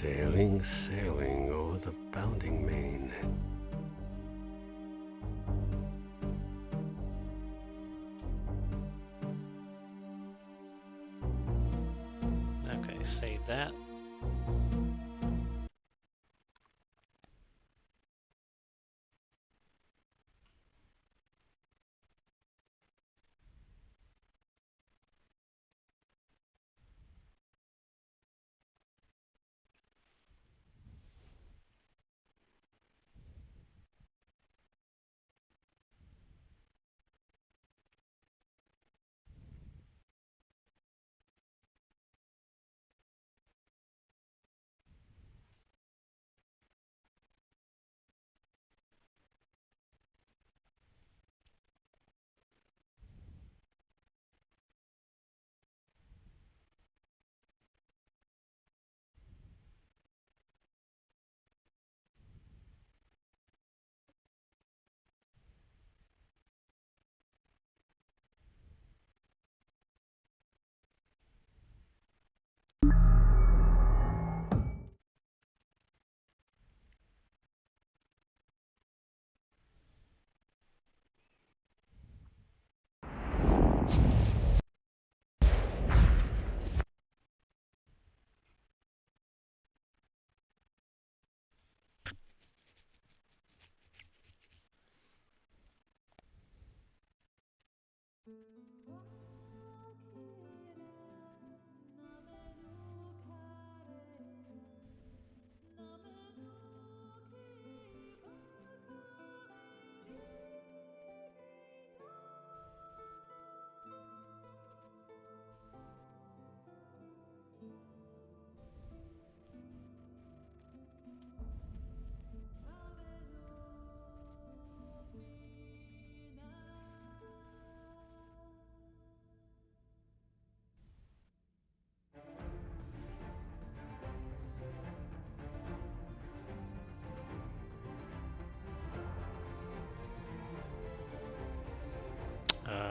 Sailing, sailing o'er the bounding main. Okay, save that.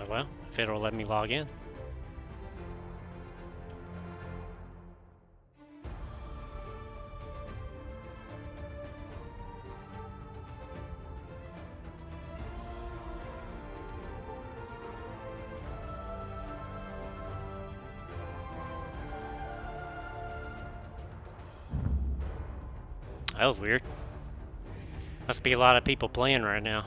Well, if it'll let me log in. That was weird. Must be a lot of people playing right now.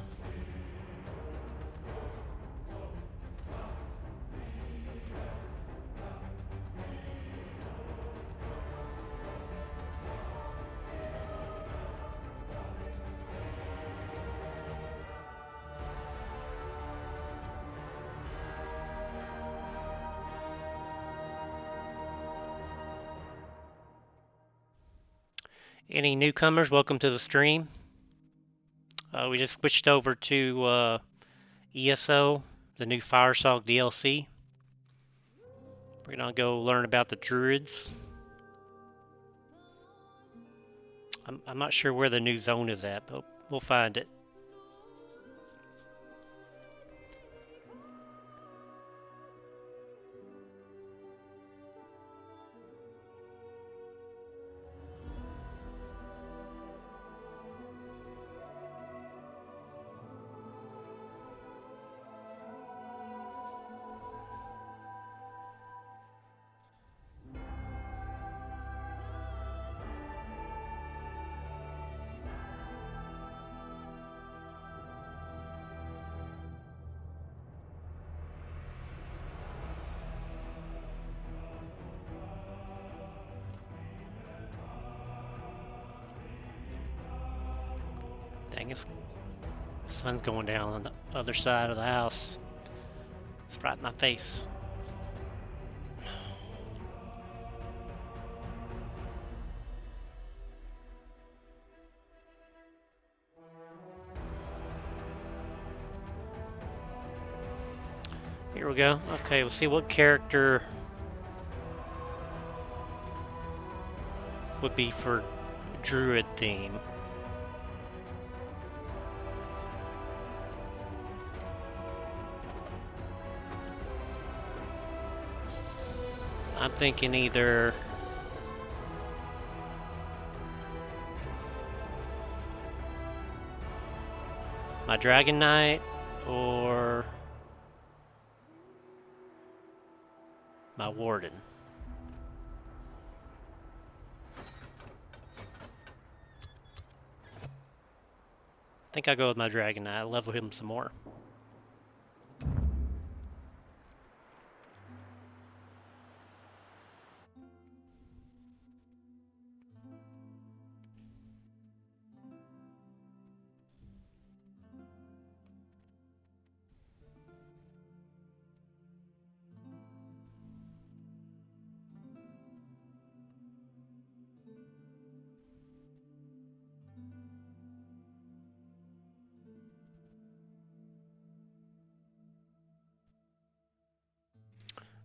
Any newcomers, welcome to the stream. We just switched over to ESO, the new Firesong DLC. We're gonna go learn about the druids. I'm not sure where the new zone is at, but we'll find it. Dang, the sun's going down on the other side of the house. It's right in my face. Here we go. Okay, we'll see what character would be for druid theme. I'm thinking either My Dragon Knight or my Warden? I think I'll go with my Dragon Knight. I'll level him some more.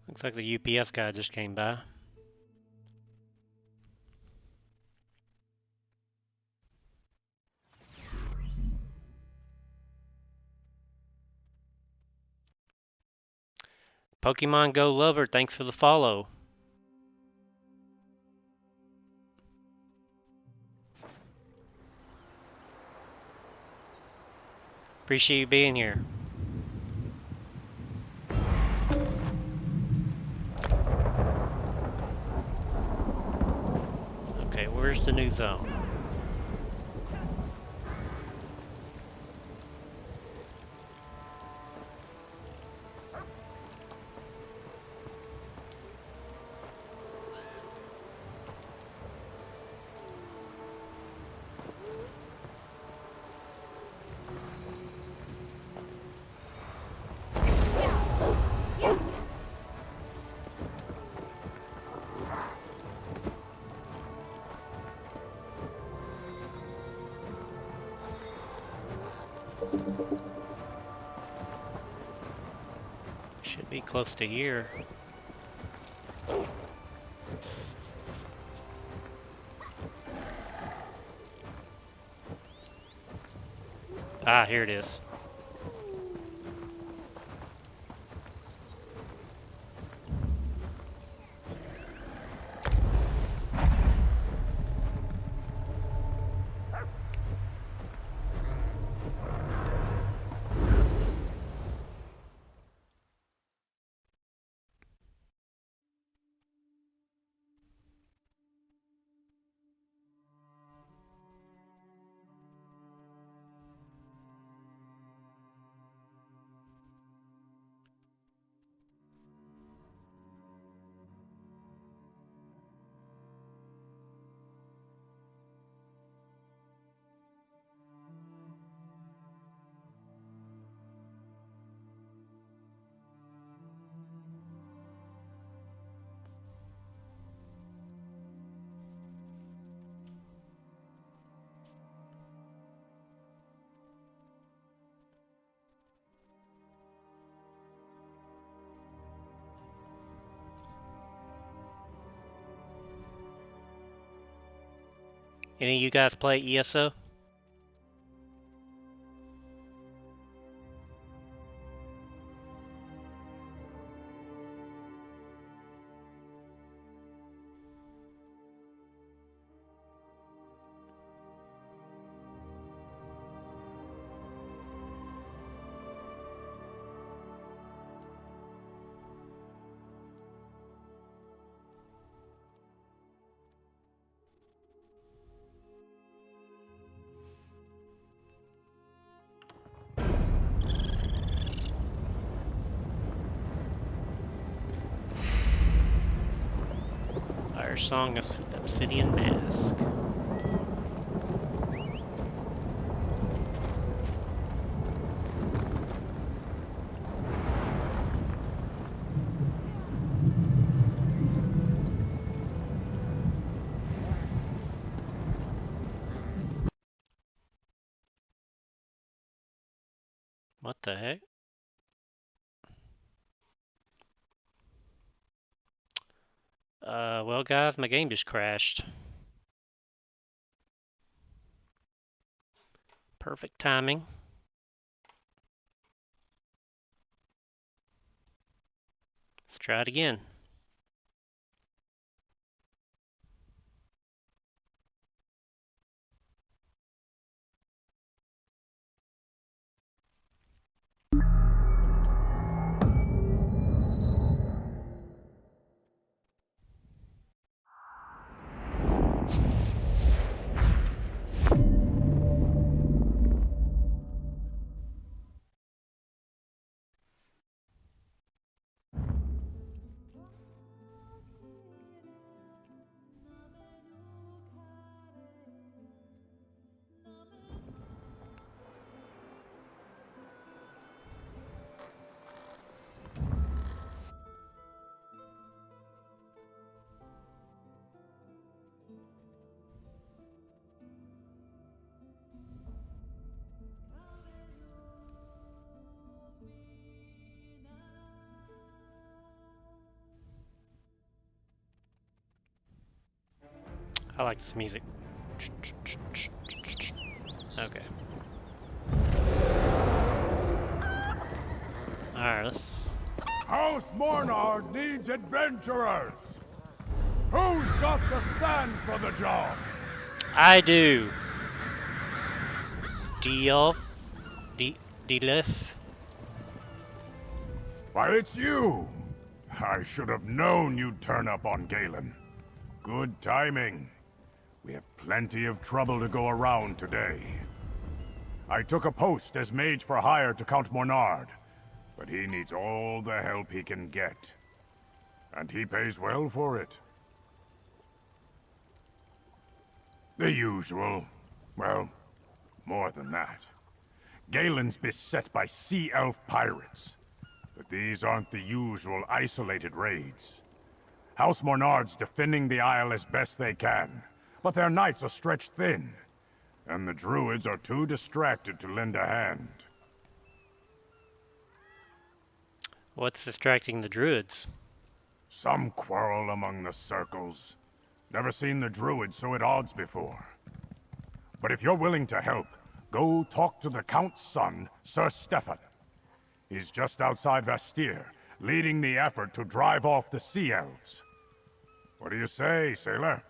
Looks like the UPS guy just came by. Pokemon Go lover, thanks for the follow. Appreciate you being here. Okay, where's the new zone? Should be close to here. Ah, here it is. Any of you guys play ESO? Firesong of Obsidian Mask. What the heck? Well guys, my game just crashed. Perfect timing. Let's try it again. I like this music. Okay. Alright, let's... House Mornard needs adventurers! Who's got the sand for the job? I do! Diolf? Dilif? Why, it's you! I should have known you'd turn up on Galen. Good timing. We have plenty of trouble to go around today. I took a post as mage for hire to Count Mornard, but he needs all the help he can get. And he pays well for it. The usual. Well, more than that. Galen's beset by sea elf pirates. But these aren't the usual isolated raids. House Mornard's defending the Isle as best they can, but their knights are stretched thin, and the druids are too distracted to lend a hand. What's distracting the druids? Some quarrel among the circles. Never seen the druids so at odds before. But if you're willing to help, go talk to the Count's son, Sir Stefan. He's just outside Vastir, leading the effort to drive off the Sea Elves. What do you say, sailor?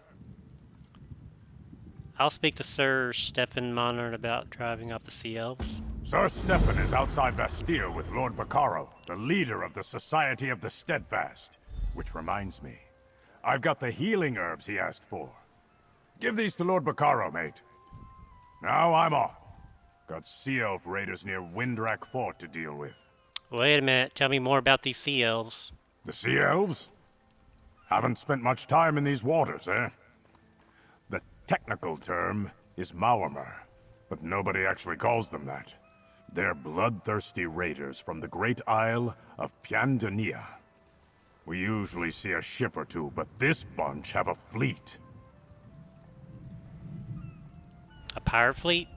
I'll speak to Sir Stefan Monard about driving off the Sea Elves. Sir Stefan is outside Vastir with Lord Baccaro, the leader of the Society of the Steadfast. Which reminds me, I've got the healing herbs he asked for. Give these to Lord Baccaro, mate. Now I'm off. Got Sea Elf raiders near Windrak Fort to deal with. Wait a minute, tell me more about these Sea Elves. The Sea Elves? Haven't spent much time in these waters, eh? The technical term is Maormer, but nobody actually calls them that. They're bloodthirsty raiders from the great isle of Piandania. We usually see a ship or two, but this bunch have a fleet. A pirate fleet?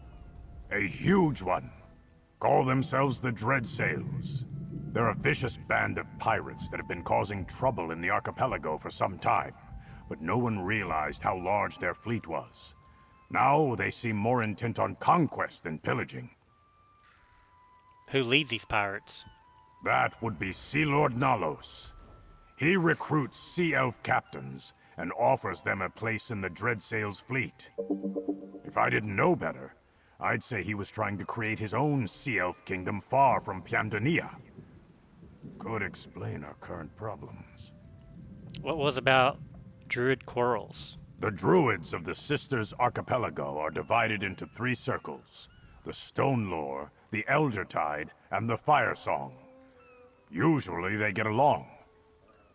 A huge one. Call themselves the Dreadsails. They're a vicious band of pirates that have been causing trouble in the archipelago for some time, but no one realized how large their fleet was. Now they seem more intent on conquest than pillaging. Who leads these pirates? That would be Sea Lord Nalos. He recruits Sea Elf captains and offers them a place in the Dreadsails fleet. If I didn't know better, I'd say he was trying to create his own Sea Elf kingdom far from Piandania. Could explain our current problems. What was about druid quarrels? The druids of the Sisters Archipelago are divided into 3 circles. The Stone Lore, the Eldertide, and the Firesong. Usually they get along.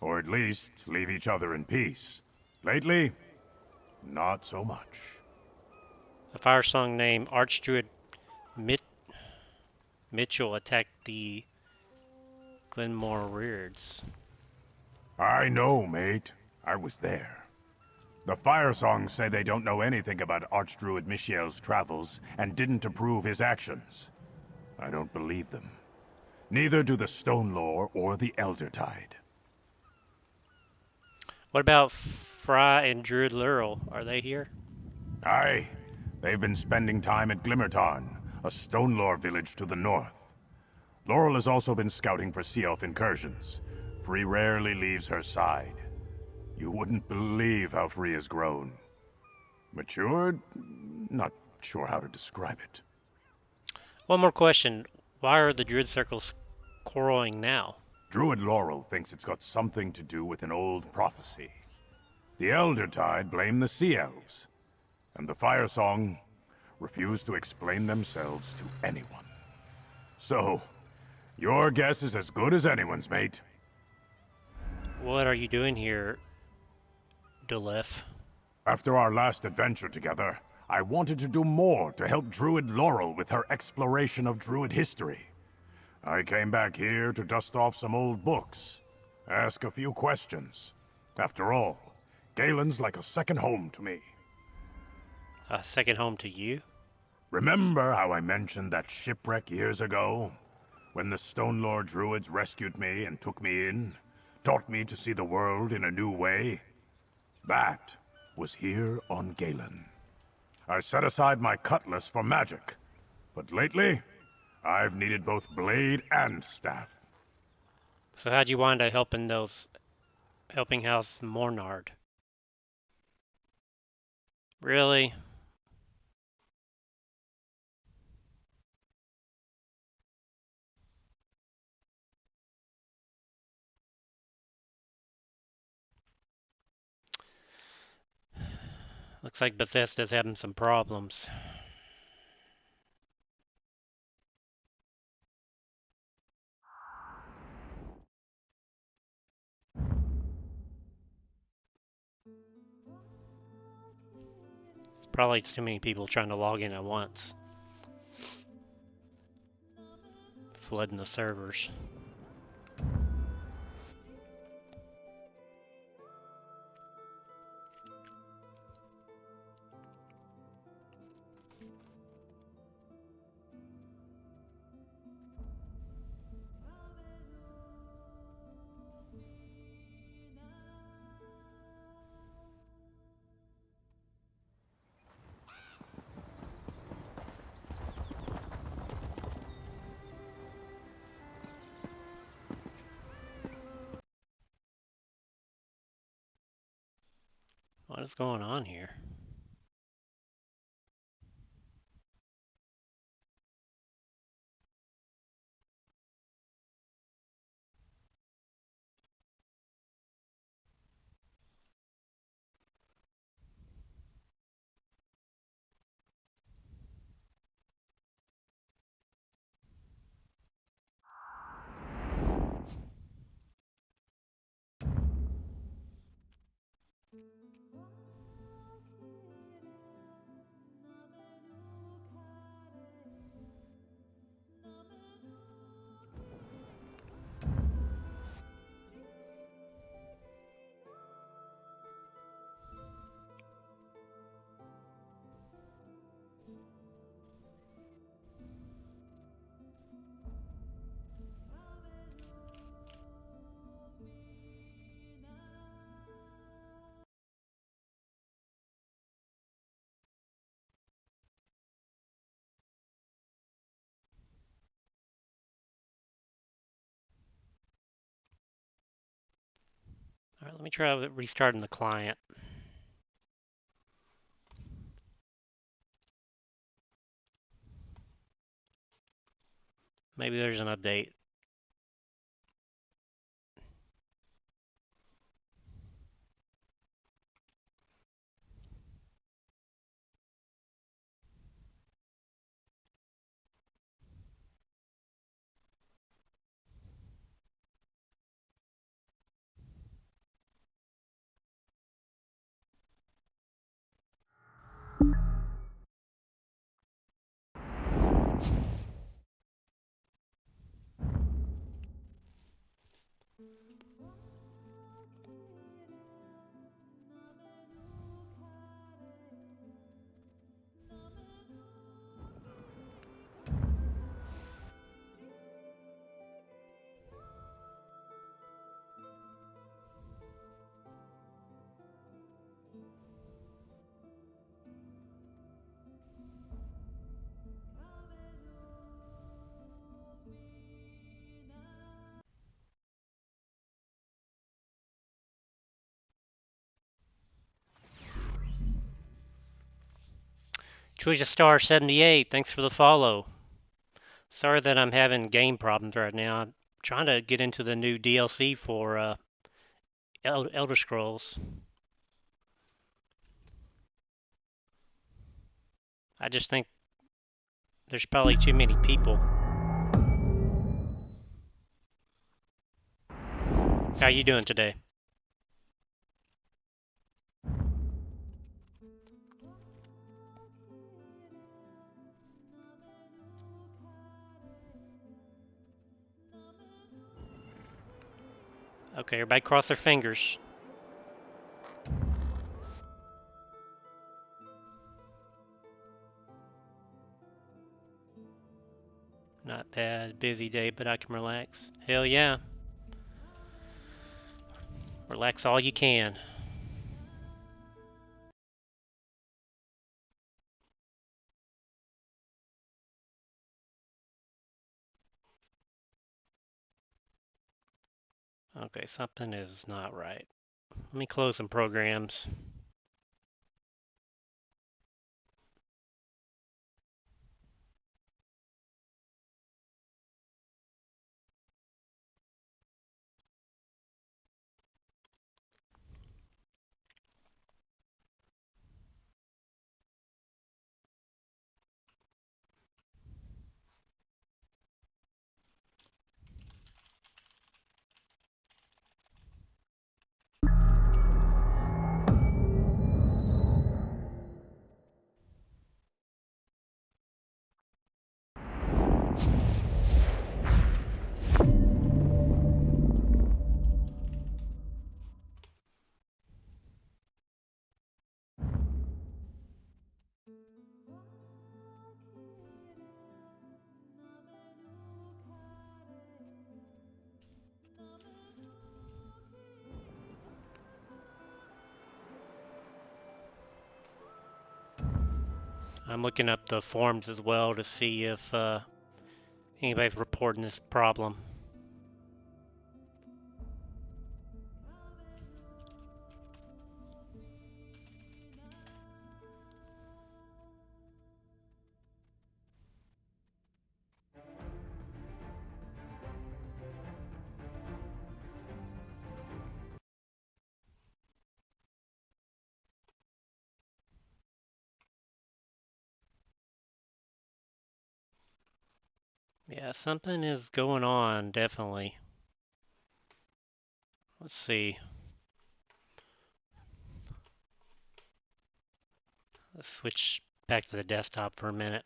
Or at least leave each other in peace. Lately, not so much. A Firesong named Archdruid Mitchell attacked the Glenmore Reards. I know, mate. I was there. The Firesongs say they don't know anything about Archdruid Michiel's travels and didn't approve his actions. I don't believe them. Neither do the Stone Lore or the Eldertide. What about Fry and Druid Lurel? Are they here? Aye. They've been spending time at Glimmertarn, a Stone Lore village to the north. Laurel has also been scouting for Sea Elf incursions. Free rarely leaves her side. You wouldn't believe how Free has grown. Matured? Not sure how to describe it. One more question. Why are the Druid circles quarreling now? Druid Laurel thinks it's got something to do with an old prophecy. The Eldertide blame the Sea Elves, and the Firesong refuse to explain themselves to anyone. So, your guess is as good as anyone's, mate. What are you doing here, Delef? After our last adventure together, I wanted to do more to help Druid Laurel with her exploration of Druid history. I came back here to dust off some old books, ask a few questions. After all, Galen's like a second home to me. A second home to you? Remember how I mentioned that shipwreck years ago? When the Stone Lore Druids rescued me and took me in? Taught me to see the world in a new way? That was here on Galen. I set aside my cutlass for magic, but lately, I've needed both blade and staff. So how'd you wind up helping House Mornard? Really? Looks like Bethesda's having some problems. Probably too many people trying to log in at once. Flooding the servers. What is going on here? Alright, let me try restarting the client. Maybe there's an update. Choice Star 78, thanks for the follow. Sorry that I'm having game problems right now. I'm trying to get into the new DLC for Elder Scrolls. I just think there's probably too many people. How you doing today? Okay, everybody cross their fingers. Not bad, busy day, but I can relax. Hell yeah. Relax all you can. Okay, something is not right. Let me close some programs. I'm looking up the forums as well to see if anybody's reporting this problem. Yeah, something is going on, definitely. Let's see. Let's switch back to the desktop for a minute.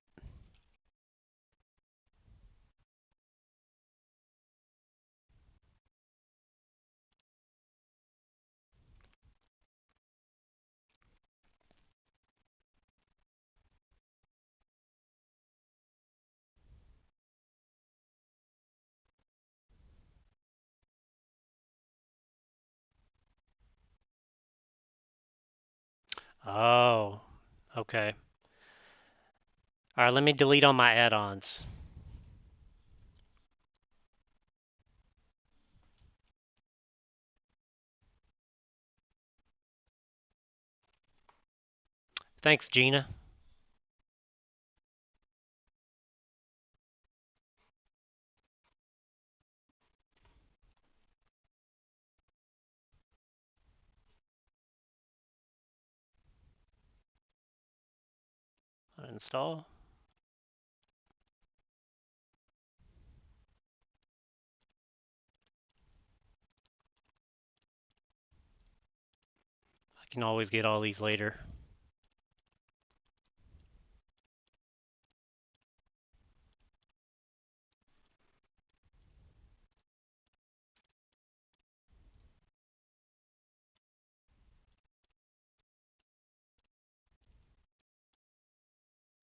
Oh, okay. All right, let me delete all my add-ons. Thanks, Gina. Uninstall. I can always get all these later.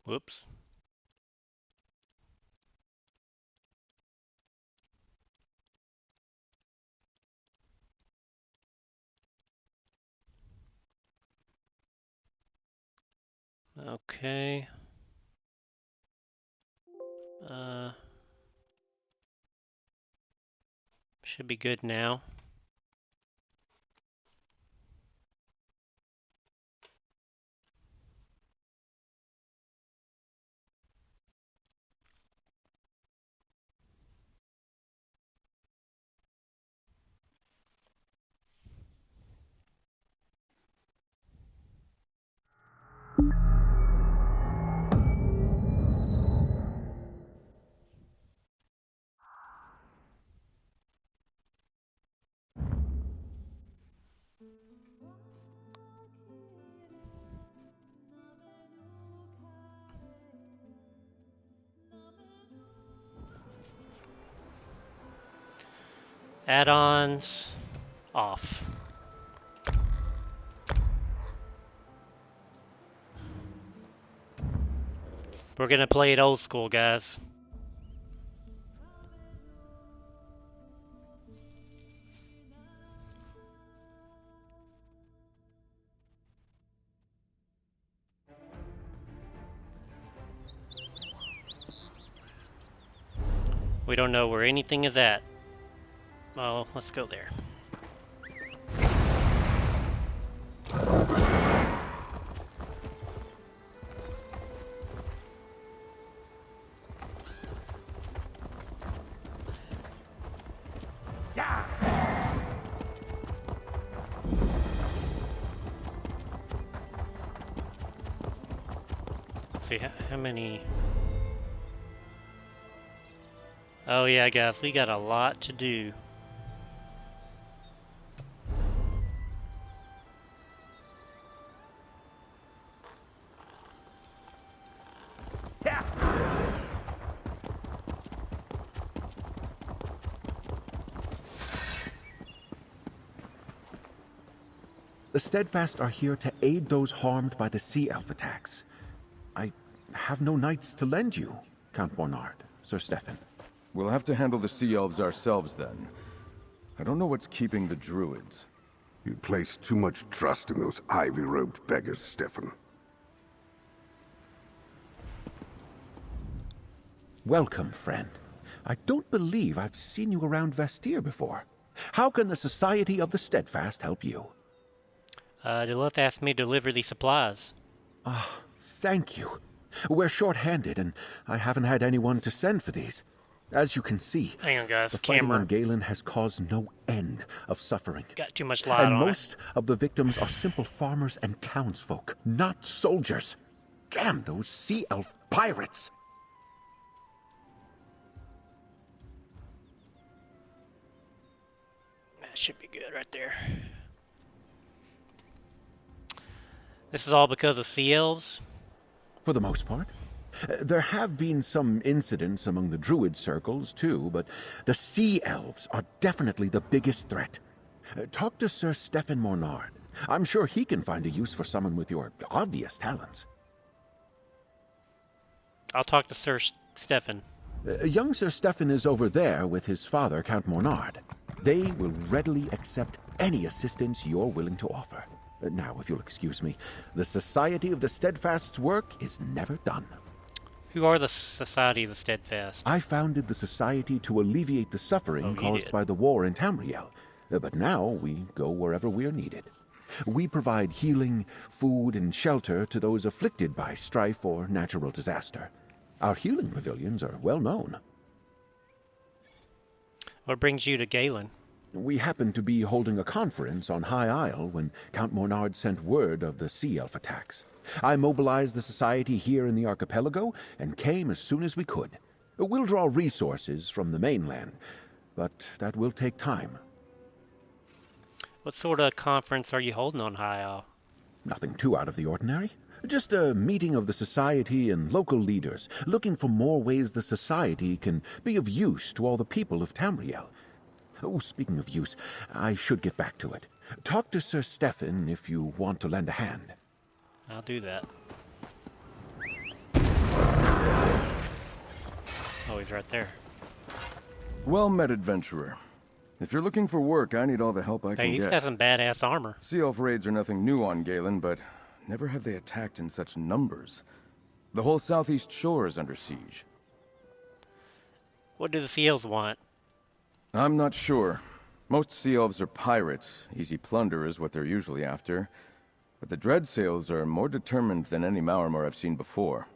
Whoops. Okay. Should be good now. Add-ons off. We're gonna play it old school, guys. We don't know where anything is at. Well, let's go there. Let's see, how many... Oh yeah, guys, we got a lot to do. The Steadfast are here to aid those harmed by the Sea Elf attacks. I have no knights to lend you, Count Mornard, Sir Stefan. We'll have to handle the Sea Elves ourselves then. I don't know what's keeping the Druids. You place too much trust in those ivy-robed beggars, Stefan. Welcome, friend. I don't believe I've seen you around Vestir before. How can the Society of the Steadfast help you? Delith asked me to deliver these supplies. Ah, thank you. We're short-handed, and I haven't had anyone to send for these. As you can see, Hang on, guys. the fighting Camera. on Galen has caused no end of suffering. Got too much light And on it. most of the victims are simple farmers and townsfolk, not soldiers. Damn those Sea Elf pirates! That should be good right there. This is all because of Sea Elves? For the most part. There have been some incidents among the Druid circles, too, but the Sea Elves are definitely the biggest threat. Talk to Sir Stefan Mornard. I'm sure he can find a use for someone with your obvious talents. I'll talk to Sir Stefan. Young Sir Stefan is over there with his father, Count Mornard. They will readily accept any assistance you're willing to offer. Now, if you'll excuse me, the Society of the Steadfast's work is never done. Who are the Society of the Steadfast? I founded the Society to alleviate the suffering caused by the war in Tamriel. But now we go wherever we're needed. We provide healing, food, and shelter to those afflicted by strife or natural disaster. Our healing pavilions are well known. What brings you to Galen? We happened to be holding a conference on High Isle when Count Mornard sent word of the Sea Elf attacks. I mobilized the Society here in the archipelago and came as soon as we could. We'll draw resources from the mainland, but that will take time. What sort of conference are you holding on High Isle? Nothing too out of the ordinary. Just a meeting of the Society and local leaders, looking for more ways the Society can be of use to all the people of Tamriel. Oh, speaking of use, I should get back to it. Talk to Sir Stefan if you want to lend a hand. I'll do that. Oh, he's right there. Well met, adventurer. If you're looking for work, I need all the help I Hey, can he's get. got some badass armor. Sea Elf raids are nothing new on Galen, but never have they attacked in such numbers. The whole southeast shore is under siege. What do the Sea Elves want? I'm not sure. Most Sea Elves are pirates. Easy plunder is what they're usually after. But the Dreadsails are more determined than any Maormer I've seen before.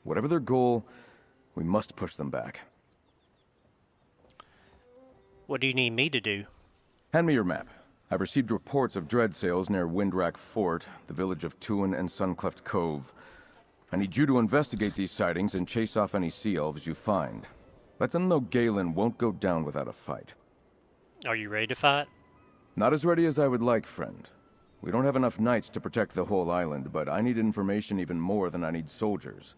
Whatever their goal, we must push them back. What do you need me to do? Hand me your map. I've received reports of Dreadsails near Windrack Fort, the village of Tuin and Suncleft Cove. I need you to investigate these sightings and chase off any Sea Elves you find. Let them know Galen won't go down without a fight. Are you ready to fight? Not as ready as I would like, friend. We don't have enough knights to protect the whole island, but I need information even more than I need soldiers.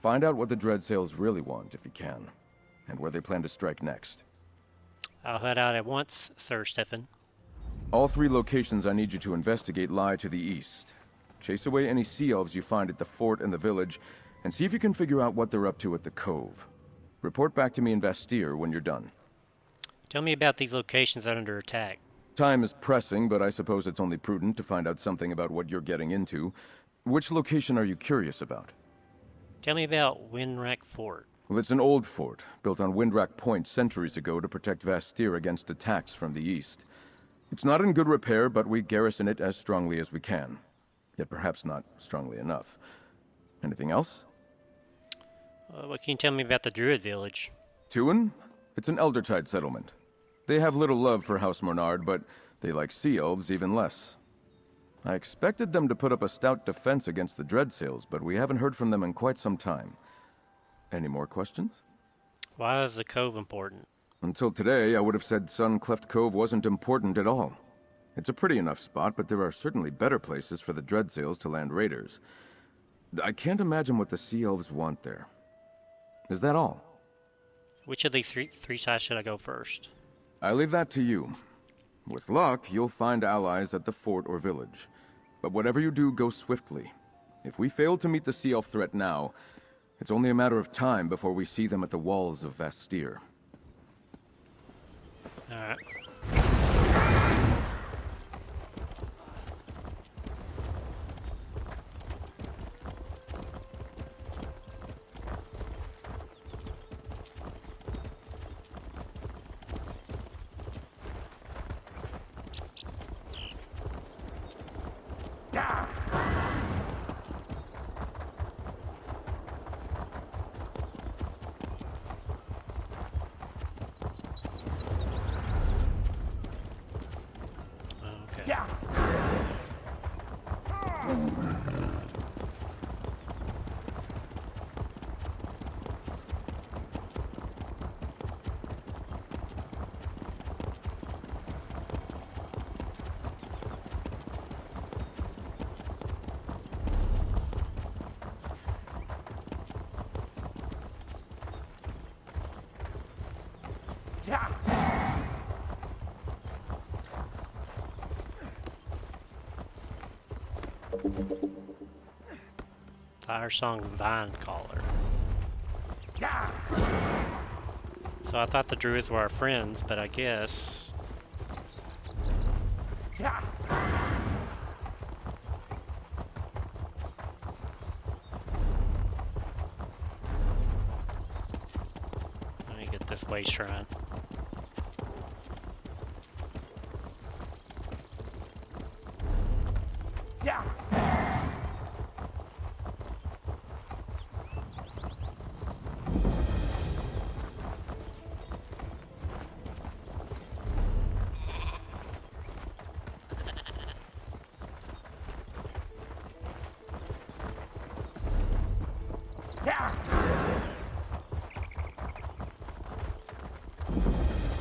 Find out what the Dreadsails really want, if you can, and where they plan to strike next. I'll head out at once, Sir Stefan. All 3 locations I need you to investigate lie to the east. Chase away any Sea Elves you find at the fort and the village, and see if you can figure out what they're up to at the cove. Report back to me in Vestir when you're done. Tell me about these locations that are under attack. Time is pressing, but I suppose it's only prudent to find out something about what you're getting into. Which location are you curious about? Tell me about Windrack Fort. Well, it's an old fort, built on Windrack Point centuries ago to protect Vestir against attacks from the east. It's not in good repair, but we garrison it as strongly as we can. Yet perhaps not strongly enough. Anything else? What can you tell me about the Druid village? Tuin? It's an Eldertide settlement. They have little love for House Mornard, but they like Sea Elves even less. I expected them to put up a stout defense against the Dreadsails, but we haven't heard from them in quite some time. Any more questions? Why is the cove important? Until today, I would have said Suncleft Cove wasn't important at all. It's a pretty enough spot, but there are certainly better places for the Dreadsails to land raiders. I can't imagine what the Sea Elves want there. Is that all? Which of these three sides should I go first? I leave that to you. With luck, you'll find allies at the fort or village. But whatever you do, go swiftly. If we fail to meet the Sea Elf threat now, it's only a matter of time before we see them at the walls of Vastir. Alright. Okay. Firesong Vine Caller. So I thought the druids were our friends, but I guess... Let me get this way shrine.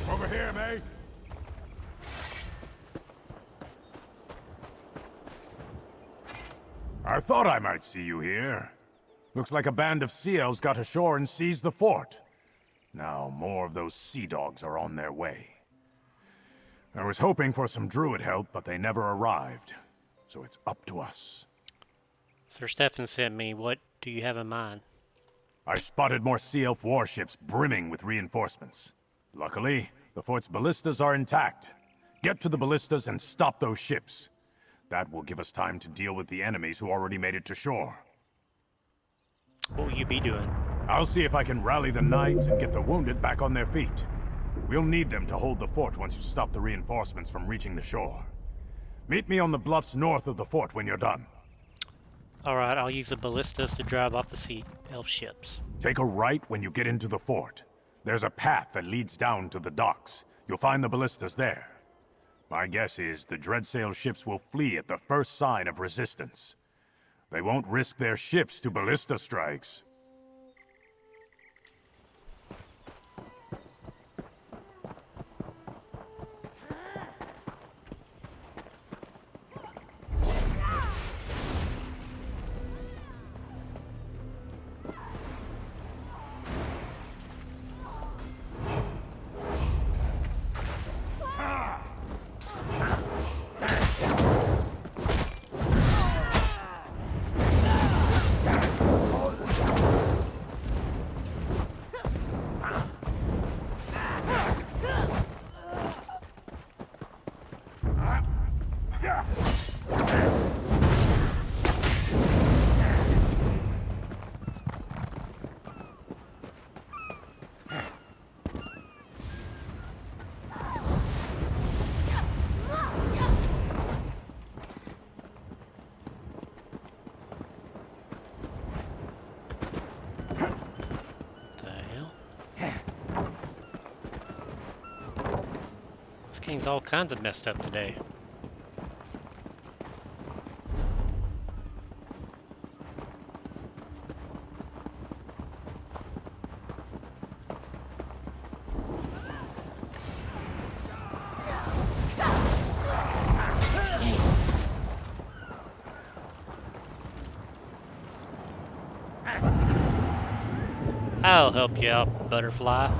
Over here, mate. I thought I might see you here. Looks like a band of sea elves got ashore and seized the fort. Now more of those sea dogs are on their way. I was hoping for some druid help, but they never arrived. So it's up to us. Sir Stefan sent me. What do you have in mind? I spotted more sea elf warships brimming with reinforcements. Luckily, the fort's ballistas are intact. Get to the ballistas and stop those ships. That will give us time to deal with the enemies who already made it to shore. What will you be doing? I'll see if I can rally the knights and get the wounded back on their feet. We'll need them to hold the fort once you stop the reinforcements from reaching the shore. Meet me on the bluffs north of the fort when you're done. Alright, I'll use the ballistas to drive off the sea elf ships. Take a right when you get into the fort. There's a path that leads down to the docks. You'll find the ballistas there. My guess is the Dreadsail ships will flee at the first sign of resistance. They won't risk their ships to ballista strikes. This game's all kinds of messed up today. I'll help you out, butterfly.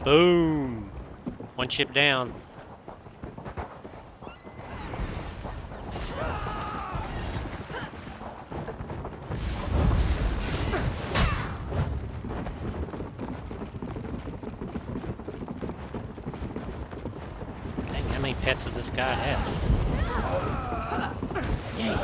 Boom! One ship down. Dang, how many pets does this guy have? Yay.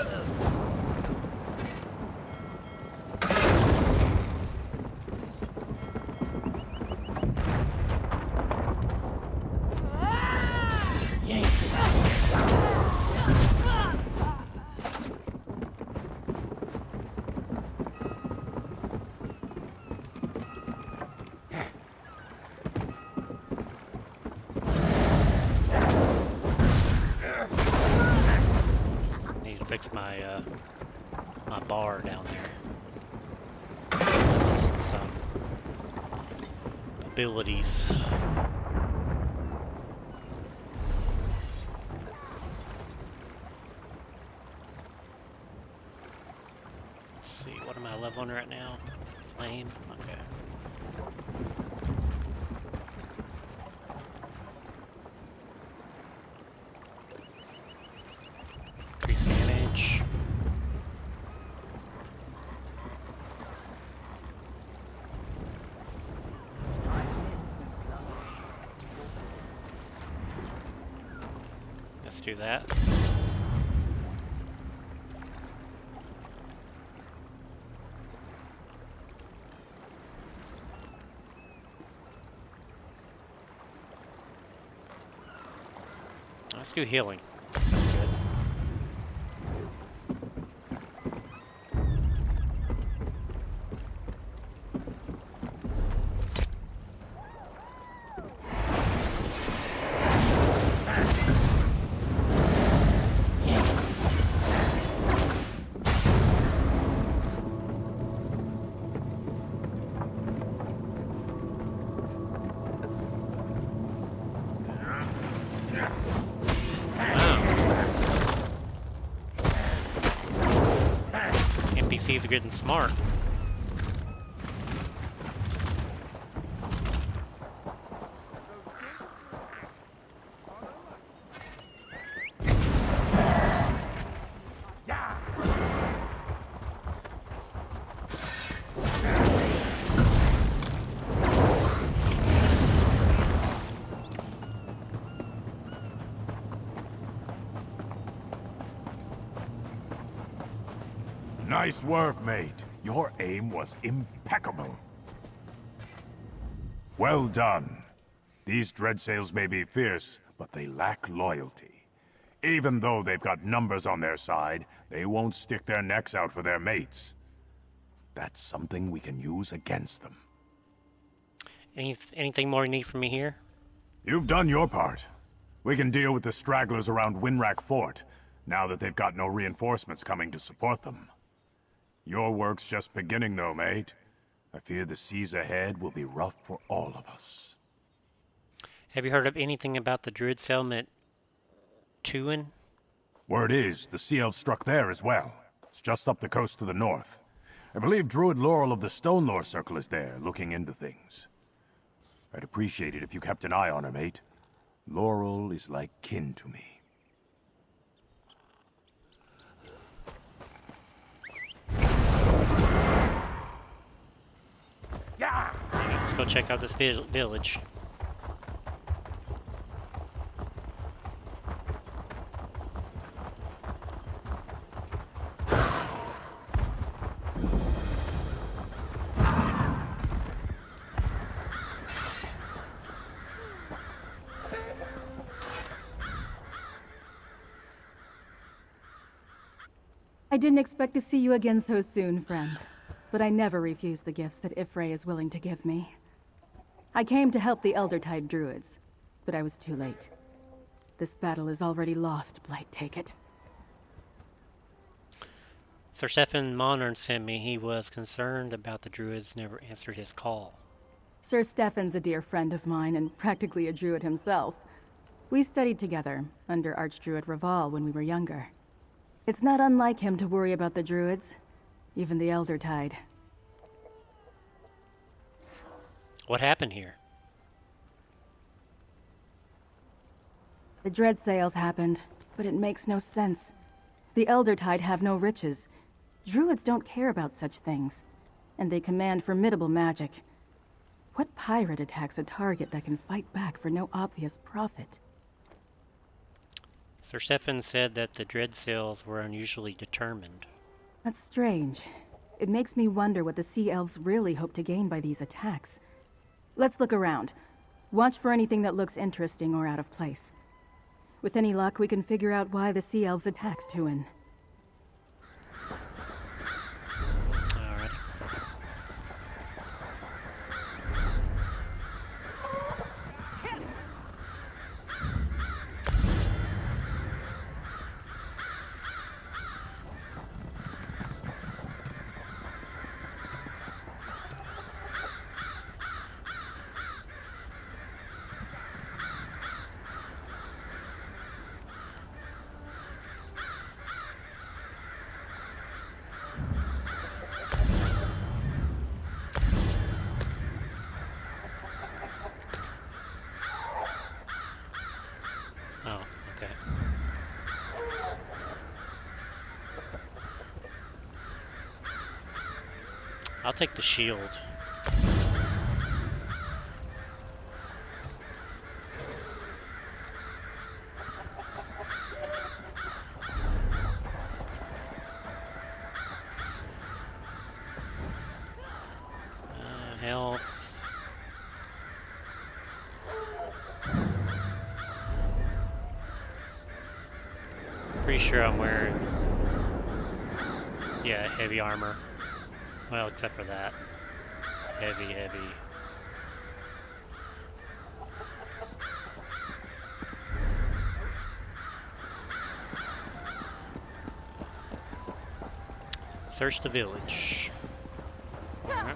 Need to fix my my bar down there. Some abilities. Let's see, what am I level on right now? Flame, okay. Increase damage. Let's do that. Let's do healing. Sounds good. NPCs are getting smart. Nice work, mate. Your aim was impeccable. Well done. These dreadsails may be fierce, but they lack loyalty. Even though they've got numbers on their side, they won't stick their necks out for their mates. That's something we can use against them. Anything more you need from me here? You've done your part. We can deal with the stragglers around Windwrack Fort, now that they've got no reinforcements coming to support them. Your work's just beginning though, mate. I fear the seas ahead will be rough for all of us. Have you heard of anything about the druid settlement Tuin? Word is, the sea elves struck there as well. It's just up the coast to the north. I believe Druid Laurel of the Stonelore Circle is there, looking into things. I'd appreciate it if you kept an eye on her, mate. Laurel is like kin to me. Let's go check out this village. I didn't expect to see you again so soon, friend. But I never refuse the gifts that Ifray is willing to give me. I came to help the Eldertide Druids. but I was too late. This battle is already lost, Blight take it. Sir Stefan Monern sent me. He was concerned about the druids never answered his call. Sir Stefan's a dear friend of mine and practically a druid himself. We studied together under Archdruid Raval when we were younger. It's not unlike him to worry about the druids, even the Elder Tide. What happened here? The dread sales happened, but it makes no sense. The Elder Tide have no riches. Druids don't care about such things, and they command formidable magic. What pirate attacks a target that can fight back for no obvious profit? Sir Stefan said that the dread sails were unusually determined. That's strange. It makes me wonder what the Sea Elves really hope to gain by these attacks. Let's look around. Watch for anything that looks interesting or out of place. With any luck, we can figure out why the Sea Elves attacked Tuin. Alrighty. Oh, okay. I'll take the shield. Health. Pretty sure I'm wearing, yeah, heavy armor. Well, except for that. Heavy. Search the village. Alright.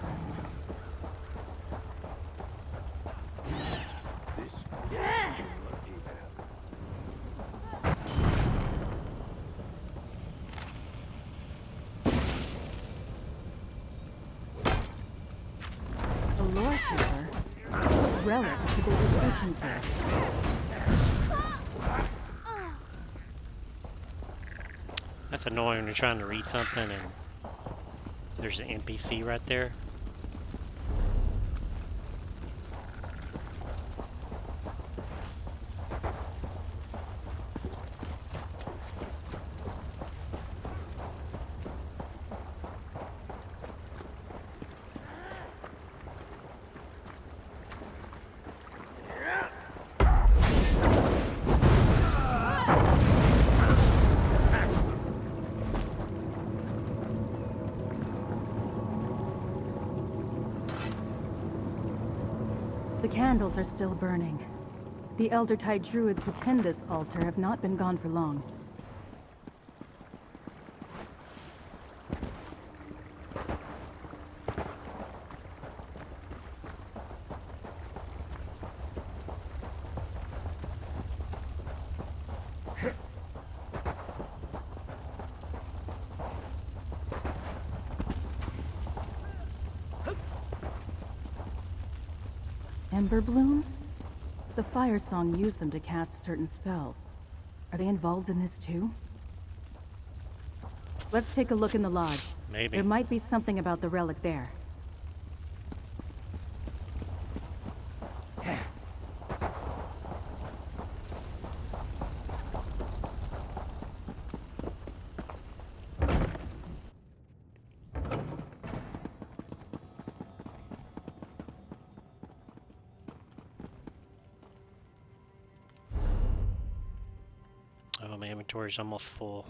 A lore keeper? Relic that they were searching for. That's annoying when you're trying to read something and there's an NPC right there. The candles are still burning. The Elder Tide druids who tend this altar have not been gone for long. Ember blooms? The Firesong used them to cast certain spells. Are they involved in this too? Let's take a look in the lodge. Maybe. There might be something about the relic there. Oh, my inventory's almost full.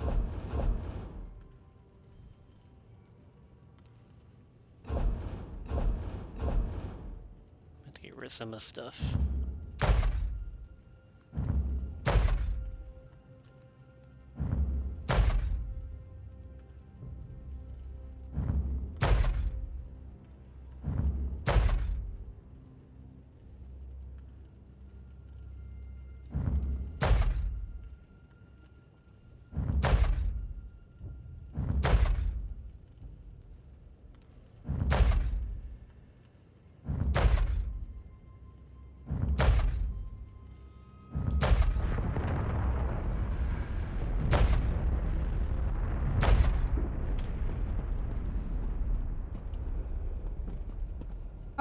I have to get rid of some of the stuff.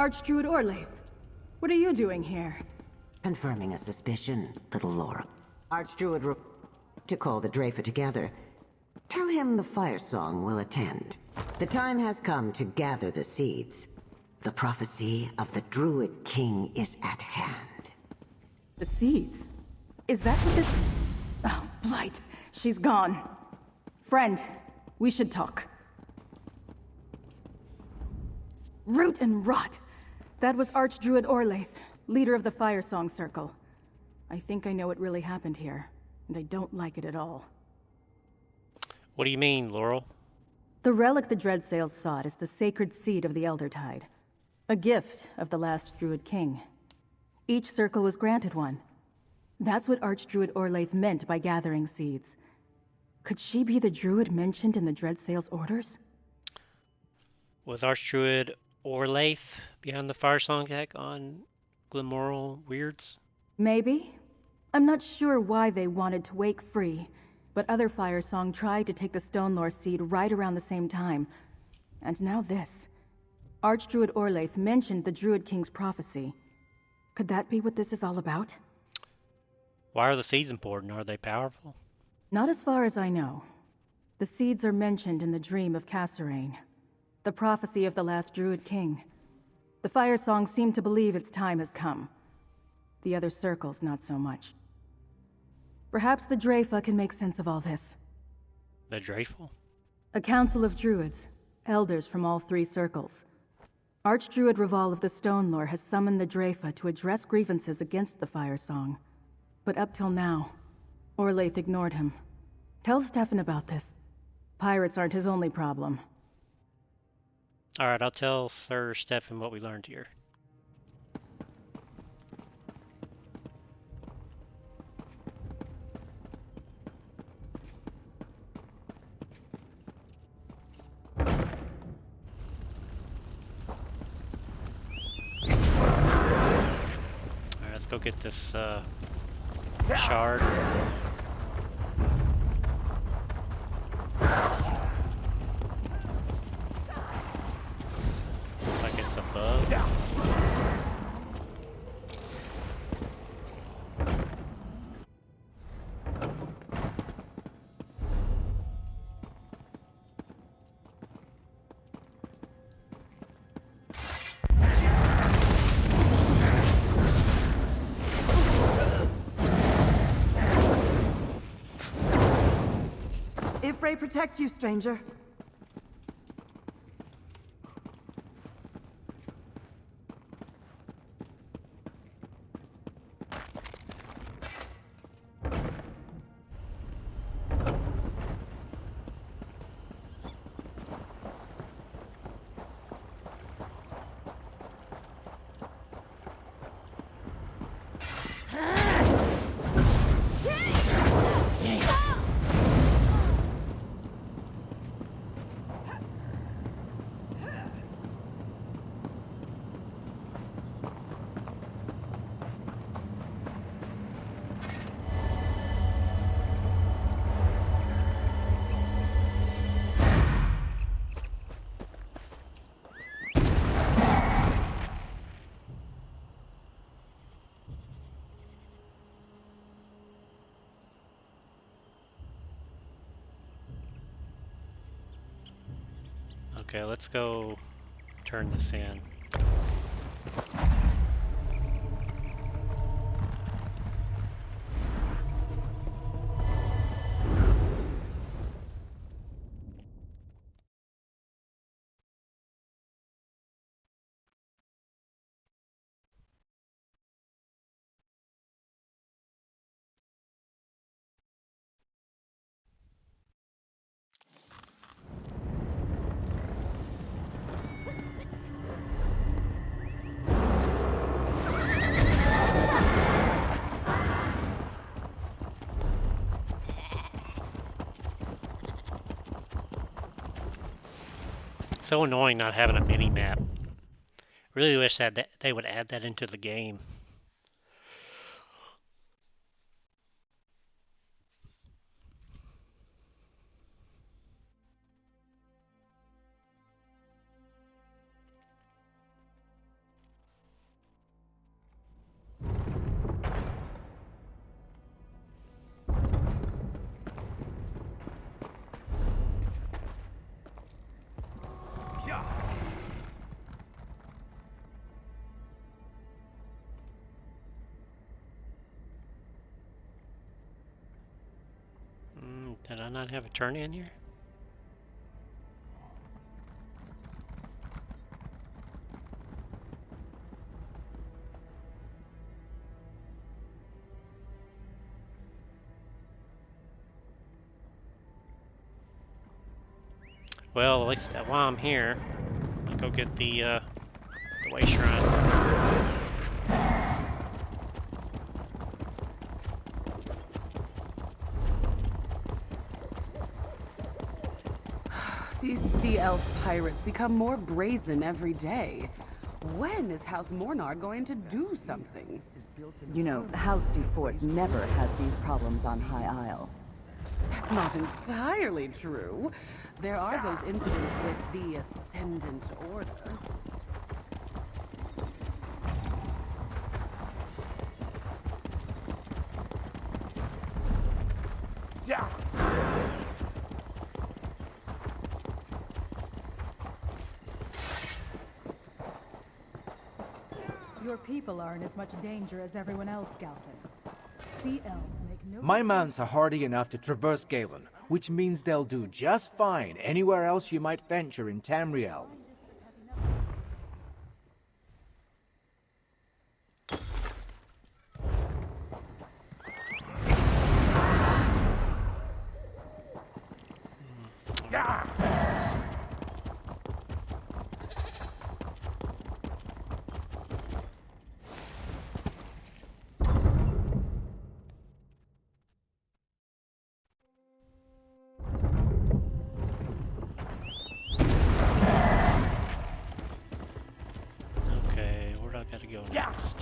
Archdruid Orlaith, what are you doing here? Confirming a suspicion, little Laura. Archdruid to call the Dreyfa together. Tell him the Firesong will attend. The time has come to gather the seeds. The prophecy of the Druid King is at hand. The seeds? Is that what this... Oh, Blight. She's gone. Friend, we should talk. Root and rot! That was Archdruid Orlaith, leader of the Firesong Circle. I think I know what really happened here, and I don't like it at all. What do you mean, Laurel? The relic the Dreadsails sought is the sacred seed of the Eldertide. A gift of the last Druid King. Each circle was granted one. That's what Archdruid Orlaith meant by gathering seeds. Could she be the druid mentioned in the Dreadsails' orders? Was Archdruid Orlaith behind the Firesong attack on Glimmoral Weirds? Maybe. I'm not sure why they wanted to wake free, but other Firesong tried to take the Stonelore seed right around the same time. And now this. Archdruid Orlaith mentioned the Druid King's prophecy. Could that be what this is all about? Why are the seeds important? Are they powerful? Not as far as I know. The seeds are mentioned in the dream of Cassarain, the prophecy of the last Druid King. The Firesong seem to believe its time has come. The other circles, not so much. Perhaps the Dreyfa can make sense of all this. The Dreyful? A council of druids, elders from all three circles. Archdruid Raval of the Stonelore has summoned the Dreyfa to address grievances against the Firesong. But up till now, Orlaith ignored him. Tell Stefan about this. Pirates aren't his only problem. Alright, I'll tell Sir Stefan what we learned here. Alright, let's go get this shard. Looks like it's above. Ifray protect you, stranger. Okay, let's go turn this in. So annoying not having a mini map. Really wish that they would add that into the game. Did I not have a turn in here? Well, at least while I'm here, I'll go get the way shrine. These sea elf pirates become more brazen every day. When is House Mornard going to do something? You know, House Dufort never has these problems on High Isle. That's not entirely true. There are those incidents with the Ascendant Order. Yeah! Your people are in as much danger as everyone else, Galpin. Sea elves make no... My mounts are hardy enough to traverse Galen, which means they'll do just fine anywhere else you might venture in Tamriel. Okay, where do I gotta go next?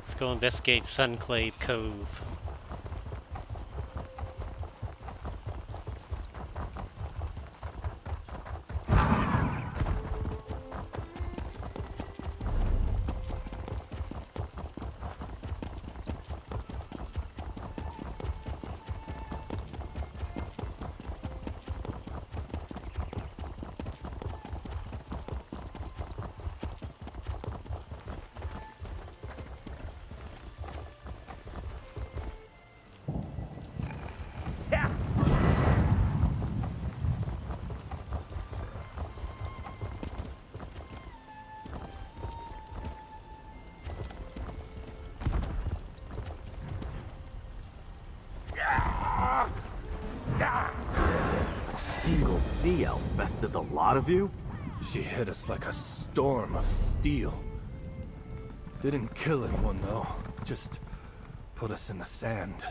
Let's go investigate Sunclave Cove. Single sea elf bested the lot of you? She hit us like a storm of steel. Didn't kill anyone though, just put us in the sand.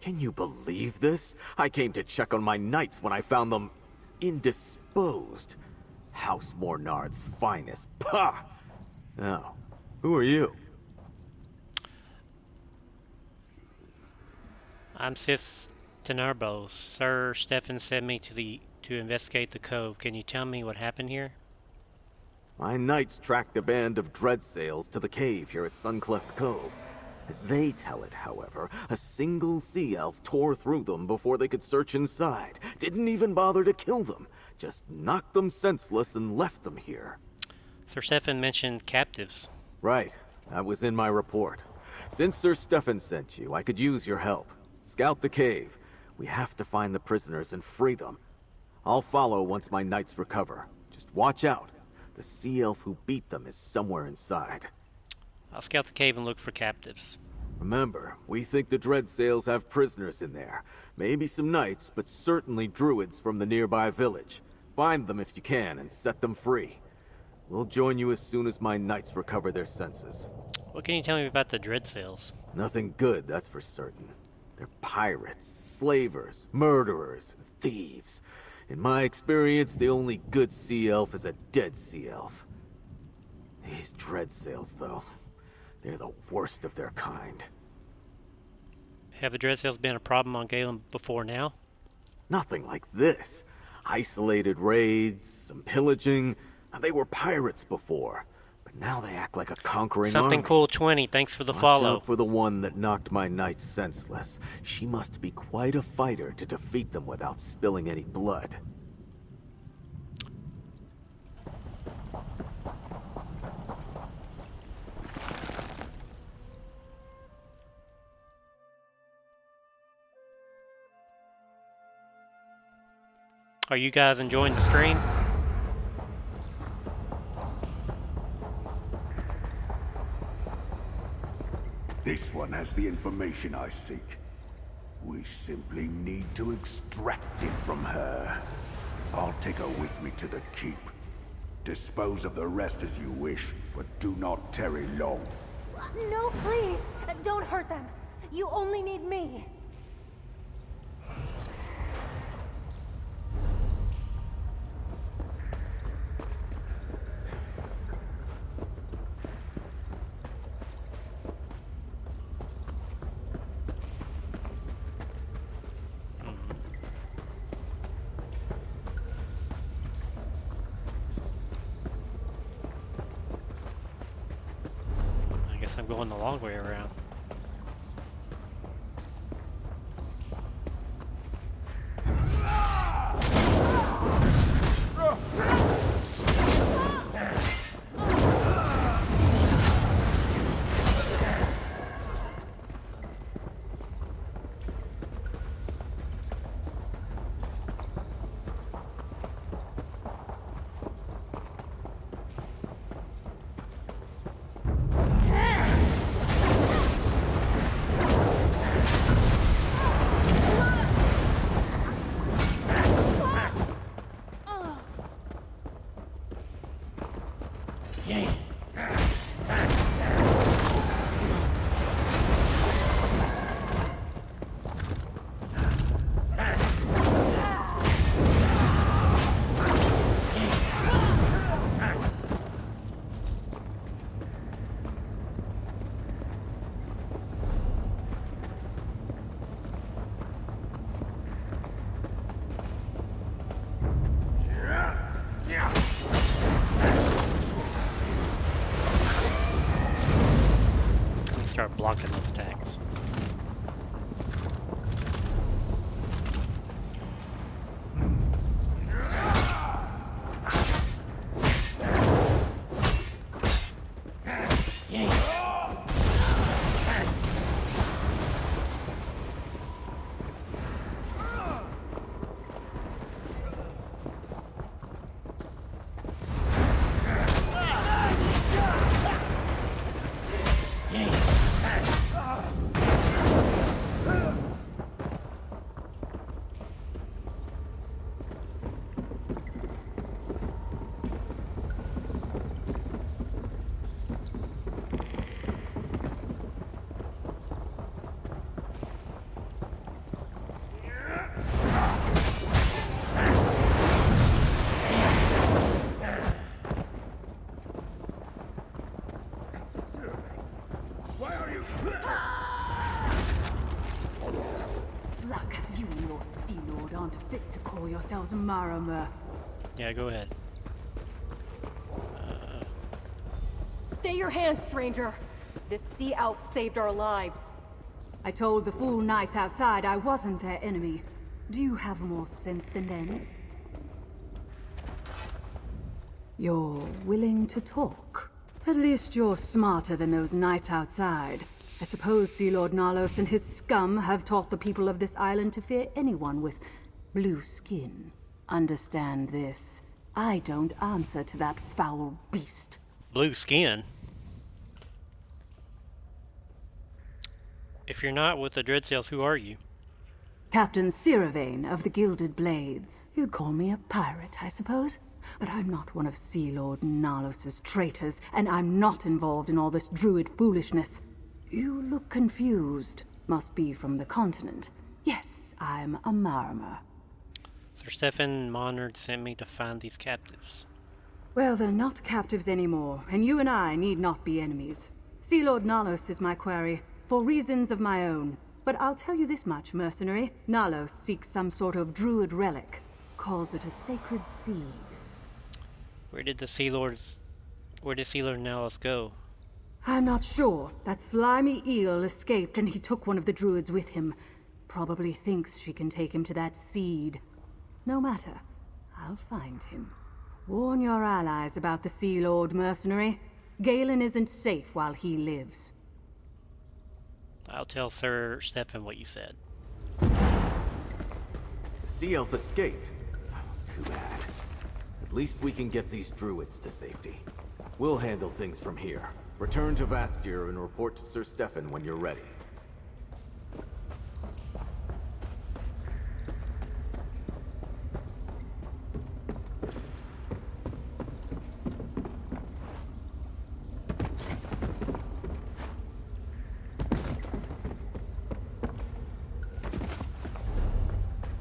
Can you believe this? I came to check on my knights when I found them indisposed. House Mornard's finest. Pah! Now, who are you? I'm Sith Tenarbo. Sir Stefan sent me to investigate the cove. Can you tell me what happened here? My knights tracked a band of dreadsails to the cave here at Suncleft Cove. As they tell it, however, a single sea elf tore through them before they could search inside. Didn't even bother to kill them. Just knocked them senseless and left them here. Sir Stefan mentioned captives. Right. That was in my report. Since Sir Stefan sent you, I could use your help. Scout the cave. We have to find the prisoners and free them. I'll follow once my knights recover. Just watch out. The sea elf who beat them is somewhere inside. I'll scout the cave and look for captives. Remember, we think the dreadsails have prisoners in there. Maybe some knights, but certainly druids from the nearby village. Find them if you can and set them free. We'll join you as soon as my knights recover their senses. What can you tell me about the dreadsails? Nothing good, that's for certain. They're pirates, slavers, murderers, and thieves. In my experience, the only good sea elf is a dead sea elf. These Dreadsails, though, they're the worst of their kind. Have the Dreadsails been a problem on Galen before now? Nothing like this. Isolated raids, some pillaging. They were pirates before, but now they act like a conquering Something army. Cool 20, thanks for the Watch follow. out for the one that knocked my knights senseless. She must be quite a fighter to defeat them without spilling any blood. Are you guys enjoying the stream? This one has the information I seek. We simply need to extract it from her. I'll take her with me to the keep. Dispose of the rest as you wish, but do not tarry long. No, please! Don't hurt them! You only need me! I guess I'm going the long way around. Start blocking those attacks. Sluck, you and your Sea Lord aren't fit to call yourselves Marama. Yeah, go ahead. Stay your hand, stranger. This sea elf saved our lives. I told the fool knights outside I wasn't their enemy. Do you have more sense than them? You're willing to talk. At least you're smarter than those knights outside. I suppose Sea Lord Nalos and his scum have taught the people of this island to fear anyone with blue skin. Understand this. I don't answer to that foul beast. Blue skin? If you're not with the Dreadsails, who are you? Captain Siravane of the Gilded Blades. You'd call me a pirate, I suppose? But I'm not one of Sea Lord Nalos' traitors, and I'm not involved in all this druid foolishness. You look confused. Must be from the continent. Yes, I'm a Marmer. Sir Stefan Monard sent me to find these captives. Well, they're not captives anymore, and you and I need not be enemies. Sea Lord Nalos is my quarry, for reasons of my own. But I'll tell you this much, mercenary. Nalos seeks some sort of druid relic. Calls it a sacred seed. Where did Sea Lord Nalos go? I'm not sure. That slimy eel escaped and he took one of the druids with him. Probably thinks she can take him to that seed. No matter. I'll find him. Warn your allies about the Sea Lord, mercenary. Galen isn't safe while he lives. I'll tell Sir Stefan what you said. The Sea Elf escaped. Oh, too bad. At least we can get these druids to safety. We'll handle things from here. Return to Vastir and report to Sir Stefan when you're ready.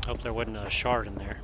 Hope there wasn't a shard in there.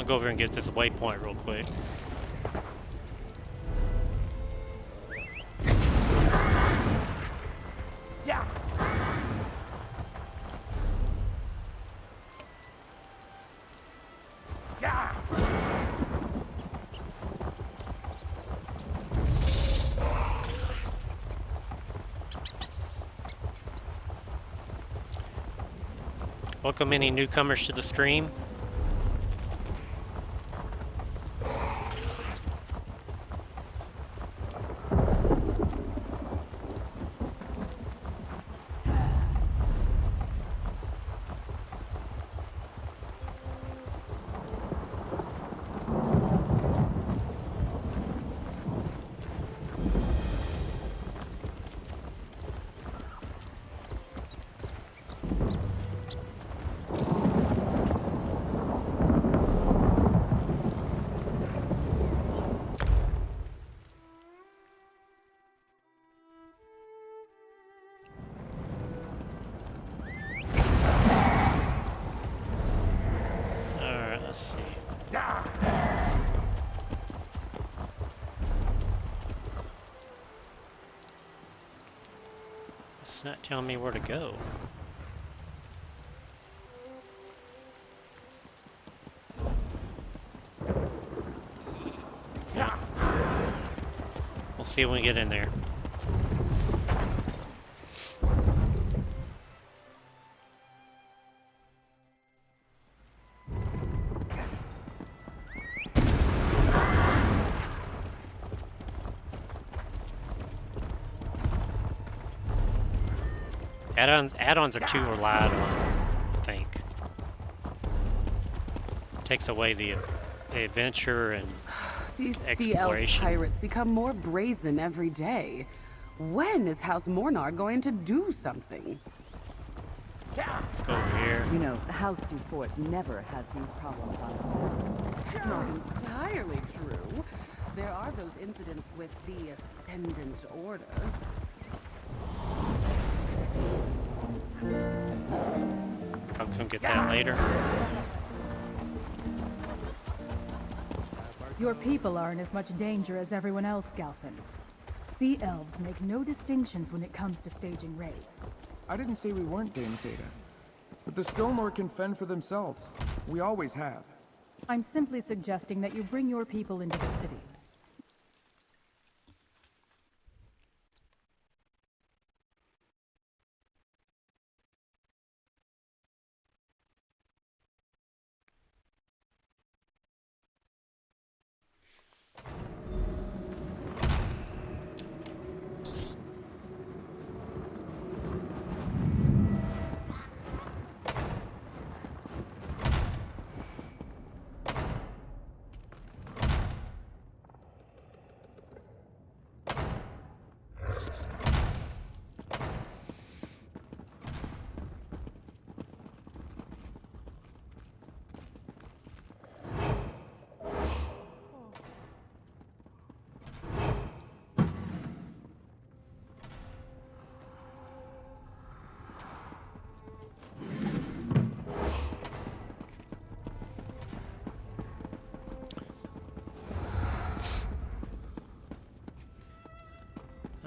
I'm gonna go over and get this waypoint real quick. Yeah. Yeah. Welcome any newcomers to the stream. It's not telling me where to go. Yeah. We'll see when we get in there. Add-ons are too relied on, I think. Takes away the adventure and These sea elf exploration. pirates become more brazen every day. When is House Mornar going to do something? Let's go over here. You know, House Du Fort never has these problems on it. It's not entirely true. There are those incidents with the Ascendant Order. I'll come get that later. Your people are in as much danger as everyone else, Galfin. Sea elves make no distinctions when it comes to staging raids. I didn't say we weren't, Dame Theta. But the Stonelord can fend for themselves. We always have. I'm simply suggesting that you bring your people into the city.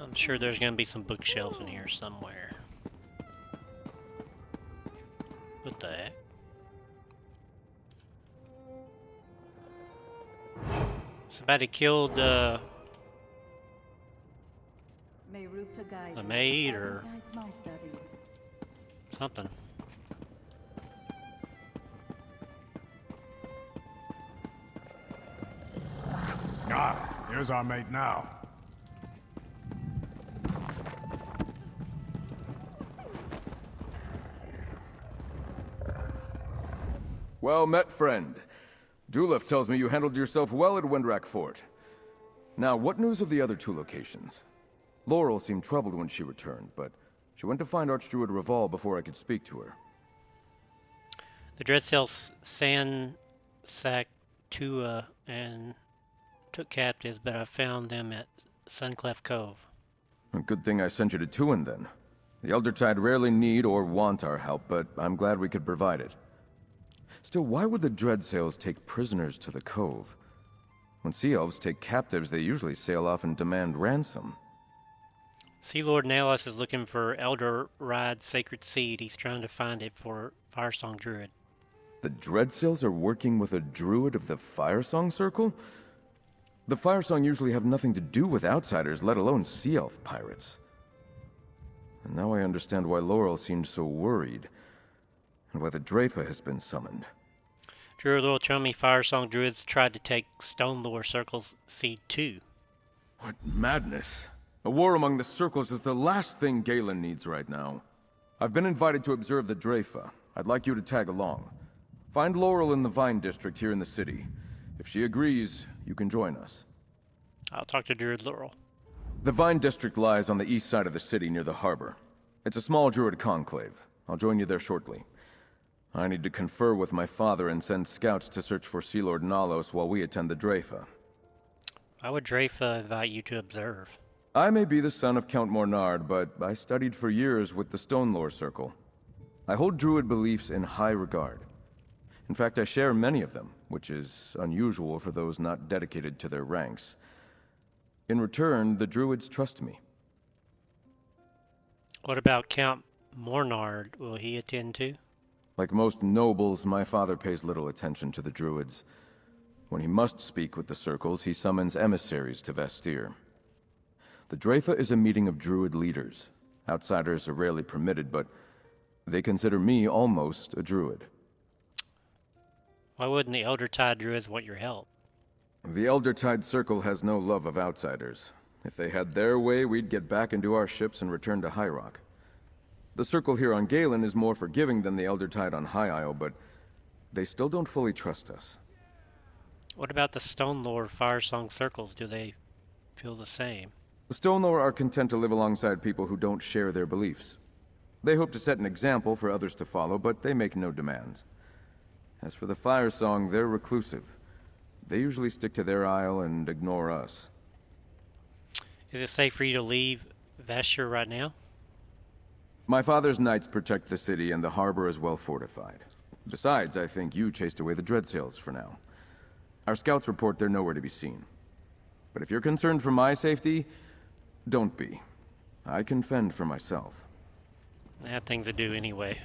I'm sure there's going to be some bookshelves in here somewhere. What the heck? Somebody killed the maid or something. Ah, here's our mate now. Well met, friend. Dulef tells me you handled yourself well at Windrak Fort. Now, what news of the other two locations? Laurel seemed troubled when she returned, but she went to find Archdruid Reval before I could speak to her. The Dreadsails ransacked Tua and took captives, but I found them at Suncleft Cove. A good thing I sent you to Tuin, then. The Eldertide rarely need or want our help, but I'm glad we could provide it. Still, why would the Dreadsails take prisoners to the Cove? When Sea Elves take captives, they usually sail off and demand ransom. Sea Lord Nalos is looking for Elder Ride's sacred seed. He's trying to find it for Firesong Druid. The Dreadsails are working with a druid of the Firesong Circle? The Firesong usually have nothing to do with outsiders, let alone Sea Elf pirates. And now I understand why Laurel seemed so worried, and why the Dreyfa has been summoned. Druid Little Chummy Firesong Druids tried to take Stone Lore Circle's seed too. What madness! A war among the circles is the last thing Galen needs right now. I've been invited to observe the Dreyfa. I'd like you to tag along. Find Laurel in the Vine District here in the city. If she agrees, you can join us. I'll talk to Druid Laurel. The Vine District lies on the east side of the city near the harbor. It's a small druid conclave. I'll join you there shortly. I need to confer with my father and send scouts to search for Sea Lord Nalos while we attend the Dreyfa. Why would Dreyfa invite you to observe? I may be the son of Count Mornard, but I studied for years with the Stone Lore Circle. I hold druid beliefs in high regard. In fact, I share many of them, which is unusual for those not dedicated to their ranks. In return, the druids trust me. What about Count Mornard? Will he attend too? Like most nobles, my father pays little attention to the druids. When he must speak with the circles, he summons emissaries to Vestir. The Dreyfa is a meeting of druid leaders. Outsiders are rarely permitted, but they consider me almost a druid. Why wouldn't the Eldertide Druids want your help? The Eldertide Circle has no love of outsiders. If they had their way, we'd get back into our ships and return to High Rock. The Circle here on Galen is more forgiving than the Eldertide on High Isle, but they still don't fully trust us. What about the Stone Lore Firesong Circles? Do they feel the same? The Stone Lore are content to live alongside people who don't share their beliefs. They hope to set an example for others to follow, but they make no demands. As for the Firesong, they're reclusive. They usually stick to their isle and ignore us. Is it safe for you to leave Vestir right now? My father's knights protect the city, and the harbor is well fortified. Besides, I think you chased away the Dreadsails for now. Our scouts report they're nowhere to be seen. But if you're concerned for my safety, don't be. I can fend for myself. I have things to do anyway.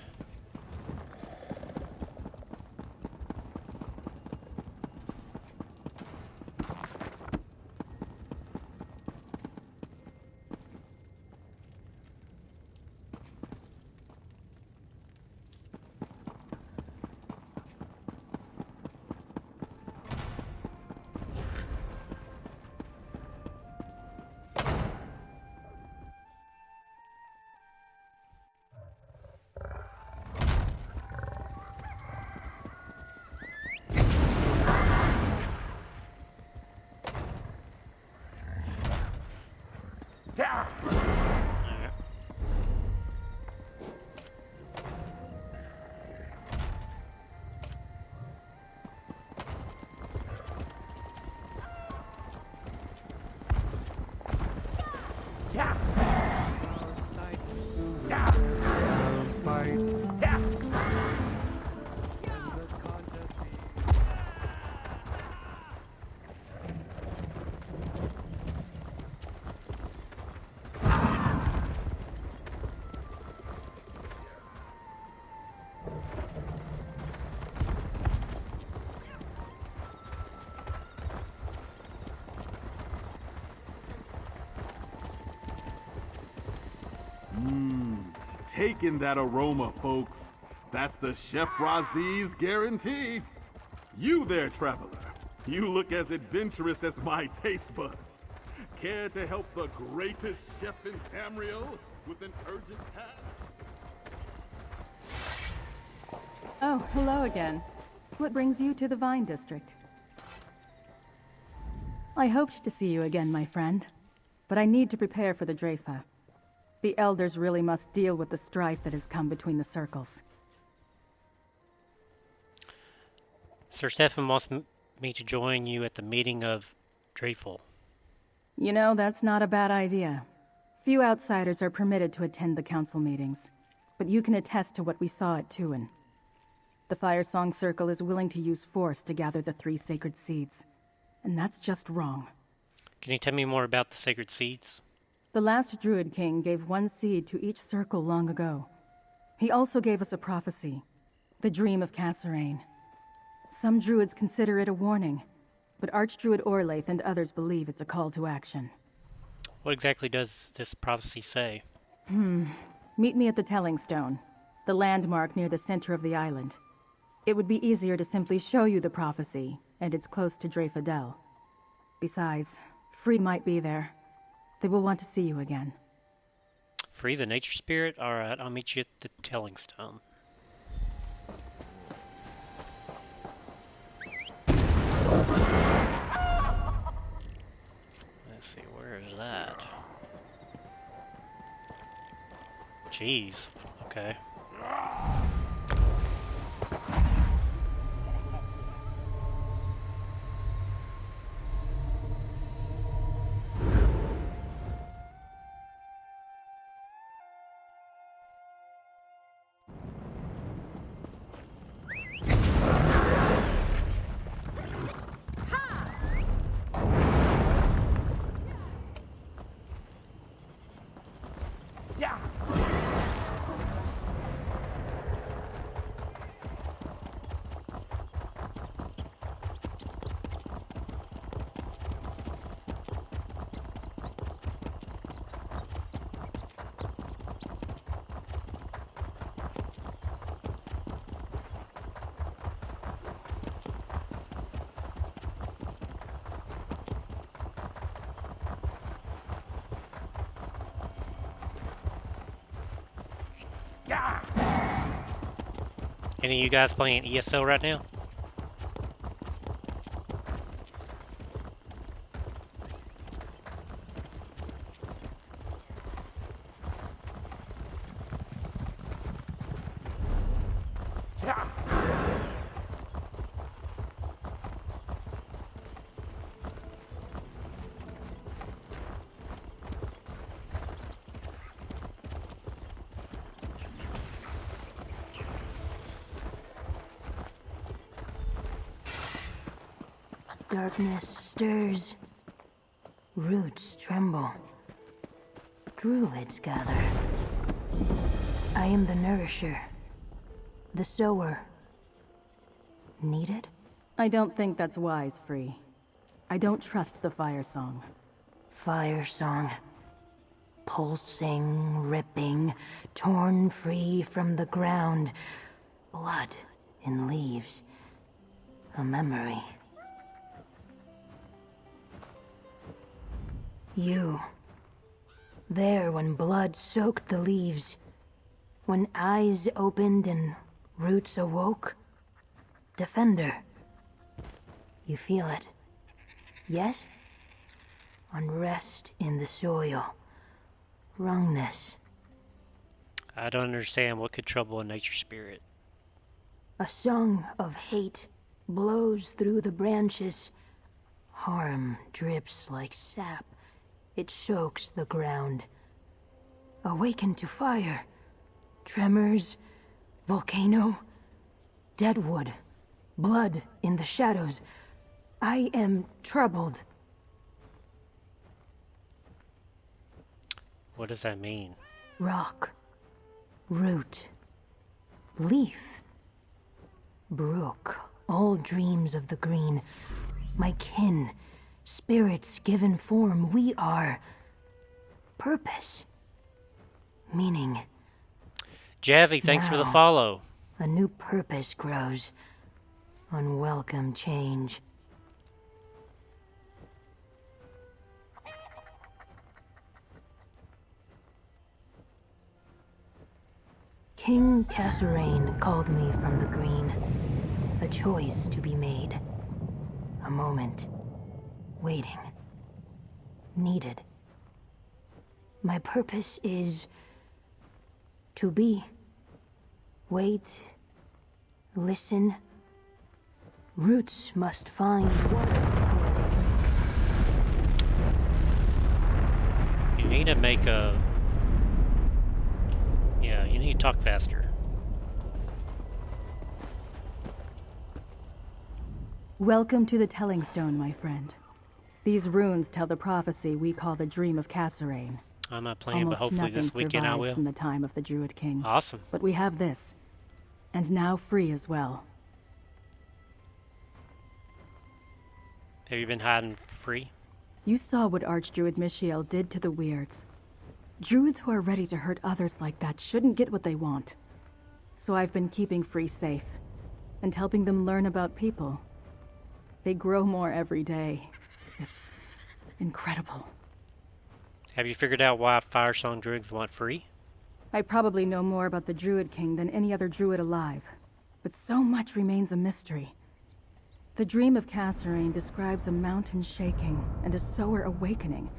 taking that aroma, folks. That's the Chef Razi's guarantee. You there, traveler. You look as adventurous as my taste buds. Care to help the greatest chef in Tamriel with an urgent task? Oh, hello again. What brings you to the Vine District? I hoped to see you again, my friend. But I need to prepare for the Dreyfa. The Elders really must deal with the strife that has come between the circles. Sir Stefan wants me to join you at the meeting of Dreyful. You know, that's not a bad idea. Few outsiders are permitted to attend the council meetings, but you can attest to what we saw at Tuin. The Firesong Circle is willing to use force to gather the 3 sacred seeds, and that's just wrong. Can you tell me more about the sacred seeds? The last Druid King gave 1 seed to each circle long ago. He also gave us a prophecy, the Dream of Kasserine. Some Druids consider it a warning, but Archdruid Orlaith and others believe it's a call to action. What exactly does this prophecy say? Meet me at the Telling Stone, the landmark near the center of the island. It would be easier to simply show you the prophecy, and it's close to Dreyfadel. Besides, Free might be there. They will want to see you again. Free the nature spirit? Alright, I'll meet you at the Telling Stone. Let's see, where is that? Jeez, okay. Any of you guys playing ESO right now? Darkness stirs. Roots tremble. Druids gather. I am the nourisher. The sower. Needed? I don't think that's wise, Free. I don't trust the Firesong. Firesong. Pulsing, ripping, torn free from the ground. Blood in leaves. A memory. You. There when blood soaked the leaves. When eyes opened and roots awoke. Defender. You feel it. Yes? Unrest in the soil. Wrongness. I don't understand. What could trouble a nature spirit? A song of hate blows through the branches. Harm drips like sap. It soaks the ground. Awaken to fire. Tremors. Volcano. Deadwood. Blood in the shadows. I am troubled. What does that mean? Rock. Root. Leaf. Brook. All dreams of the green. My kin. Spirits given form. We are. Purpose. Meaning. Jazzy, thanks for the Now, follow. a new purpose grows. Unwelcome change. King Kasserine called me from the green. A choice to be made. A moment. Waiting. Needed. My purpose is to be. Wait. Listen. Roots must find water. You need to make a... Yeah, you need to talk faster. Welcome to the Telling Stone, my friend. These runes tell the prophecy we call the Dream of Kasserine. I'm not playing, but Almost hopefully nothing this weekend I survived will. from the time of the Druid King. Awesome. But we have this. And now free as well. Have you been hiding free? You saw what Archdruid Michiel did to the Weirds. Druids who are ready to hurt others like that shouldn't get what they want. So I've been keeping Free safe, and helping them learn about people. They grow more every day. It's incredible. Have you figured out why Firesong druids want free? I probably know more about the Druid King than any other druid alive, but so much remains a mystery. The Dream of Kasserine describes a mountain shaking and a sower awakening.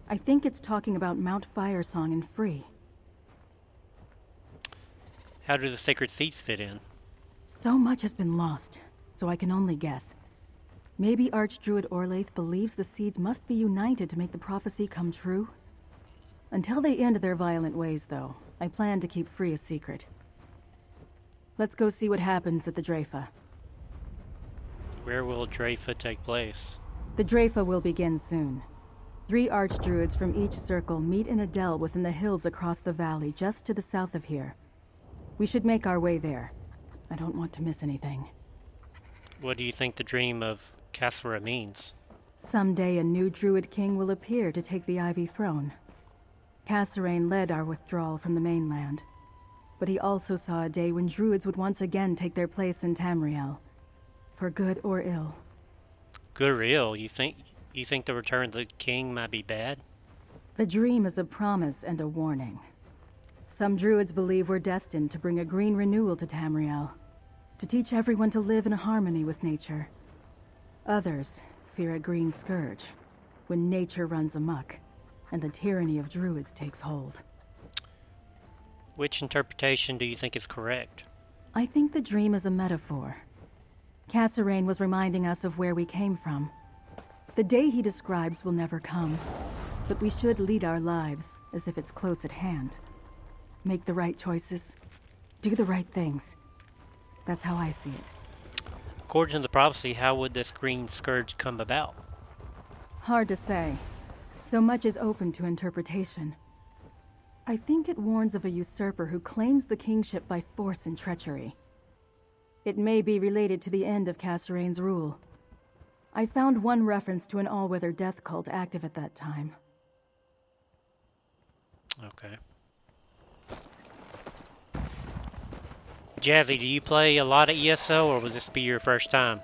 I think it's talking about Mount Firesong and Free. How do the sacred seeds fit in? So much has been lost, so I can only guess. Maybe Archdruid Orlaith believes the seeds must be united to make the prophecy come true? Until they end their violent ways, though, I plan to keep Free a secret. Let's go see what happens at the Dreyfa. Where will Dreyfa take place? The Dreyfa will begin soon. 3 Archdruids from each circle meet in a dell within the hills across the valley just to the south of here. We should make our way there. I don't want to miss anything. What do you think the Dream of Kasserine means? Someday a new Druid King will appear to take the Ivy Throne. Kasserine led our withdrawal from the mainland, but he also saw a day when Druids would once again take their place in Tamriel, for good or ill. Good or ill? You think the return of the king might be bad? The dream is a promise and a warning. Some Druids believe we're destined to bring a green renewal to Tamriel, to teach everyone to live in harmony with nature. Others fear a green scourge, when nature runs amok, and the tyranny of Druids takes hold. Which interpretation do you think is correct? I think the dream is a metaphor. Kasserine was reminding us of where we came from. The day he describes will never come, but we should lead our lives as if it's close at hand. Make the right choices, do the right things. That's how I see it. According to the prophecy, how would this green scourge come about? Hard to say. So much is open to interpretation. I think it warns of a usurper who claims the kingship by force and treachery. It may be related to the end of Kasserine's rule. I found one reference to an all-weather death cult active at that time. Okay. Jazzy, do you play a lot of ESO, or will this be your first time?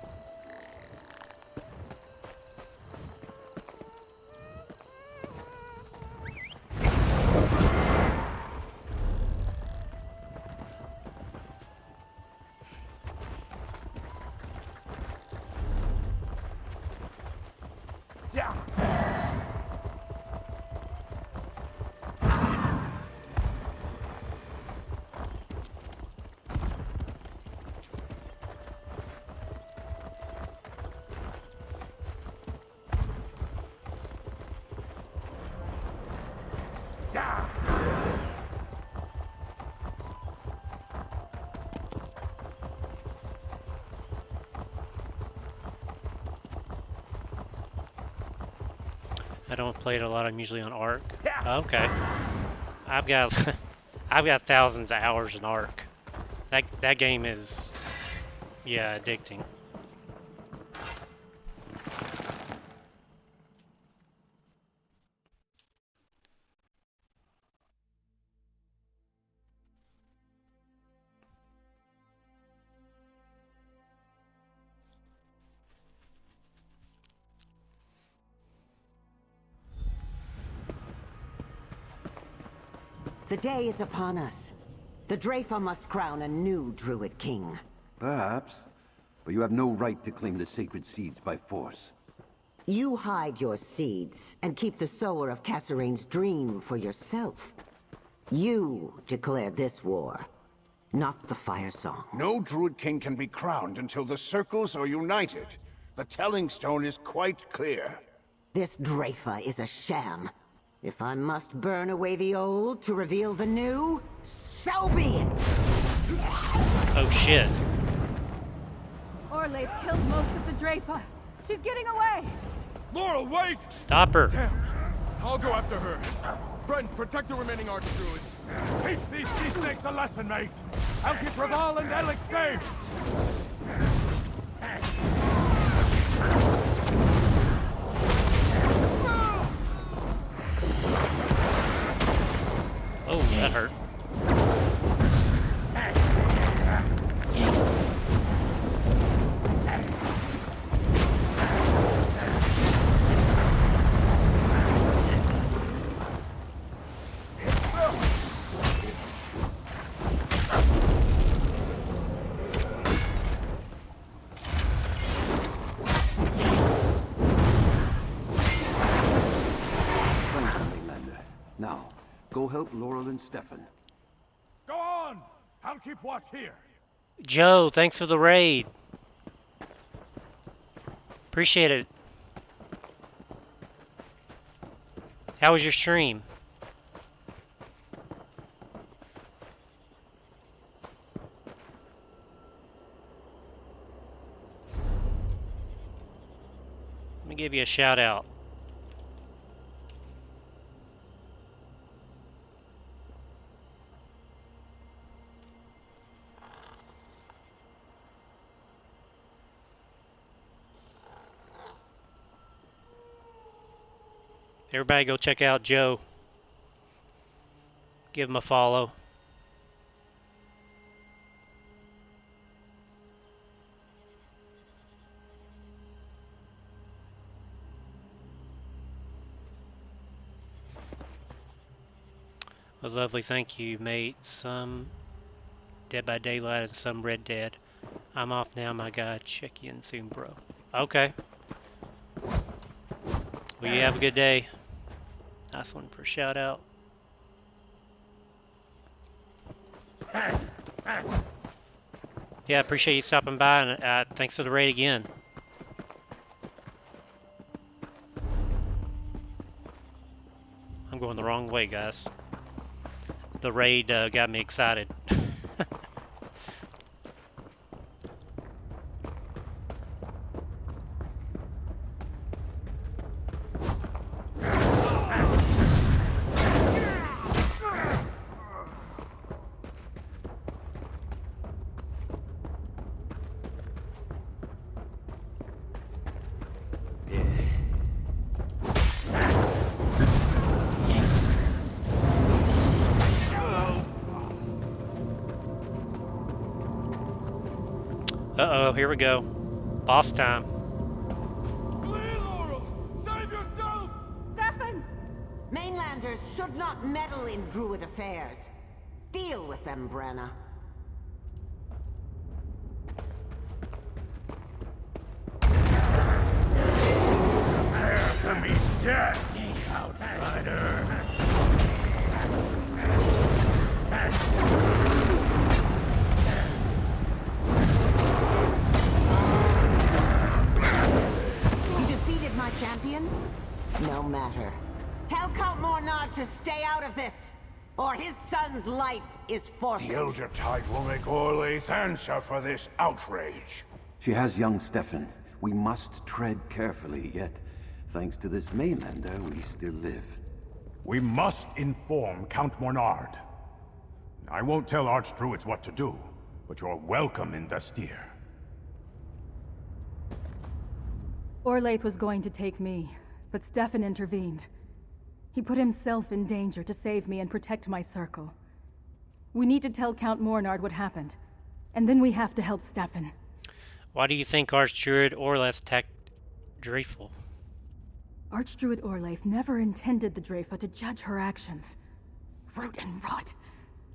I don't play it a lot. I'm usually on Ark. Okay. I've got I've got thousands of hours in Ark. That game is, yeah, addicting. The day is upon us. The Dreyfa must crown a new Druid king. Perhaps. But you have no right to claim the sacred seeds by force. You hide your seeds and keep the sower of Cassarain's dream for yourself. You declared this war, not the Firesong. No Druid King can be crowned until the Circles are united. The Telling Stone is quite clear. This Dreyfa is a sham. If I must burn away the old to reveal the new, so be it! Oh shit. Orlaith killed most of the Dreyfa. She's getting away! Laurel, wait! Stop her. Damn. I'll go after her. Friend, protect the remaining archdruids. Teach these sea snakes a lesson, mate! I'll keep Raval and Alec safe! Oh, that hurt. Now, go help Laurel and Stefan. Go on! I'll keep watch here. Joe, thanks for the raid. Appreciate it. How was your stream? Let me give you a shout out. Everybody go check out Joe. Give him a follow. A lovely thank you, mate. Some Dead by Daylight and some Red Dead. I'm off now, my guy. Check you in soon, bro. Okay. Well, you have a good day. Nice one for a shout out. Yeah, appreciate you stopping by, and thanks for the raid again. I'm going the wrong way, guys. The raid got me excited. Uh-oh, here we go. Boss time. Stefan! Mainlanders should not meddle in Druid affairs. Deal with them, Brenna. There to meet death, outsider! My champion? No matter. Tell Count Mornard to stay out of this, or his son's life is forfeit. The Elder Tide will make Orlaith answer for this outrage. She has young Stefan. We must tread carefully, yet, thanks to this mainlander, we still live. We must inform Count Mornard. I won't tell Archdruids what to do, but you're welcome in Vestir. Orlaith was going to take me, but Stefan intervened. He put himself in danger to save me and protect my circle. We need to tell Count Mornard what happened, and then we have to help Stefan. Why do you think Archdruid Orlaith attacked Dreyful? Archdruid Orlaith never intended the Dreyfa to judge her actions. Root and rot.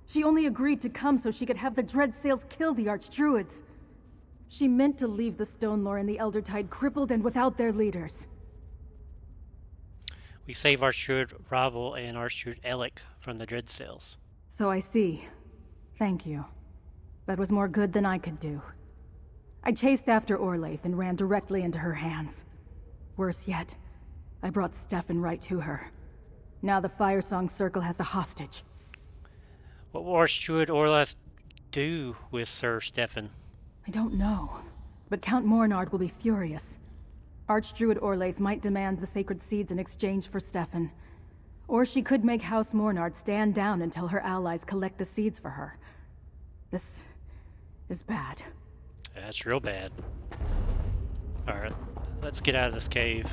She only agreed to come so she could have the Dreadsails kill the Archdruids. She meant to leave the Stone Lore and the Eldertide crippled and without their leaders. We save Archdruid Ravel and Archdruid Elec from the Dreadsails. So I see. Thank you. That was more good than I could do. I chased after Orlaith and ran directly into her hands. Worse yet, I brought Stefan right to her. Now the Firesong Circle has a hostage. What will Archdruid Orlaith do with Sir Stefan? I don't know, but Count Mornard will be furious. Archdruid Orlaith might demand the sacred seeds in exchange for Stefan. Or she could make House Mornard stand down until her allies collect the seeds for her. This is bad. That's real bad. Alright, let's get out of this cave.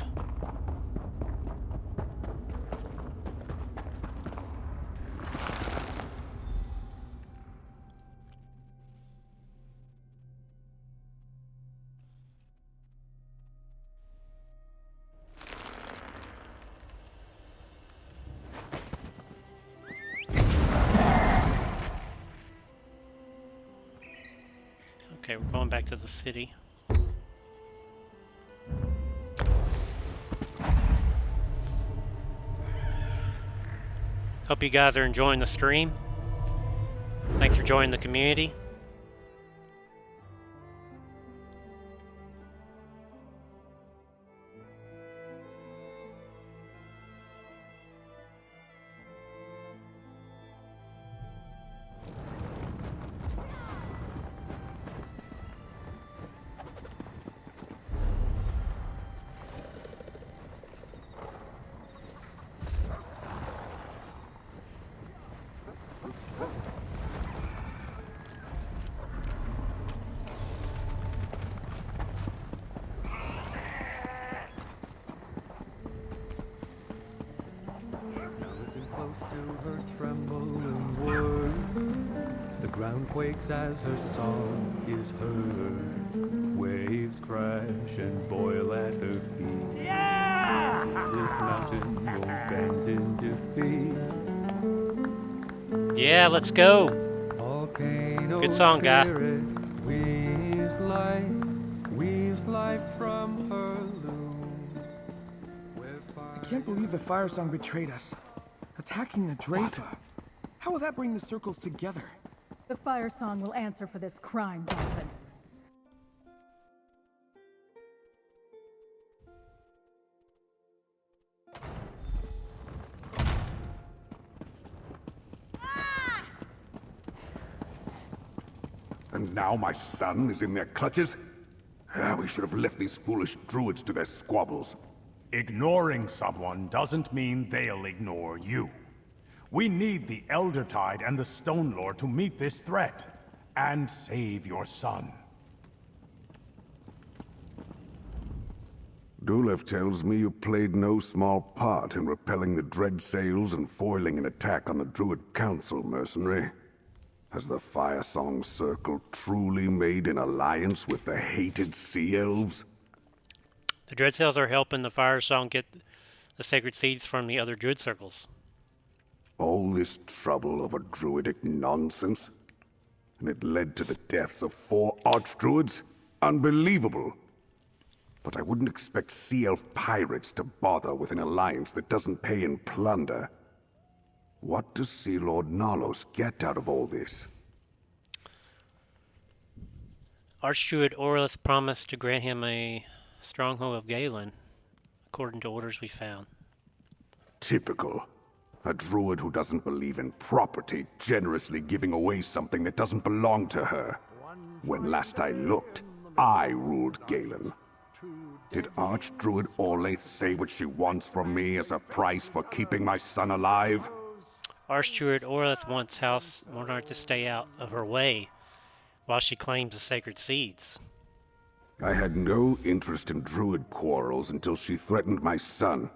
Okay, we're going back to the city. Hope you guys are enjoying the stream. Thanks for joining the community. Quakes as her song is heard. Waves crash and boil at her feet. Yeah! This mountain won't bend in defeat. Yeah, let's go. Good song, guy. Weaves life from her loom. I can't believe the Firesong betrayed us. Attacking the Draifa. How will that bring the circles together? The Firesong will answer for this crime, Dolphin. And now my son is in their clutches? We should have left these foolish druids to their squabbles. Ignoring someone doesn't mean they'll ignore you. We need the Eldertide and the Stone Lord to meet this threat, and save your son. Dulev tells me you played no small part in repelling the Dreadsails and foiling an attack on the Druid Council, mercenary. Has the Firesong Circle truly made an alliance with the hated Sea Elves? The Dreadsails are helping the Firesong get the sacred seeds from the other Druid circles. All this trouble over druidic nonsense? And it led to the deaths of 4 archdruids? Unbelievable! But I wouldn't expect Sea Elf pirates to bother with an alliance that doesn't pay in plunder. What does Sea Lord Nalos get out of all this? Archdruid Orlaith promised to grant him a stronghold of Galen, according to orders we found. Typical. A druid who doesn't believe in property generously giving away something that doesn't belong to her. When last I looked, I ruled Galen. Did Archdruid Orlaith say what she wants from me as a price for keeping my son alive? Archdruid Orlaith wants House Monarch to stay out of her way while she claims the sacred seeds. I had no interest in druid quarrels until she threatened my son.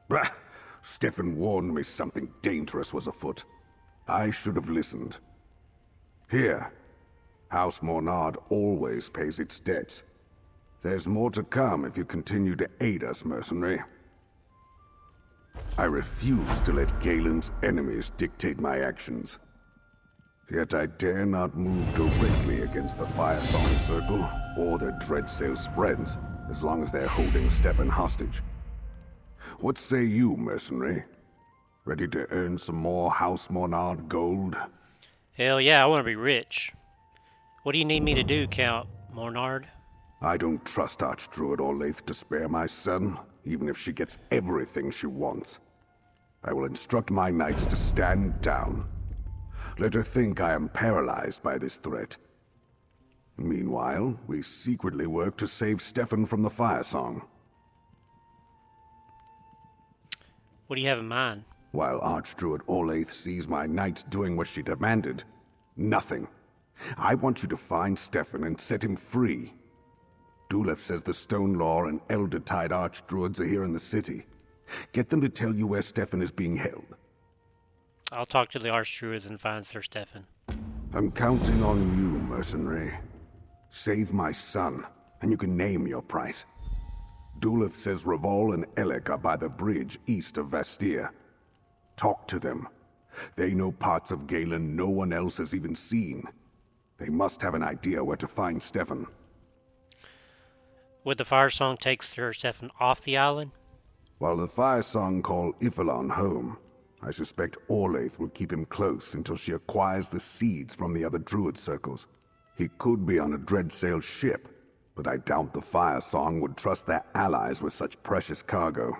Bah! Stefan warned me something dangerous was afoot. I should have listened. Here, House Mornard always pays its debts. There's more to come if you continue to aid us, mercenary. I refuse to let Galen's enemies dictate my actions. Yet I dare not move directly against the Firesong Circle or their Dreadsail's friends, as long as they're holding Stefan hostage. What say you, mercenary? Ready to earn some more House Monard gold? Hell yeah, I want to be rich. What do you need me to do, Count Mornard? I don't trust Archdruid Orlaith to spare my son, even if she gets everything she wants. I will instruct my knights to stand down. Let her think I am paralyzed by this threat. Meanwhile, we secretly work to save Stefan from the Firesong. What do you have in mind? While Archdruid Orlaith sees my knights doing what she demanded, nothing. I want you to find Stefan and set him free. Dulef says the Stone Law and Elder-Tide Archdruids are here in the city. Get them to tell you where Stefan is being held. I'll talk to the Archdruids and find Sir Stefan. I'm counting on you, mercenary. Save my son, and you can name your price. Dulef says Revol and Elec are by the bridge east of Vastir. Talk to them. They know parts of Galen no one else has even seen. They must have an idea where to find Stefan. Would the Firesong take Sir Stefan off the island? While the Firesong call Ifilon home, I suspect Orlaith will keep him close until she acquires the seeds from the other druid circles. He could be on a Dreadsail ship, but I doubt the Firesong would trust their allies with such precious cargo.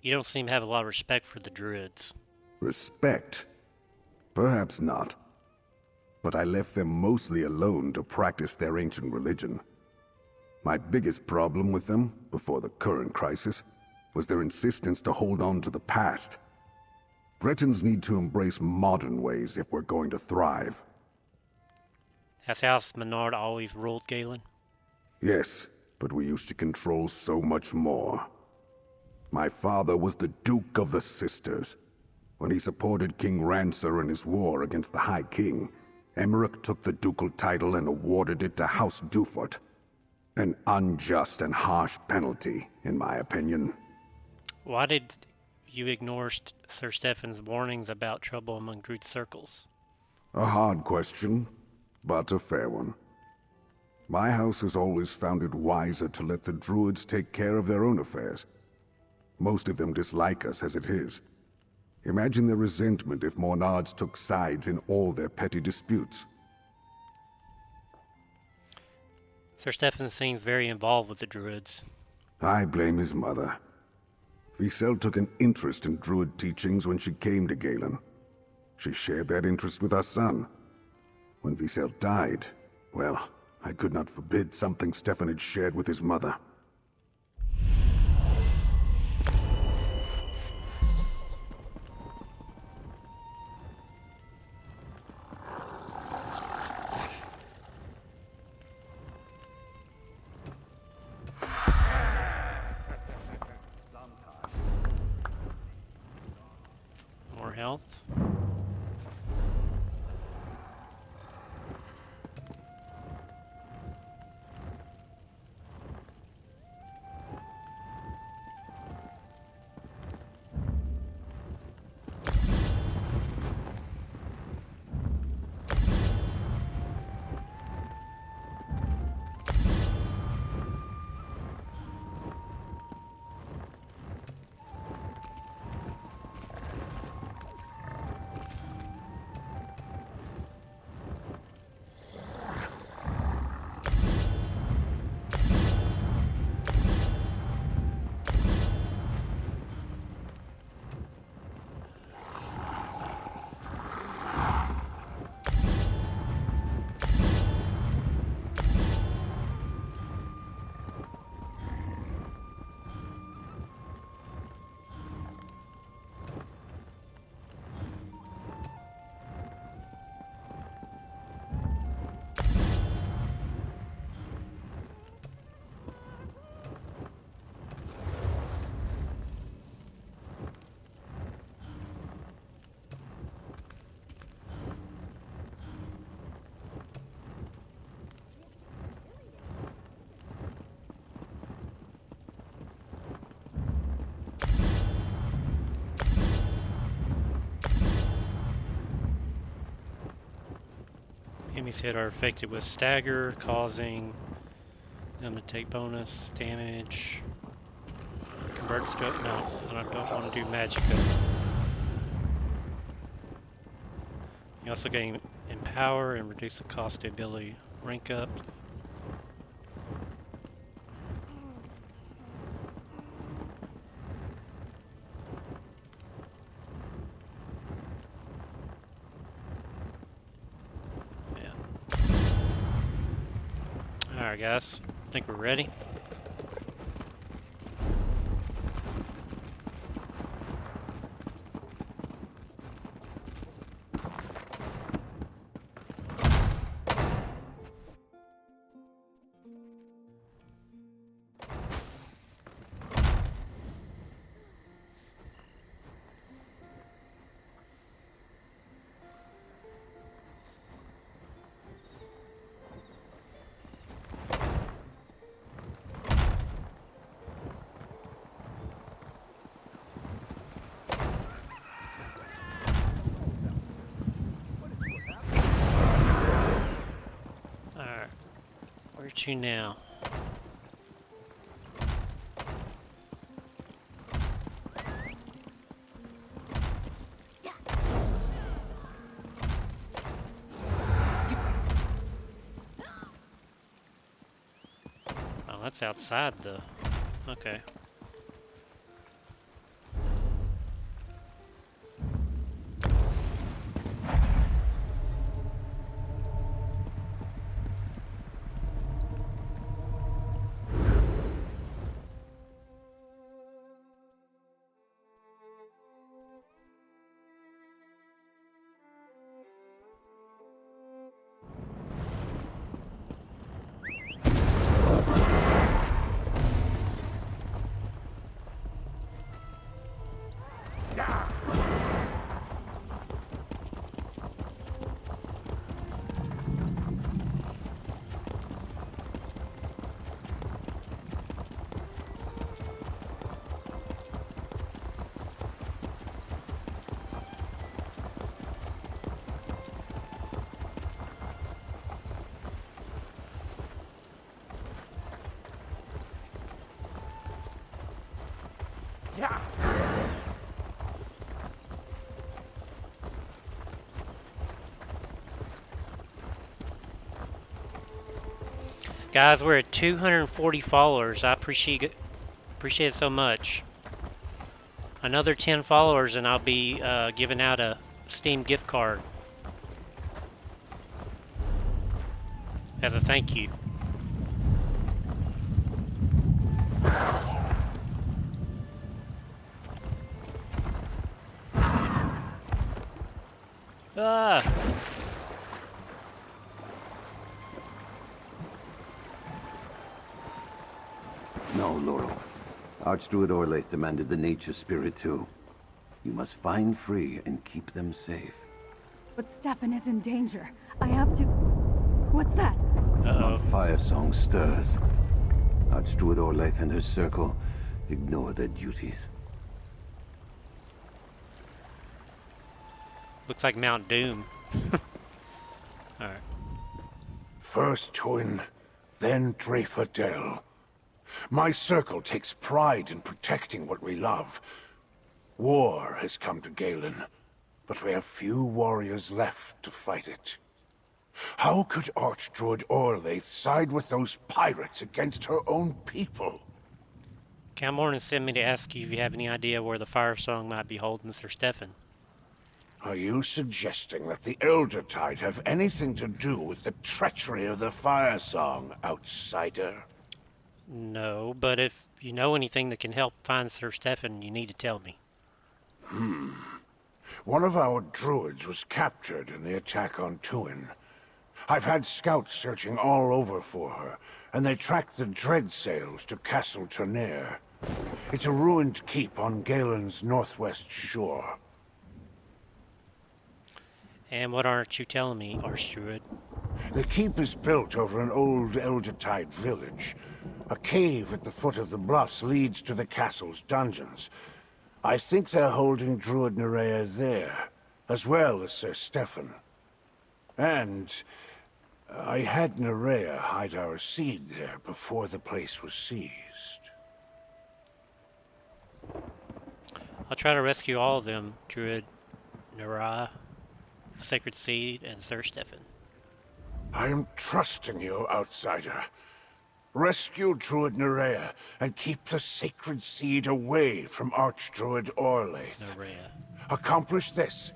You don't seem to have a lot of respect for the druids. Respect? Perhaps not. But I left them mostly alone to practice their ancient religion. My biggest problem with them, before the current crisis, was their insistence to hold on to the past. Bretons need to embrace modern ways if we're going to thrive. Has House Menard always ruled Galen? Yes, but we used to control so much more. My father was the Duke of the Sisters. When he supported King Rancer in his war against the High King, Emmerich took the ducal title and awarded it to House Dufort. An unjust and harsh penalty, in my opinion. Why did you ignore Sir Stefan's warnings about trouble among druid circles? A hard question, but a fair one. My house has always found it wiser to let the druids take care of their own affairs. Most of them dislike us as it is. Imagine their resentment if Mornards took sides in all their petty disputes. Sir Stefan seems very involved with the druids. I blame his mother. Visel took an interest in druid teachings when she came to Galen. She shared that interest with our son. When Visel died, well, I could not forbid something Stefan had shared with his mother. More health. Enemies hit are affected with stagger, causing them to take bonus damage. Convert scope. No, I don't want to do magicka. You also gain empower and reduce the cost of ability rank up. Alright guys, I think we're ready. Where to now? Oh, that's outside the... Okay. Guys, we're at 240 followers. I appreciate it so much. Another 10 followers and I'll be giving out a Steam gift card as a thank you. Ah! No, Laurel. Archdruid Orlaith demanded the nature spirit too. You must find Free and keep them safe. But Stefan is in danger. I have to... What's that? Mount Firesong stirs. Archdruid Orlaith and her circle ignore their duties. Looks like Mount Doom. Alright. First Twin, then Dreyfadel. My circle takes pride in protecting what we love. War has come to Galen, but we have few warriors left to fight it. How could Archdruid Orlaith side with those pirates against her own people? Calmorn sent me to ask you if you have any idea where the Firesong might be holding Sir Stefan. Are you suggesting that the Eldertide have anything to do with the treachery of the Firesong, outsider? No, but if you know anything that can help find Sir Stefan, you need to tell me. One of our druids was captured in the attack on Tuin. I've had scouts searching all over for her, and they tracked the dread sails to Castle Turnier. It's a ruined keep on Galen's northwest shore. And what aren't you telling me, Archdruid? The keep is built over an old Eldertide village. A cave at the foot of the bluffs leads to the castle's dungeons. I think they're holding Druid Nerea there, as well as Sir Stefan. And I had Nerea hide our seed there before the place was seized. I'll try to rescue all of them, Druid Nara, Sacred Seed, and Sir Stefan. I am trusting you, outsider. Rescue Druid Nerea and keep the sacred seed away from Archdruid Orlaith. Nerea. Accomplish this,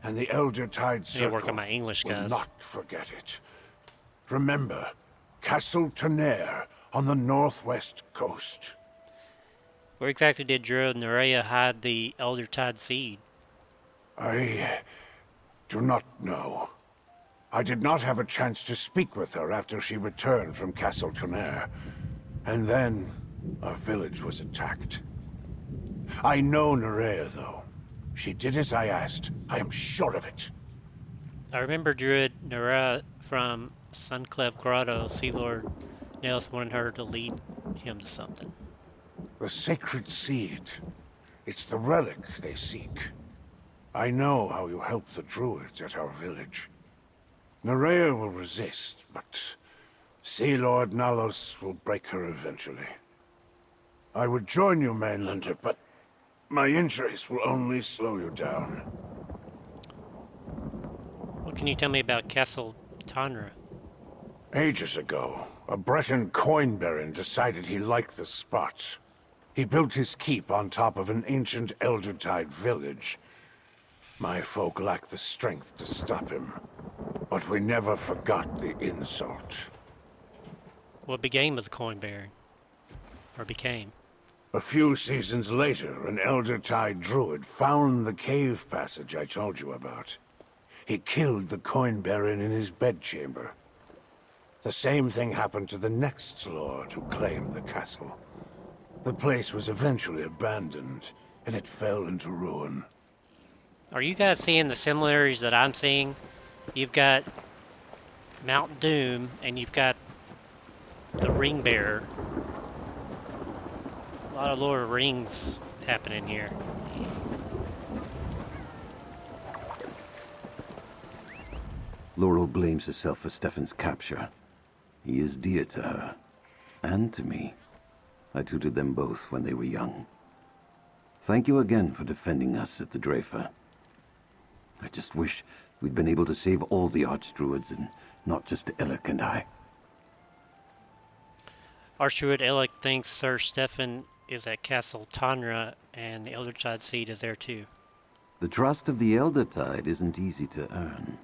and the Elder Tide I need to Circle work on my English, will guys. not forget it. Remember, Castle Tenair on the northwest coast. Where exactly did Druid Nerea hide the Elder Tide Seed? I do not know. I did not have a chance to speak with her after she returned from Castle Tenair. And then, our village was attacked. I know Nerea, though. She did as I asked. I am sure of it. I remember Druid Nerea from Suncleft Grotto. Sea Lord Nels wanted her to lead him to something. The sacred seed. It's the relic they seek. I know how you helped the druids at our village. Nerea will resist, but Sea Lord Nalos will break her eventually. I would join you, Mainlander, but my injuries will only slow you down. What can you tell me about Castle Tanra? Ages ago, a Breton coin baron decided he liked the spot. He built his keep on top of an ancient Eldertide village. My folk lacked the strength to stop him, but we never forgot the insult. What became of the coin baron? Or became? A few seasons later, an Eldertide druid found the cave passage I told you about. He killed the coin baron in his bedchamber. The same thing happened to the next lord who claimed the castle. The place was eventually abandoned, and it fell into ruin. Are you guys seeing the similarities that I'm seeing? You've got Mount Doom, and you've got the Ring Bearer. A lot of Lord of the Rings happening here. Laurel blames herself for Stefan's capture. He is dear to her, and to me. I tutored them both when they were young. Thank you again for defending us at the Drafer. I just wish we'd been able to save all the Archdruids and not just Elec and I. Archdruid Elec thinks Sir Stefan is at Castle Tanra, and the Eldertide Seed is there too. The trust of the Eldertide isn't easy to earn.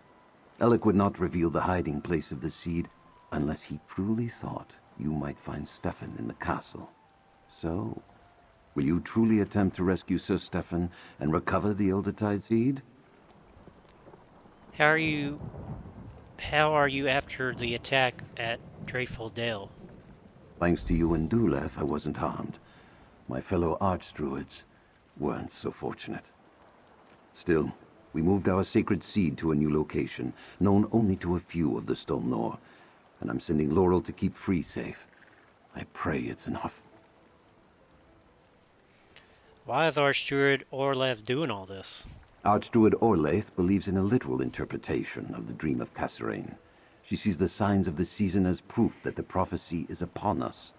Elec would not reveal the hiding place of the seed unless he truly thought you might find Stefan in the castle. So, will you truly attempt to rescue Sir Stefan and recover the Eldertide seed? How are you after the attack at Dreyful Dale? Thanks to you and Dulef, I wasn't harmed. My fellow Archdruids weren't so fortunate. Still, we moved our sacred seed to a new location, known only to a few of the Stomnor, and I'm sending Laurel to keep Free safe. I pray it's enough. Why is Archdruid Orlaith doing all this? Archdruid Orlaith believes in a literal interpretation of the dream of Kasserine. She sees the signs of the season as proof that the prophecy is upon us.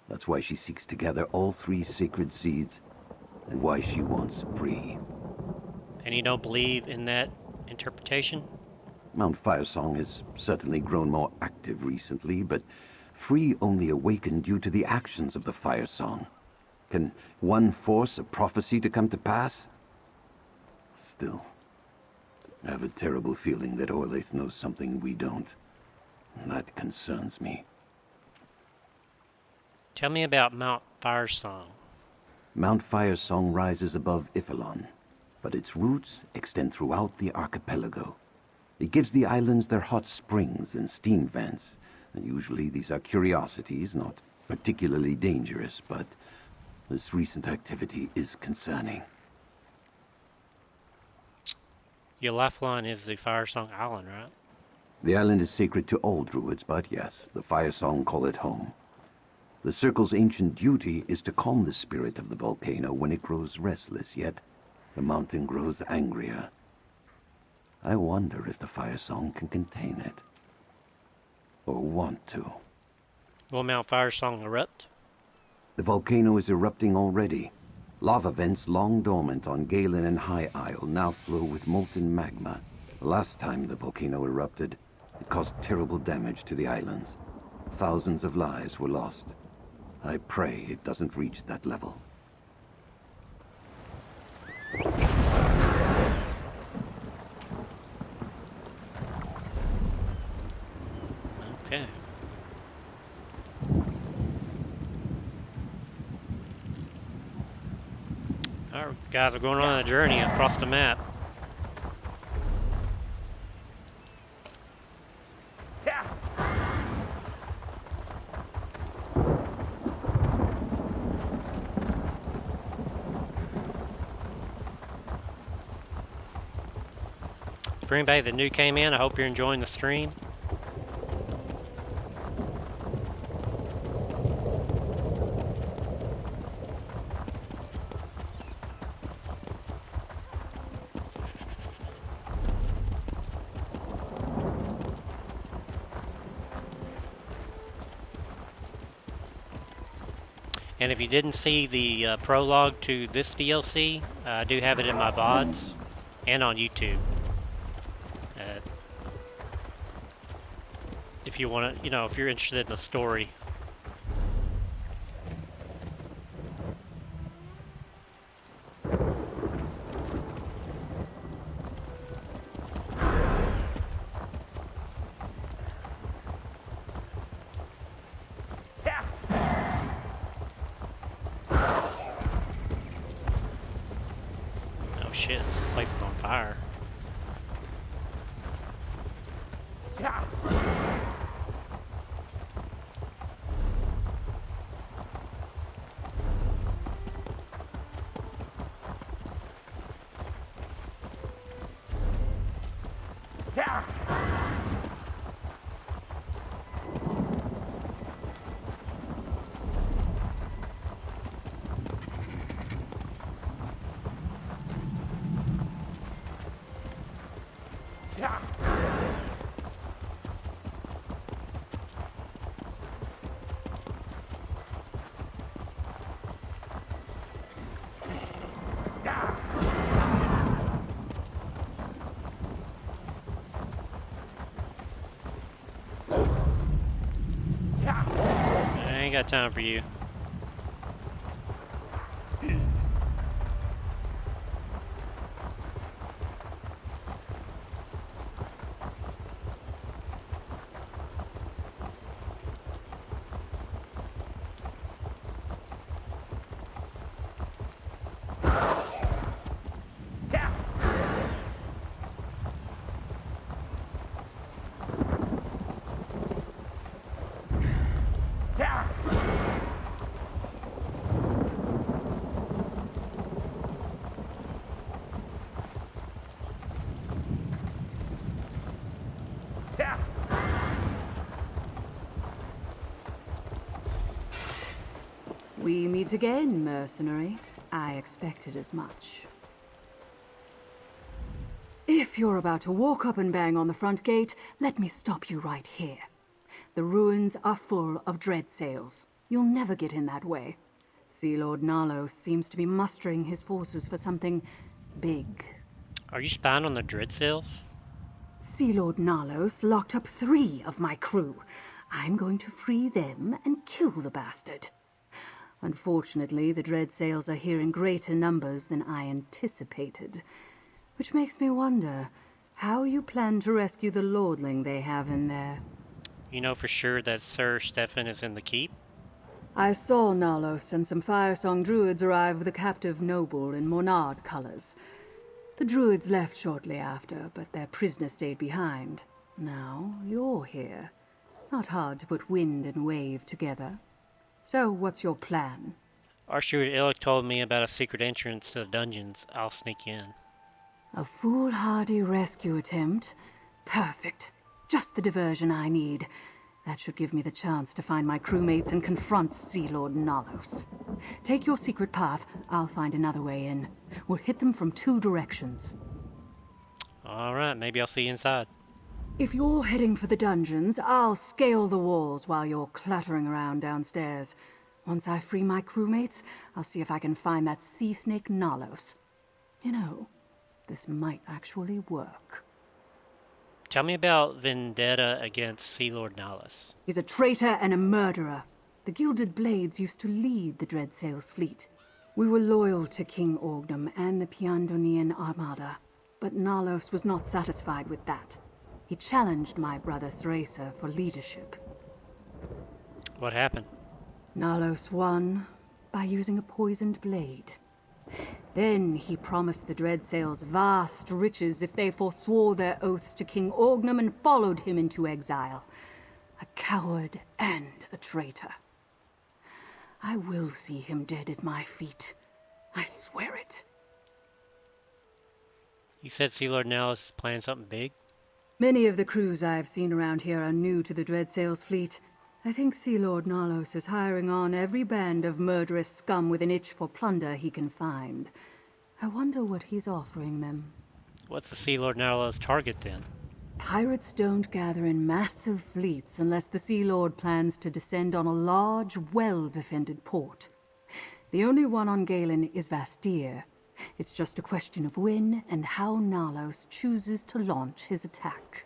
That's why she seeks to gather all three sacred seeds, and why she wants Free. And you don't believe in that interpretation? Mount Firesong has certainly grown more active recently, but Free only awakened due to the actions of the Firesong. Can one force a prophecy to come to pass? Still, I have a terrible feeling that Orlaith knows something we don't. That concerns me. Tell me about Mount Firesong. Mount Firesong rises above Ifilon, but its roots extend throughout the archipelago. It gives the islands their hot springs and steam vents, and usually these are curiosities, not particularly dangerous, but this recent activity is concerning. Yolaflon is the Firesong Island, right? The island is sacred to all druids, but yes, the Firesong call it home. The Circle's ancient duty is to calm the spirit of the volcano when it grows restless, yet the mountain grows angrier. I wonder if the Firesong can contain it. or want to. Will Mount Firesong erupt? The volcano is erupting already. Lava vents long dormant on Galen and High Isle now flow with molten magma. The last time the volcano erupted, it caused terrible damage to the islands. Thousands of lives were lost. I pray it doesn't reach that level. Okay. Alright, guys, we're going on a journey across the map. For anybody that new came in, I hope you're enjoying the stream. And if you didn't see the prologue to this DLC, I do have it in my VODs and on YouTube. If you want to, if you're interested in the story. Oh shit, this place is on fire. I ain't got time for you. We meet again, mercenary. I expected as much. If you're about to walk up and bang on the front gate, let me stop you right here. The ruins are full of dread sails. You'll never get in that way. Sea Lord Nalos seems to be mustering his forces for something big. Are you spying on the dread sails? Sea Lord Nalos locked up 3 of my crew. I'm going to free them and kill the bastard. Unfortunately, the dread sails are here in greater numbers than I anticipated. Which makes me wonder how you plan to rescue the lordling they have in there. You know for sure that Sir Stefan is in the keep? I saw Nalos and some Firesong druids arrive with a captive noble in Monard colors. The druids left shortly after, but their prisoner stayed behind. Now you're here. Not hard to put wind and wave together. So, what's your plan? Archduke Illic told me about a secret entrance to the dungeons. I'll sneak in. A foolhardy rescue attempt? Perfect. Just the diversion I need. That should give me the chance to find my crewmates and confront Sea Lord Nalos. Take your secret path. I'll find another way in. We'll hit them from 2 directions. Alright, maybe I'll see you inside. If you're heading for the dungeons, I'll scale the walls while you're clattering around downstairs. Once I free my crewmates, I'll see if I can find that sea snake Nalos. You know, this might actually work. Tell me about vendetta against Sea Lord Nalos. He's a traitor and a murderer. The Gilded Blades used to lead the Dreadsails fleet. We were loyal to King Orgnum and the Piandonian Armada, but Nalos was not satisfied with that. He challenged my brother Thracer for leadership. What happened? Nalos won by using a poisoned blade. Then he promised the Dreadsails vast riches if they forswore their oaths to King Orgnum and followed him into exile. A coward and a traitor. I will see him dead at my feet. I swear it. You said Sea Lord Nalos is planning something big? Many of the crews I've seen around here are new to the Dreadsails fleet. I think Sea Lord Nalos is hiring on every band of murderous scum with an itch for plunder he can find. I wonder what he's offering them. What's the Sea Lord Nalos' target then? Pirates don't gather in massive fleets unless the Sea Lord plans to descend on a large, well-defended port. The only one on Galen is Vastir. It's just a question of when and how Nalos chooses to launch his attack.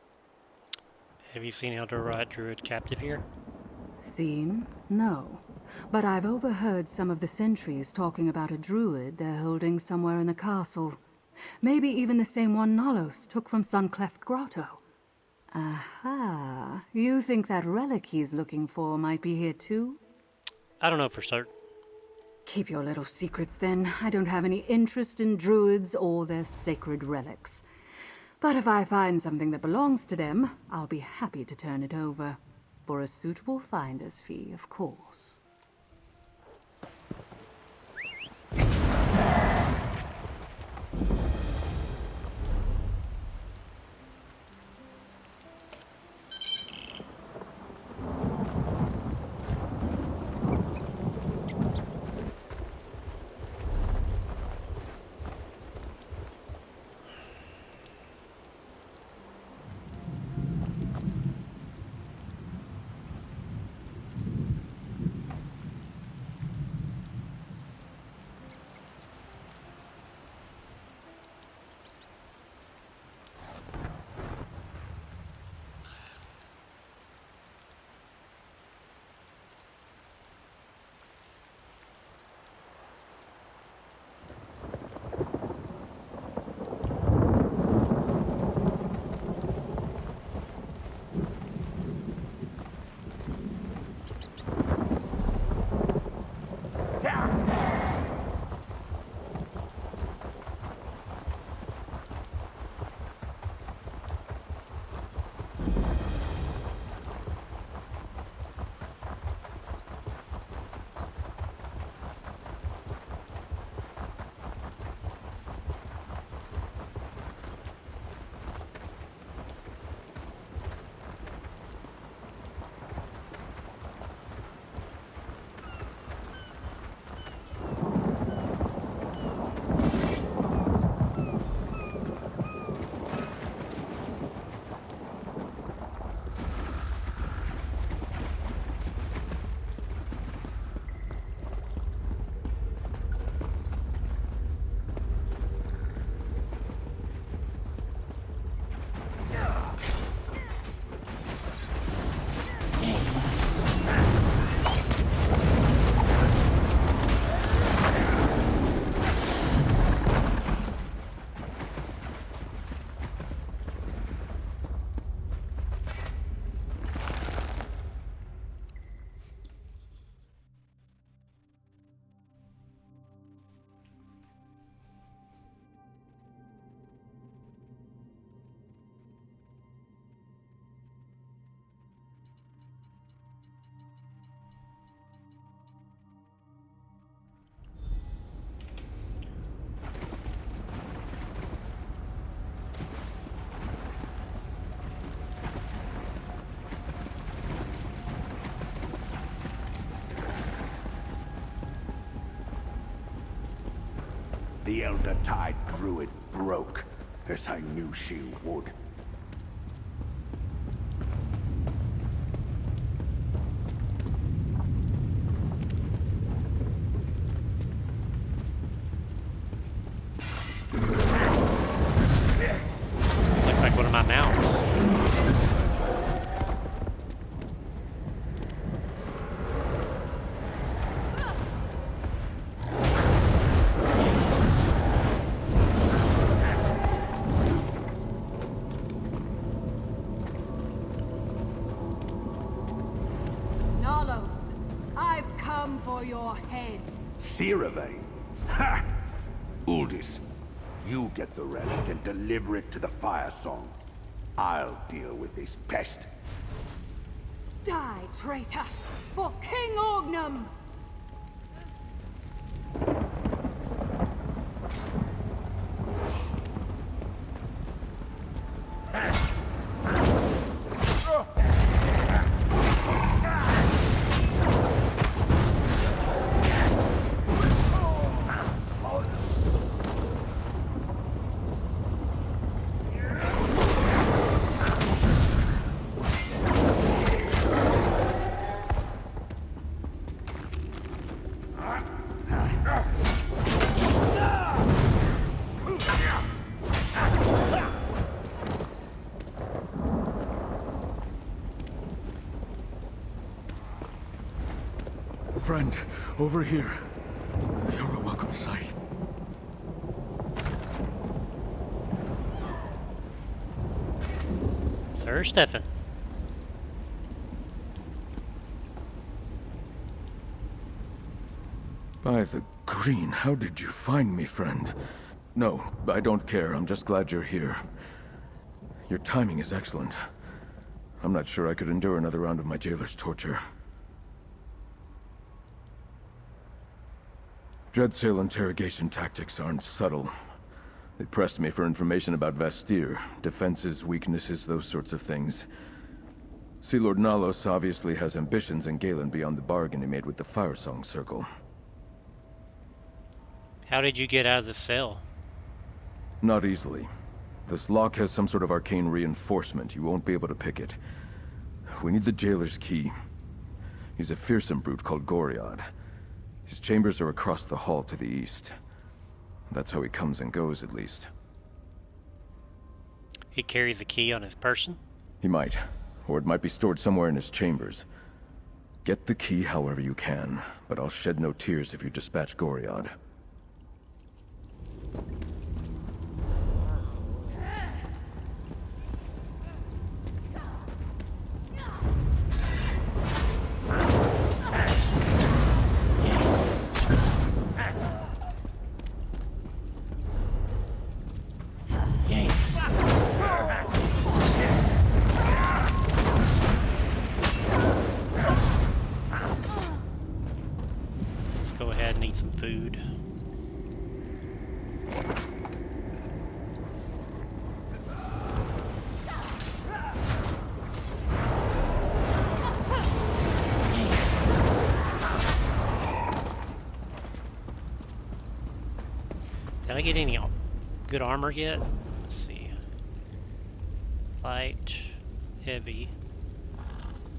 Have you seen Elder Druid captive here? Seen? No. But I've overheard some of the sentries talking about a druid they're holding somewhere in the castle. Maybe even the same one Nalos took from Suncleft Grotto. Aha. You think that relic he's looking for might be here too? I don't know for certain. Keep your little secrets then. I don't have any interest in druids or their sacred relics. But if I find something that belongs to them, I'll be happy to turn it over. For a suitable finder's fee, of course. The Elder Tide Druid broke, as I knew she would. Looks like one of my mounts. Nalos, I've come for your head. Seravane? Ha! Uldis, you get the relic and deliver it to the Firesong. I'll deal with this pest. Die, traitor, for King Orgnum! Friend, over here. You're a welcome sight. Sir Stefan. By the green, how did you find me, friend? No, I don't care. I'm just glad you're here. Your timing is excellent. I'm not sure I could endure another round of my jailer's torture. Dreadsail interrogation tactics aren't subtle. They pressed me for information about Vastir, defenses, weaknesses, those sorts of things. Sea Lord Nalos obviously has ambitions in Galen beyond the bargain he made with the Firesong Circle. How did you get out of the cell? Not easily. This lock has some sort of arcane reinforcement. You won't be able to pick it. We need the jailer's key. He's a fearsome brute called Goriad. His chambers are across the hall to the east. That's how he comes and goes, at least. He carries a key on his person? He might. Or it might be stored somewhere in his chambers. Get the key however you can, but I'll shed no tears if you dispatch Goriad. Let's go ahead and eat some food. Did I get any good armor yet? Let's see. Light, heavy,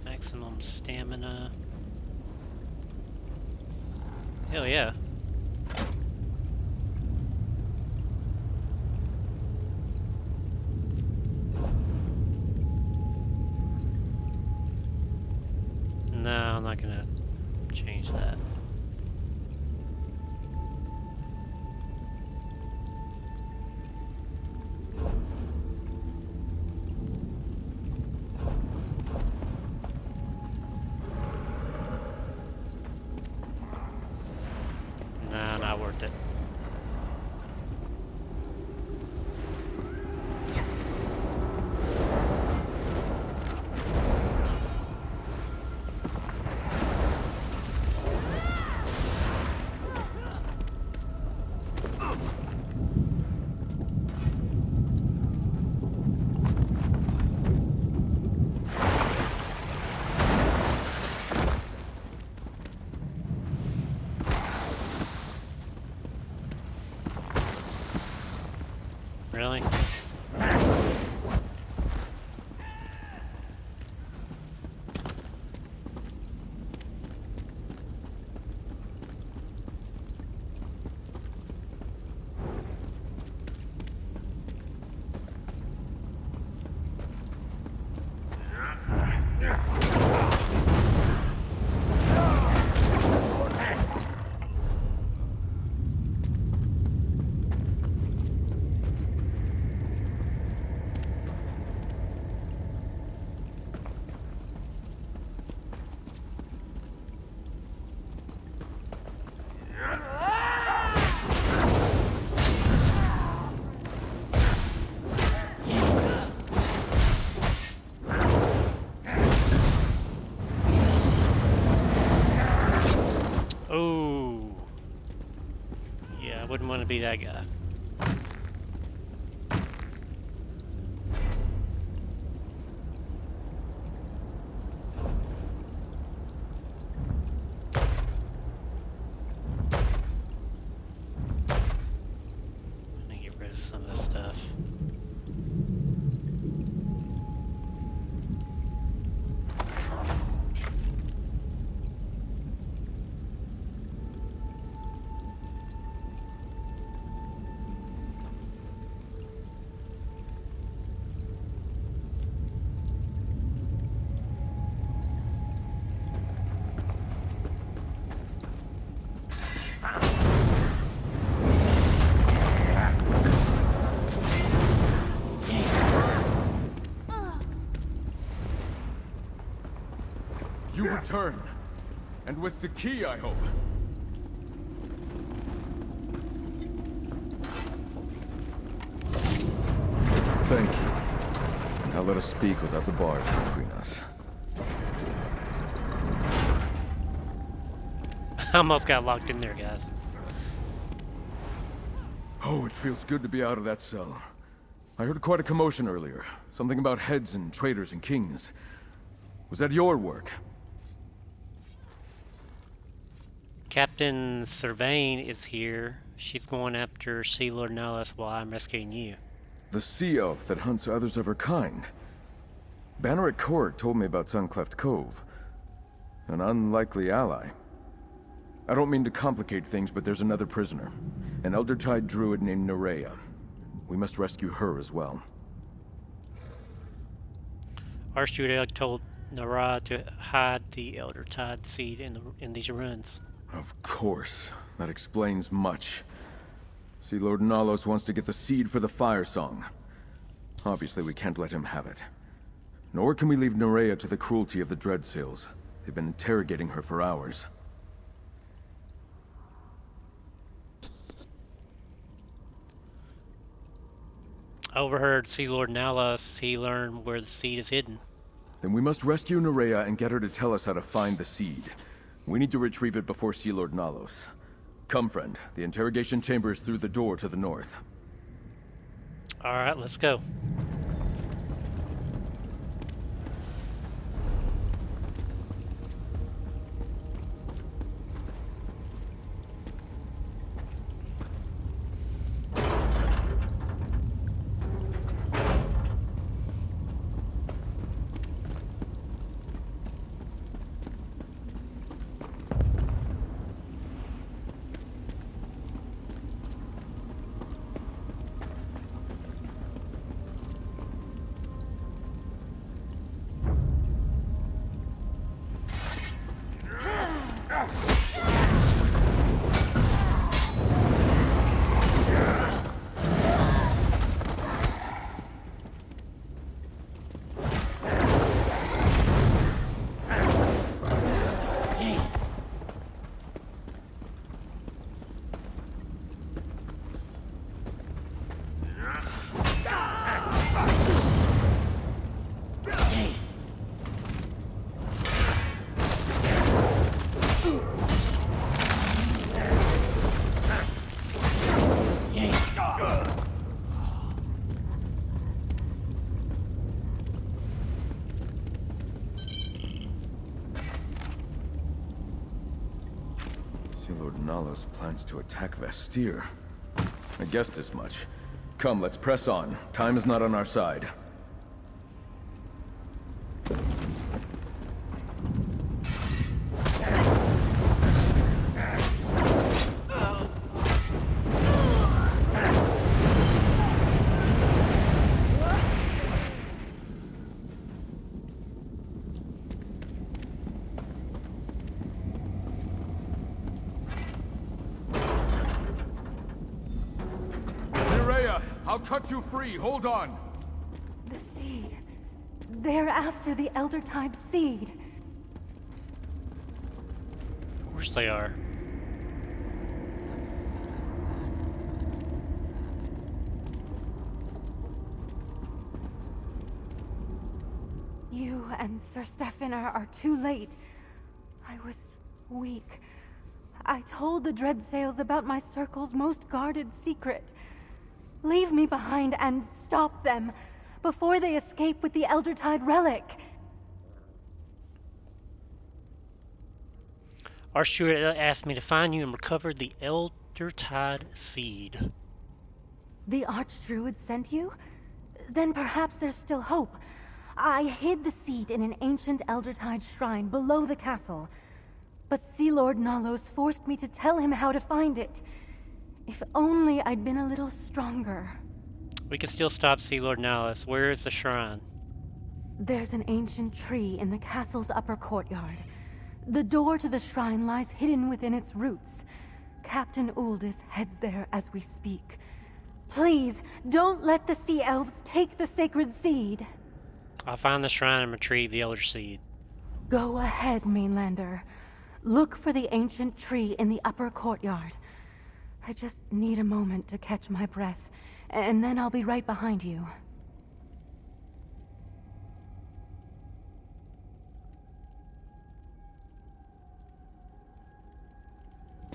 maximum stamina. Hell yeah. No, I'm not gonna change that. Nah, not worth it. Really? Yeah, I wouldn't want to be that guy. I'm gonna get rid of some of this stuff. You return. And with the key, I hope. Thank you. Now let us speak without the bars between us. I almost got locked in there, guys. Oh, it feels good to be out of that cell. I heard quite a commotion earlier. Something about heads and traitors and kings. Was that your work? Captain Servain is here. She's going after Sea Lord Nihilus while I'm rescuing you. The sea elf that hunts others of her kind. Banner at Court told me about Suncleft Cove. An unlikely ally. I don't mean to complicate things, but there's another prisoner. An Eldertide druid named Nerea. We must rescue her as well. Archduke told Nara to hide the Eldertide seed in these ruins. Of course. That explains much. Sea Lord Nalos wants to get the seed for the Firesong. Obviously, we can't let him have it. Nor can we leave Nerea to the cruelty of the Dreadsails. They've been interrogating her for hours. I overheard Sea Lord Nihilus. He learned where the seed is hidden. Then we must rescue Nerea and get her to tell us how to find the seed. We need to retrieve it before Sea Lord Nalos. Come, friend. The interrogation chamber is through the door to the north. Alright, let's go. Lord Nalos plans to attack Vestir. I guessed as much. Come, let's press on. Time is not on our side. I'll cut you free. Hold on. The seed. They're after the Eldertide seed. Of course they are. You and Sir Stefan are too late. I was weak. I told the Dreadsails about my circle's most guarded secret. Leave me behind and stop them before they escape with the Eldertide relic. Archdruid asked me to find you and recover the Eldertide seed. The Archdruid sent you? Then perhaps there's still hope. I hid the seed in an ancient Eldertide shrine below the castle. But Sea Lord Nalos forced me to tell him how to find it. If only I'd been a little stronger. We can still stop Sea Lord Nalos. Where is the shrine? There's an ancient tree in the castle's upper courtyard. The door to the shrine lies hidden within its roots. Captain Uldis heads there as we speak. Please, don't let the Sea Elves take the sacred seed. I'll find the shrine and retrieve the Elder Seed. Go ahead, Mainlander. Look for the ancient tree in the upper courtyard. I just need a moment to catch my breath, and then I'll be right behind you.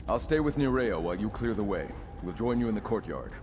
I'll stay with Nereo while you clear the way. We'll join you in the courtyard.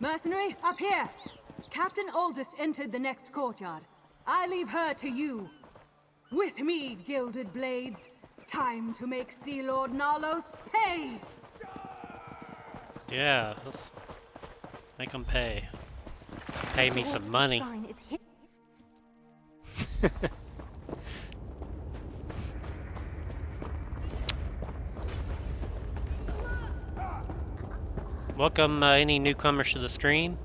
Mercenary, up here! Captain Aldous entered the next courtyard. I leave her to you. With me, Gilded Blades. Time to make Sea Lord Nalos pay! Yeah, let's make them pay. Pay me some money. Welcome any newcomers to the stream.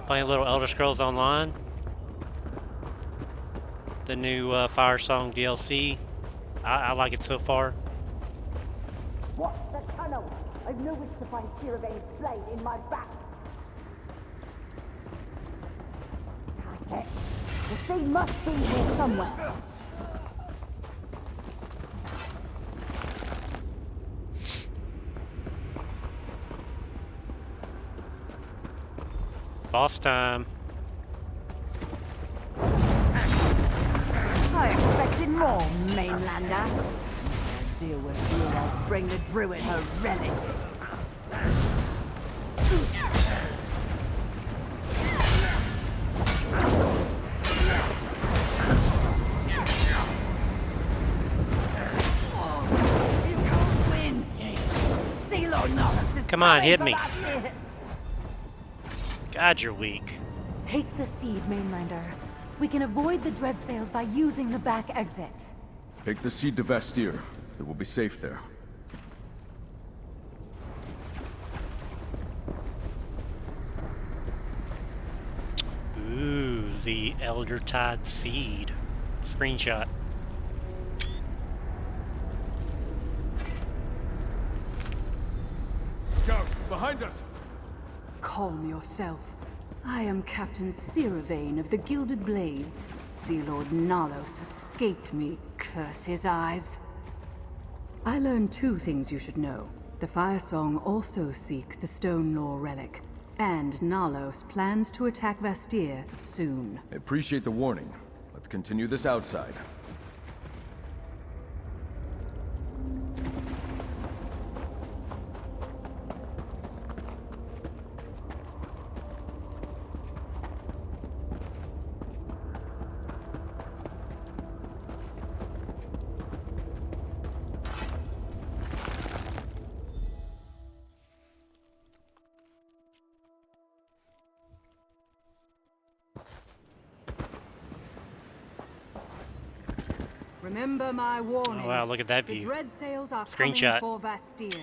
Playing a little Elder Scrolls Online. The new Firesong DLC. I like it so far. Watch the tunnel! I've no wish to find Siravain's blade in my back! Okay. The sea must be here somewhere. Boss time. I expected more, Mainlander. I'll deal with you, I'll bring the druid her relic. Come on, hit me. God, you're weak. Take the seed, Mainlander. We can avoid the Dreadsails by using the back exit. Take the seed to Vastir. It will be safe there. Ooh, the Eldertide seed. Screenshot. Scout, behind us! Calm yourself. I am Captain Siravain of the Gilded Blades. Sea Lord Nalos escaped me, curse his eyes. I learned two things you should know. The Firesong also seek the Stone Lore relic, and Nalos plans to attack Vastir soon. I appreciate the warning. Let's continue this outside. Remember my warning. Oh wow, look at that The view. dread sails are Screenshot. coming for Vastir.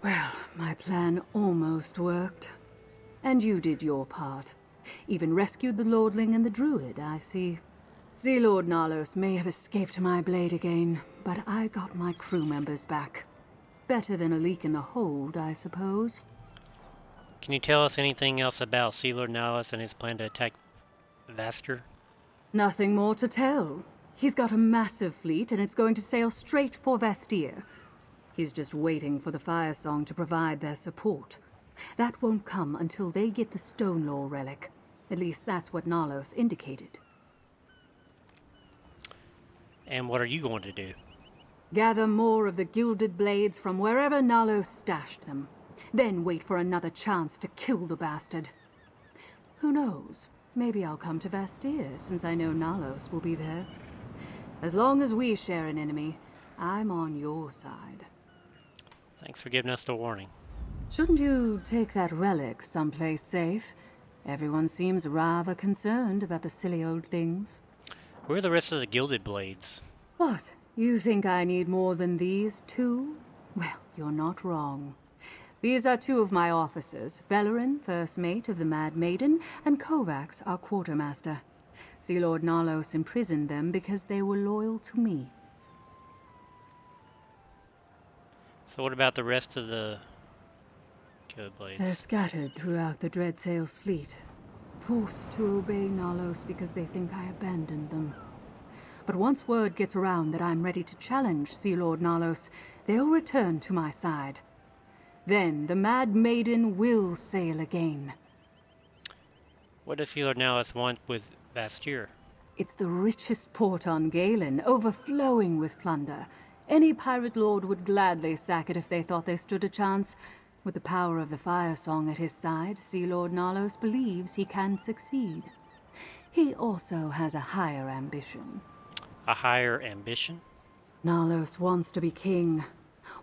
Well, my plan almost worked. And you did your part. Even rescued the Lordling and the Druid, I see. Sea Lord Nalos may have escaped my blade again, but I got my crew members back. Better than a leak in the hold, I suppose. Can you tell us anything else about Sea Lord Nihilus and his plan to attack Vaster? Nothing more to tell. He's got a massive fleet and it's going to sail straight for Vastir. He's just waiting for the Firesong to provide their support. That won't come until they get the Stone Law relic. At least that's what Nalos indicated. And what are you going to do? Gather more of the gilded blades from wherever Nalos stashed them. Then wait for another chance to kill the bastard. Who knows? Maybe I'll come to Vastir, since I know Nalos will be there. As long as we share an enemy, I'm on your side. Thanks for giving us the warning. Shouldn't you take that relic someplace safe? Everyone seems rather concerned about the silly old things. Where are the rest of the gilded blades? What? You think I need more than these two? Well, you're not wrong. These are two of my officers, Velerin, first mate of the Mad Maiden, and Kovacs, our quartermaster. Sea Lord Nalos imprisoned them because they were loyal to me. So what about the rest of the gilded blades? They're scattered throughout the Dreadsail's fleet, forced to obey Nalos because they think I abandoned them. But once word gets around that I'm ready to challenge Sea Lord Nalos, they'll return to my side. Then the Mad Maiden will sail again. What does Sea Lord Nihilus want with Vastir? It's the richest port on Galen, overflowing with plunder. Any pirate lord would gladly sack it if they thought they stood a chance. With the power of the Firesong at his side, Sea Lord Nalos believes he can succeed. He also has a higher ambition. A higher ambition? Nalos wants to be king.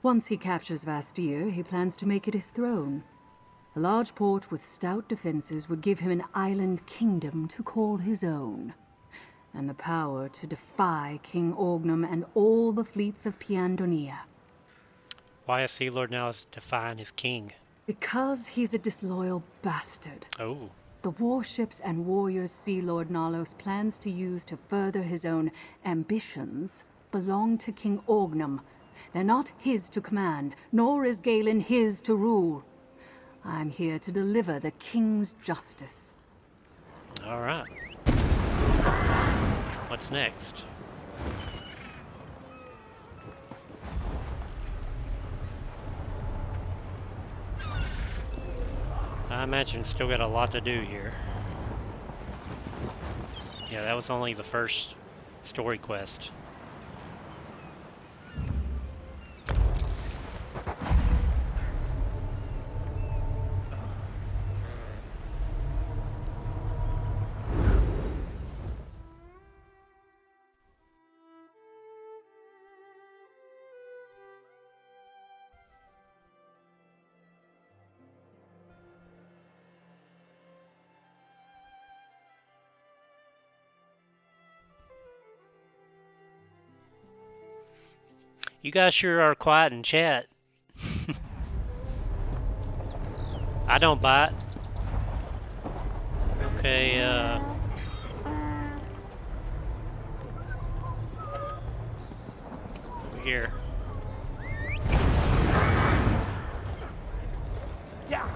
Once he captures Vastir, he plans to make it his throne. A large port with stout defenses would give him an island kingdom to call his own. And the power to defy King Orgnum and all the fleets of Piandonia. Why is Sea Lord Nihilus defying his king? Because he's a disloyal bastard. Oh. The warships and warriors Sea Lord Nalos plans to use to further his own ambitions belong to King Orgnum. They're not his to command, nor is Galen his to rule. I'm here to deliver the king's justice. All right. What's next? I imagine still got a lot to do here. Yeah, that was only the first story quest. You guys sure are quiet in chat. I don't bite. Okay, here. Yeah.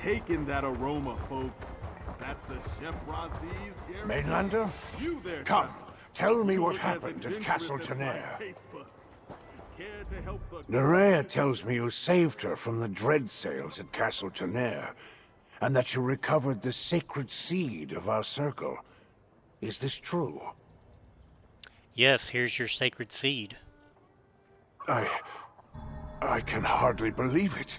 Taking that aroma, folks. That's the Chef Razi's guarantee. Mainlander? You there, Come, traveler. tell me You what look as happened at adventurous Castle as my Tenaire. taste buds. Care to help the Nerea tells me you saved her from the dread sails at Castle Tenaire, and that you recovered the sacred seed of our circle. Is this true? Yes, here's your sacred seed. I can hardly believe it.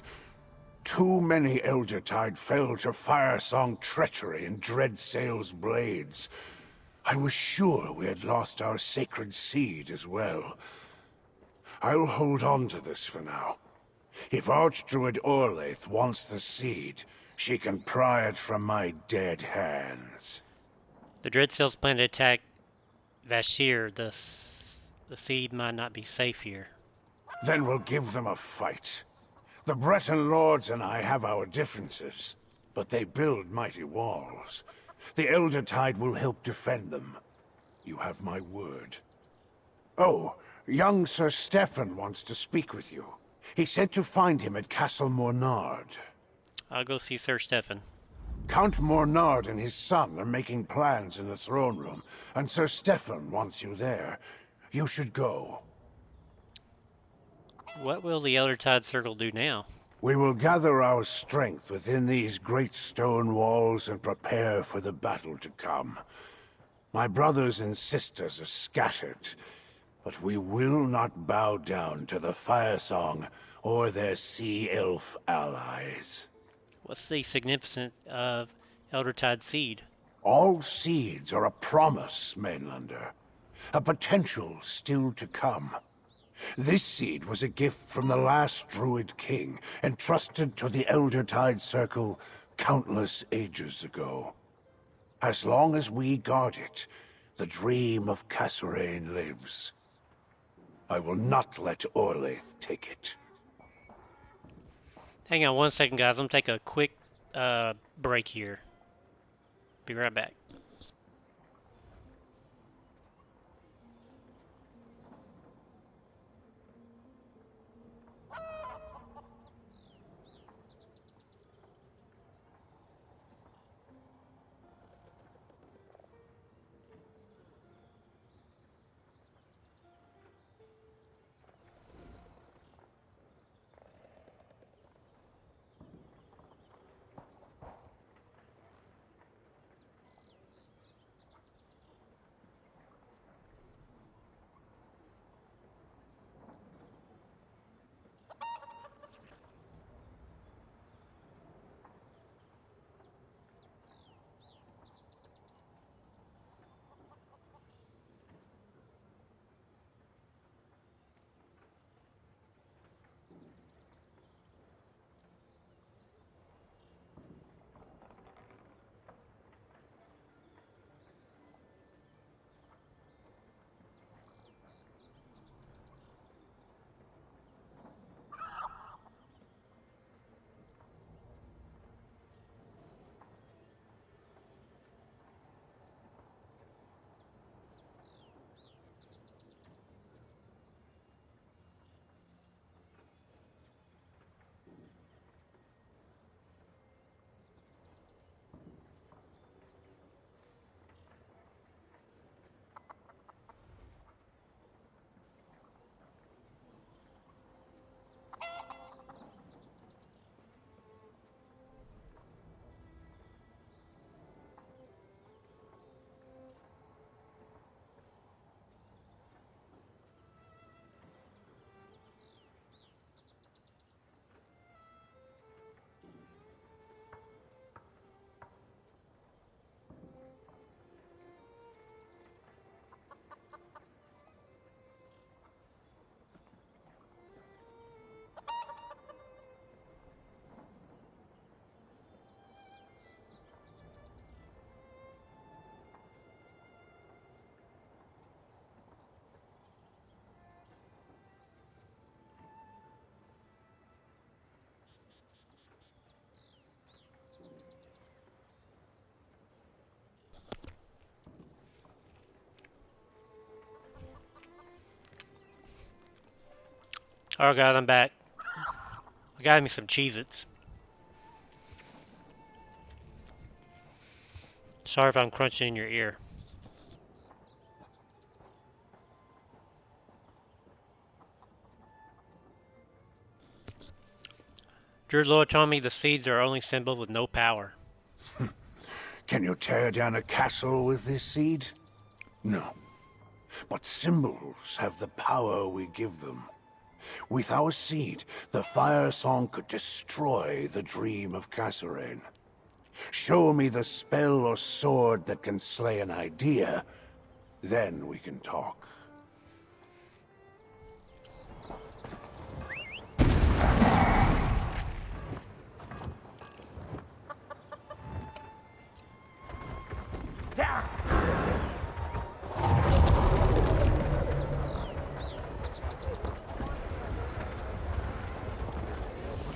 Too many Eldertide fell to Firesong treachery and Dreadsail's blades. I was sure we had lost our sacred seed as well. I'll hold on to this for now. If Archdruid Orlaith wants the seed, she can pry it from my dead hands. The Dreadsails plan to attack Vashir. The seed might not be safe here. Then we'll give them a fight. The Breton lords and I have our differences, but they build mighty walls. The Eldertide will help defend them. You have my word. Oh, young Sir Stefan wants to speak with you. He said to find him at Castle Mornard. I'll go see Sir Stefan. Count Mornard and his son are making plans in the throne room, and Sir Stefan wants you there. You should go. What will the Eldertide Circle do now? We will gather our strength within these great stone walls and prepare for the battle to come. My brothers and sisters are scattered, but we will not bow down to the Firesong or their sea elf allies. What's the significance of Eldertide seed? All seeds are a promise, Mainlander. A potential still to come. This seed was a gift from the last Druid king, entrusted to the Eldertide Circle countless ages ago. As long as we guard it, the dream of Kasserine lives. I will not let Orlaith take it. Hang on one second, guys. I'm gonna take a quick break here. Be right back. Alright guys, I'm back. I got me some Cheez-Its. Sorry if I'm crunching in your ear. Druid Lord told me the seeds are only symbol with no power. Can you tear down a castle with this seed? No. But symbols have the power we give them. With our seed, the Firesong could destroy the dream of Kasserine. Show me the spell or sword that can slay an idea, then we can talk.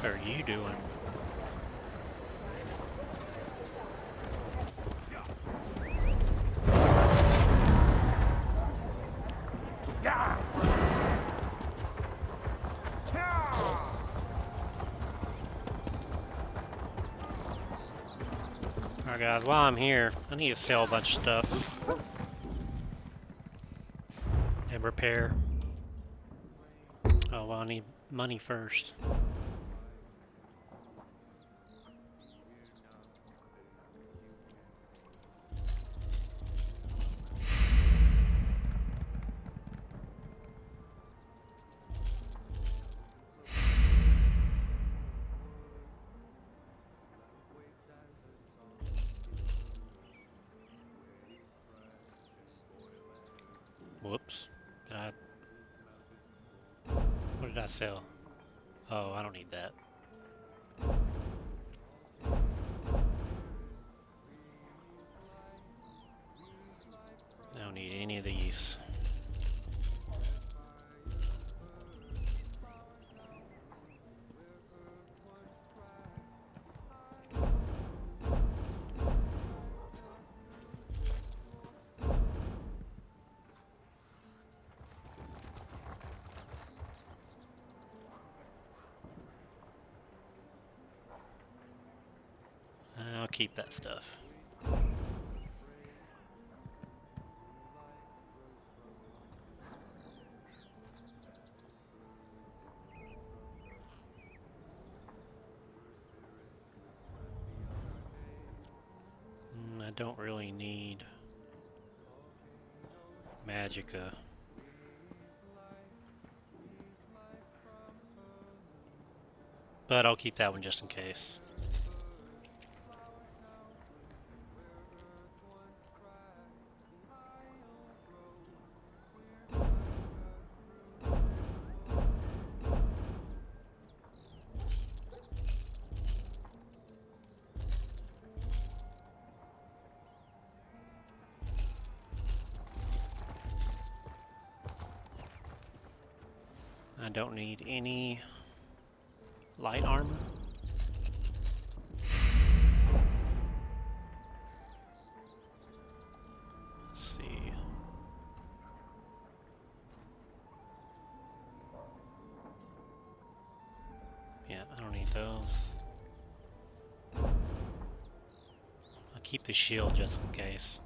What are you doing? Alright guys, while I'm here, I need to sell a bunch of stuff. And repair. Oh, well, I need money first. Whoops. Did I... What did I sell? Oh, I don't need that. I don't need any of these. I'll keep that stuff. I don't really need Magicka. But I'll keep that one just in case. I don't need any light armor. Let's see. Yeah, I don't need those. I'll keep the shield just in case.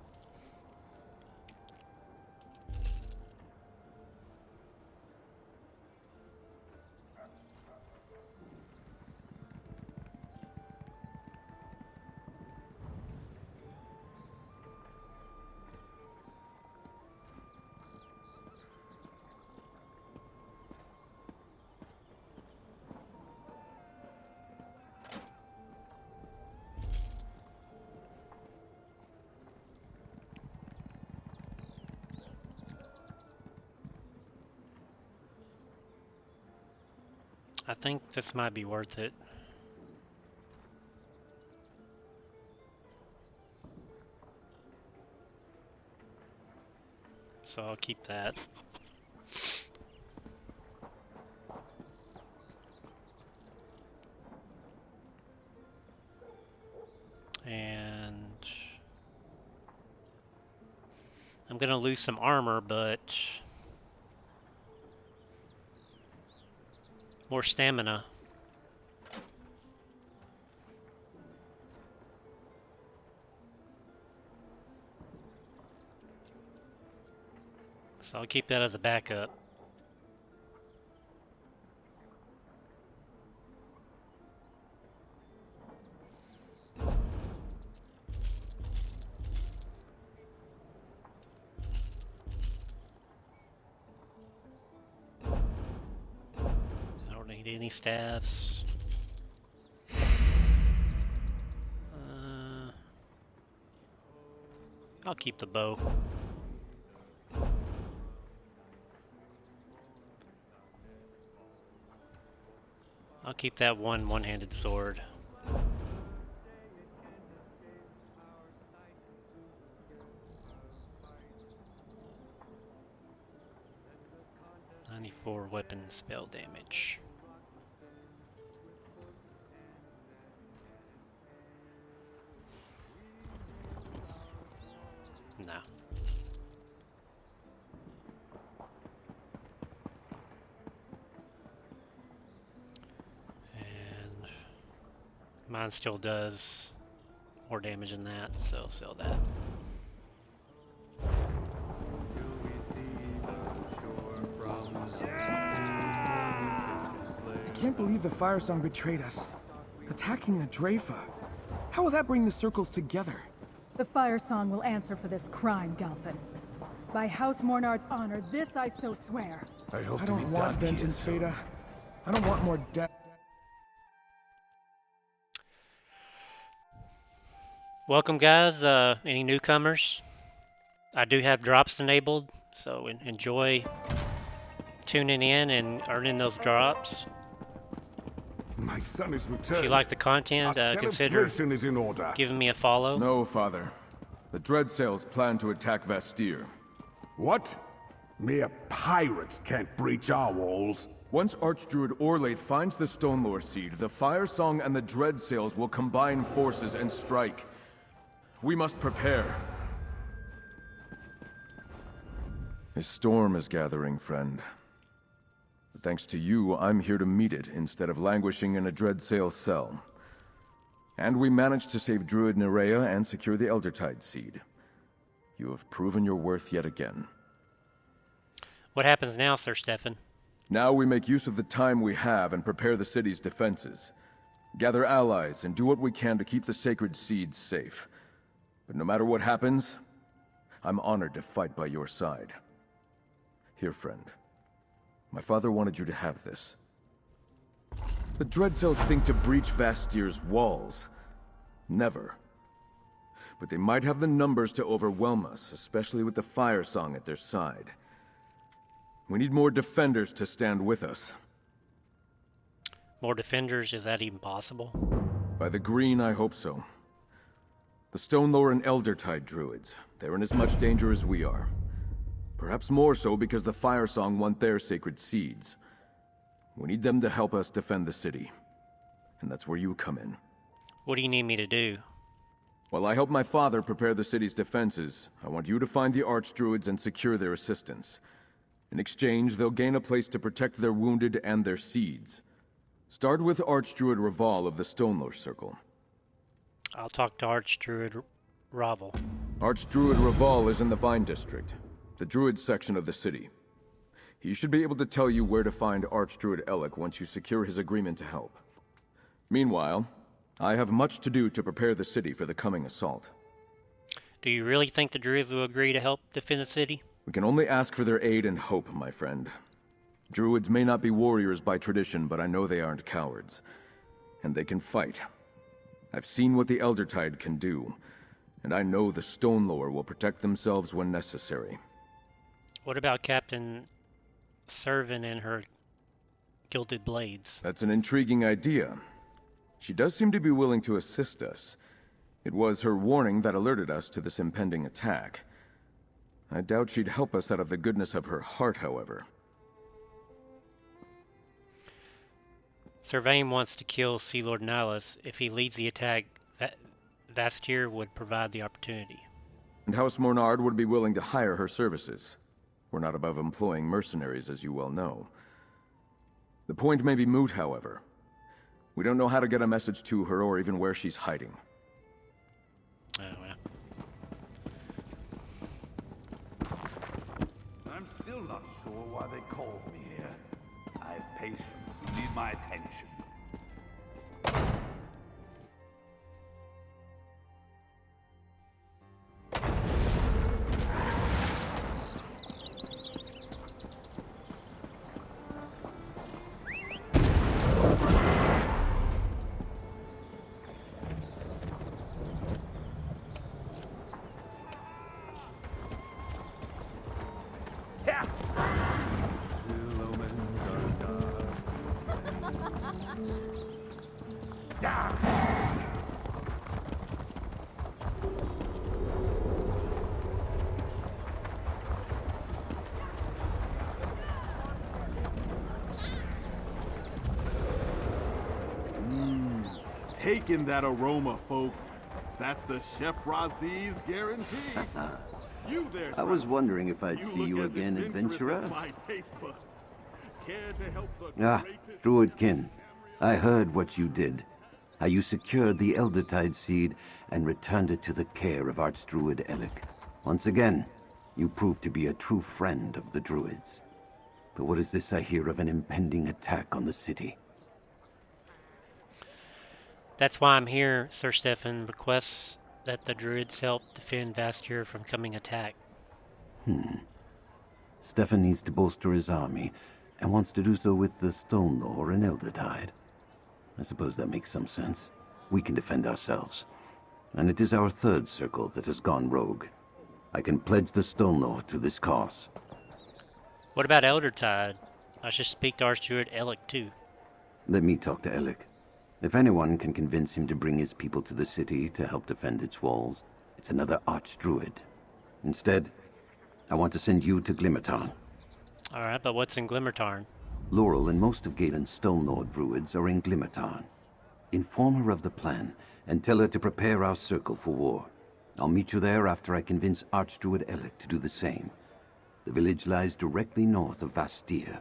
I think this might be worth it. So I'll keep that. And I'm gonna lose some armor, but more stamina. So I'll keep that as a backup. Need any staffs? I'll keep the bow. I'll keep that one-handed sword. .94 weapon spell damage. No. And mine still does more damage than that, so I'll sell that. I can't believe the Firesong betrayed us. Attacking the Dreyfa. How will that bring the circles together? The Firesong will answer for this crime, Galfin. By House Mornard's honor, this I so swear. I don't want vengeance, Feda. I don't want more death. Welcome, guys. Any newcomers? I do have drops enabled, so enjoy tuning in and earning those drops. My son is If returned. you like the content, consider is in order. giving me a follow. No, Father. The Dreadsails plan to attack Vastir. What? Mere pirates can't breach our walls. Once Archdruid Orlaith finds the Stonelore Seed, the Firesong and the Dreadsails will combine forces and strike. We must prepare. A storm is gathering, friend. But thanks to you, I'm here to meet it instead of languishing in a Dreadsail cell. And we managed to save Druid Nerea and secure the Eldertide Seed. You have proven your worth yet again. What happens now, Sir Stefan? Now we make use of the time we have and prepare the city's defenses. Gather allies and do what we can to keep the sacred seeds safe. But no matter what happens, I'm honored to fight by your side. Here, friend. My father wanted you to have this. The Dreadsails think to breach Vastir's walls. Never. But they might have the numbers to overwhelm us, especially with the Firesong at their side. We need more defenders to stand with us. More defenders? Is that even possible? By the green, I hope so. The Stonelore and Eldertide druids, they're in as much danger as we are. Perhaps more so because the Firesong want their sacred seeds. We need them to help us defend the city. And that's where you come in. What do you need me to do? While I help my father prepare the city's defenses, I want you to find the Archdruids and secure their assistance. In exchange, they'll gain a place to protect their wounded and their seeds. Start with Archdruid Raval of the Stonelore Circle. I'll talk to Archdruid Raval. Archdruid Raval is in the Vine District, the Druid section of the city. He should be able to tell you where to find Archdruid Elec once you secure his agreement to help. Meanwhile, I have much to do to prepare the city for the coming assault. Do you really think the Druids will agree to help defend the city? We can only ask for their aid and hope, my friend. Druids may not be warriors by tradition, but I know they aren't cowards. And they can fight. I've seen what the Eldertide can do, and I know the Stonelore will protect themselves when necessary. What about Captain Servin and her gilded blades? That's an intriguing idea. She does seem to be willing to assist us. It was her warning that alerted us to this impending attack. I doubt she'd help us out of the goodness of her heart, however. Servain wants to kill Sea Lord Nihilus. If he leads the attack, Vastir would provide the opportunity. And House Mornard would be willing to hire her services. We're not above employing mercenaries, as you well know. The point may be moot, however. We don't know how to get a message to her or even where she's hiding. Oh, well. I'm still not sure why they called me here. I have patients who need my attention. taking that aroma, folks. That's the Chef Razi's guarantee. You there, I was traveler. wondering if I'd see look you as again, adventurous adventurer. as my taste buds. Care to help the Ah, greatest Druidkin. I heard what you did. How you secured the Eldertide seed and returned it to the care of Archdruid Elec. Once again, you proved to be a true friend of the Druids. But what is this I hear of an impending attack on the city? That's why I'm here. Sir Stefan requests that the Druids help defend Vastir from coming attacked. Stefan needs to bolster his army, and wants to do so with the Stone Lore and Eldertide. I suppose that makes some sense. We can defend ourselves. And it is our third circle that has gone rogue. I can pledge the Stone Lore to this cause. What about Eldertide? I should speak to Archdruid Elec too. Let me talk to Elec. If anyone can convince him to bring his people to the city to help defend its walls, it's another Archdruid. Instead, I want to send you to Glimmertarn. Alright, but what's in Glimmertarn? Laurel and most of Galen's Stone Lord druids are in Glimmertarn. Inform her of the plan, and tell her to prepare our circle for war. I'll meet you there after I convince Archdruid Elec to do the same. The village lies directly north of Vastir.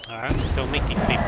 Alright, let's go meet these people.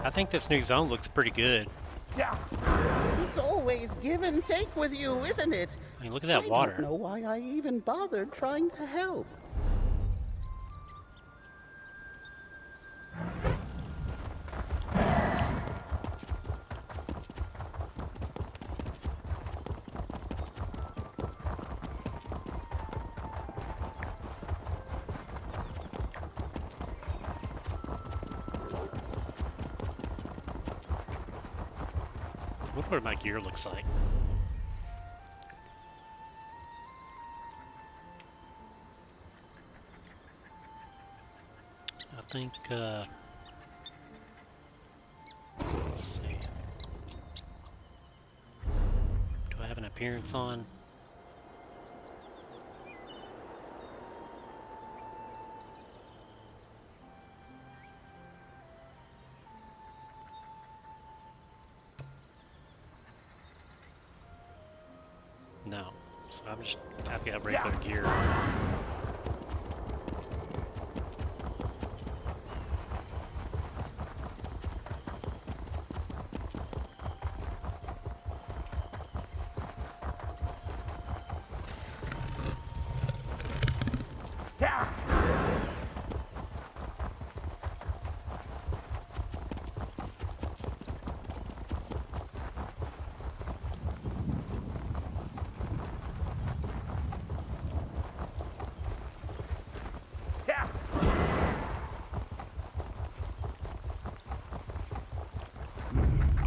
I think this new zone looks pretty good. It's always give and take with you, isn't it? I mean, look at that I water. don't know why I even bothered trying to help. I wonder what my gear looks like. I think, let's see. Do I have an appearance on? No. So I've got regular gear on.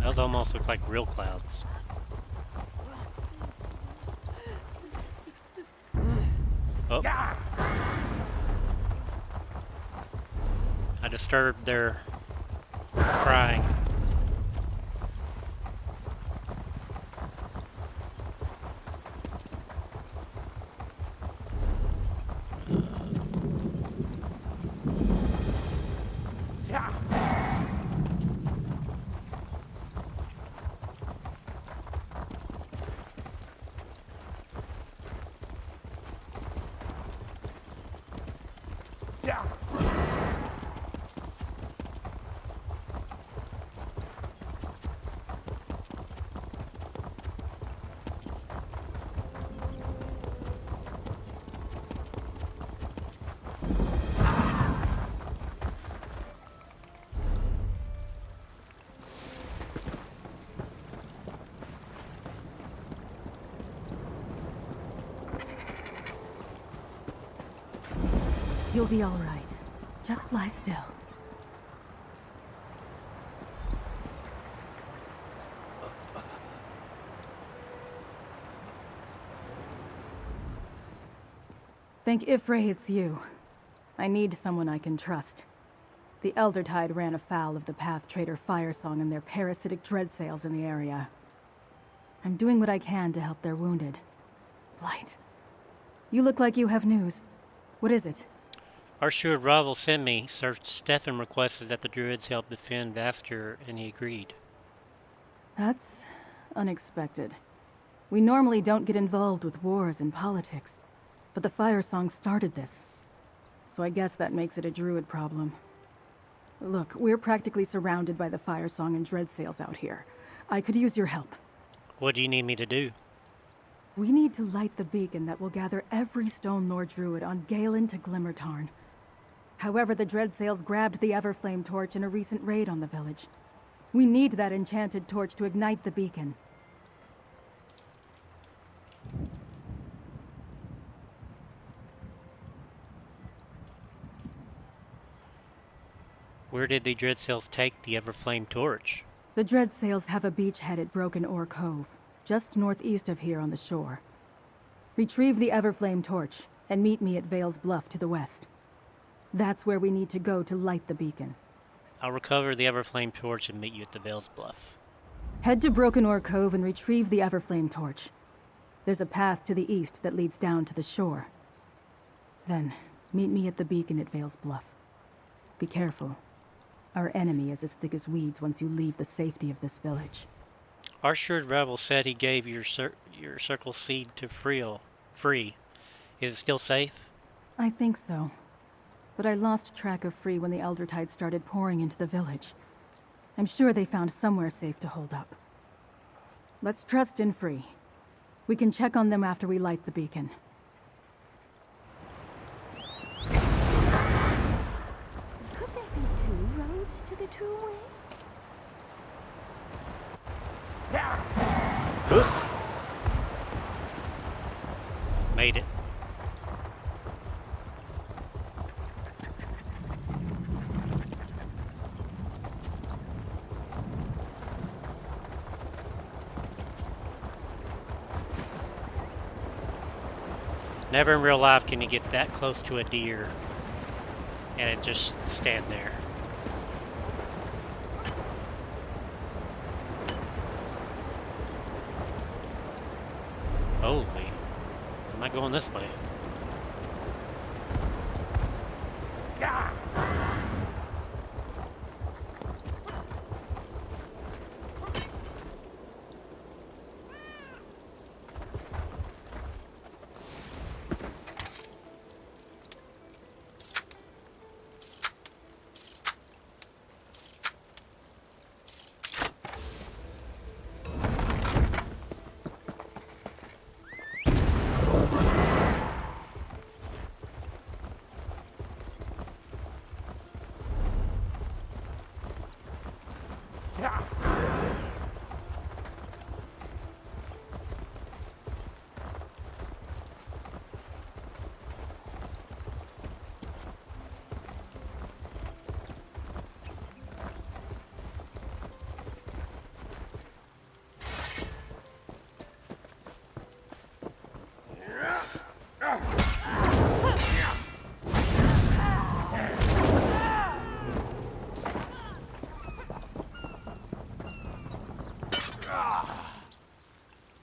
Those almost look like real clouds. Oh. I disturbed their crying. You'll be all right. Just lie still. Thank Ifray it's you. I need someone I can trust. The Eldertide ran afoul of the Path Trader Firesong and their parasitic dreadsails in the area. I'm doing what I can to help their wounded. Blight. You look like you have news. What is it? Our steward Ravel sent me. Sir Stefan requested that the Druids help defend Vastur, and he agreed. That's unexpected. We normally don't get involved with wars and politics, but the Firesong started this. So I guess that makes it a Druid problem. Look, we're practically surrounded by the Firesong and Dreadsails out here. I could use your help. What do you need me to do? We need to light the beacon that will gather every Stone Lord Druid on Galen to Glimmertarn. However, the Dreadsails grabbed the Everflame torch in a recent raid on the village. We need that enchanted torch to ignite the beacon. Where did the Dreadsails take the Everflame torch? The Dreadsails have a beachhead at Broken Oar Cove, just northeast of here on the shore. Retrieve the Everflame torch, and meet me at Vale's Bluff to the west. That's where we need to go to light the beacon. I'll recover the Everflame torch and meet you at the Vale's Bluff. Head to Broken Oar Cove and retrieve the Everflame torch. There's a path to the east that leads down to the shore. Then, meet me at the beacon at Vale's Bluff. Be careful. Our enemy is as thick as weeds once you leave the safety of this village. Our steward Ravel said he gave your circle seed to Free. Is it still safe? I think so. But I lost track of Free when the Eldertide started pouring into the village. I'm sure they found somewhere safe to hold up. Let's trust in Free. We can check on them after we light the beacon. Could there be two roads to the true way? Made it. Never in real life can you get that close to a deer and it just stand there. Holy, am I going this way?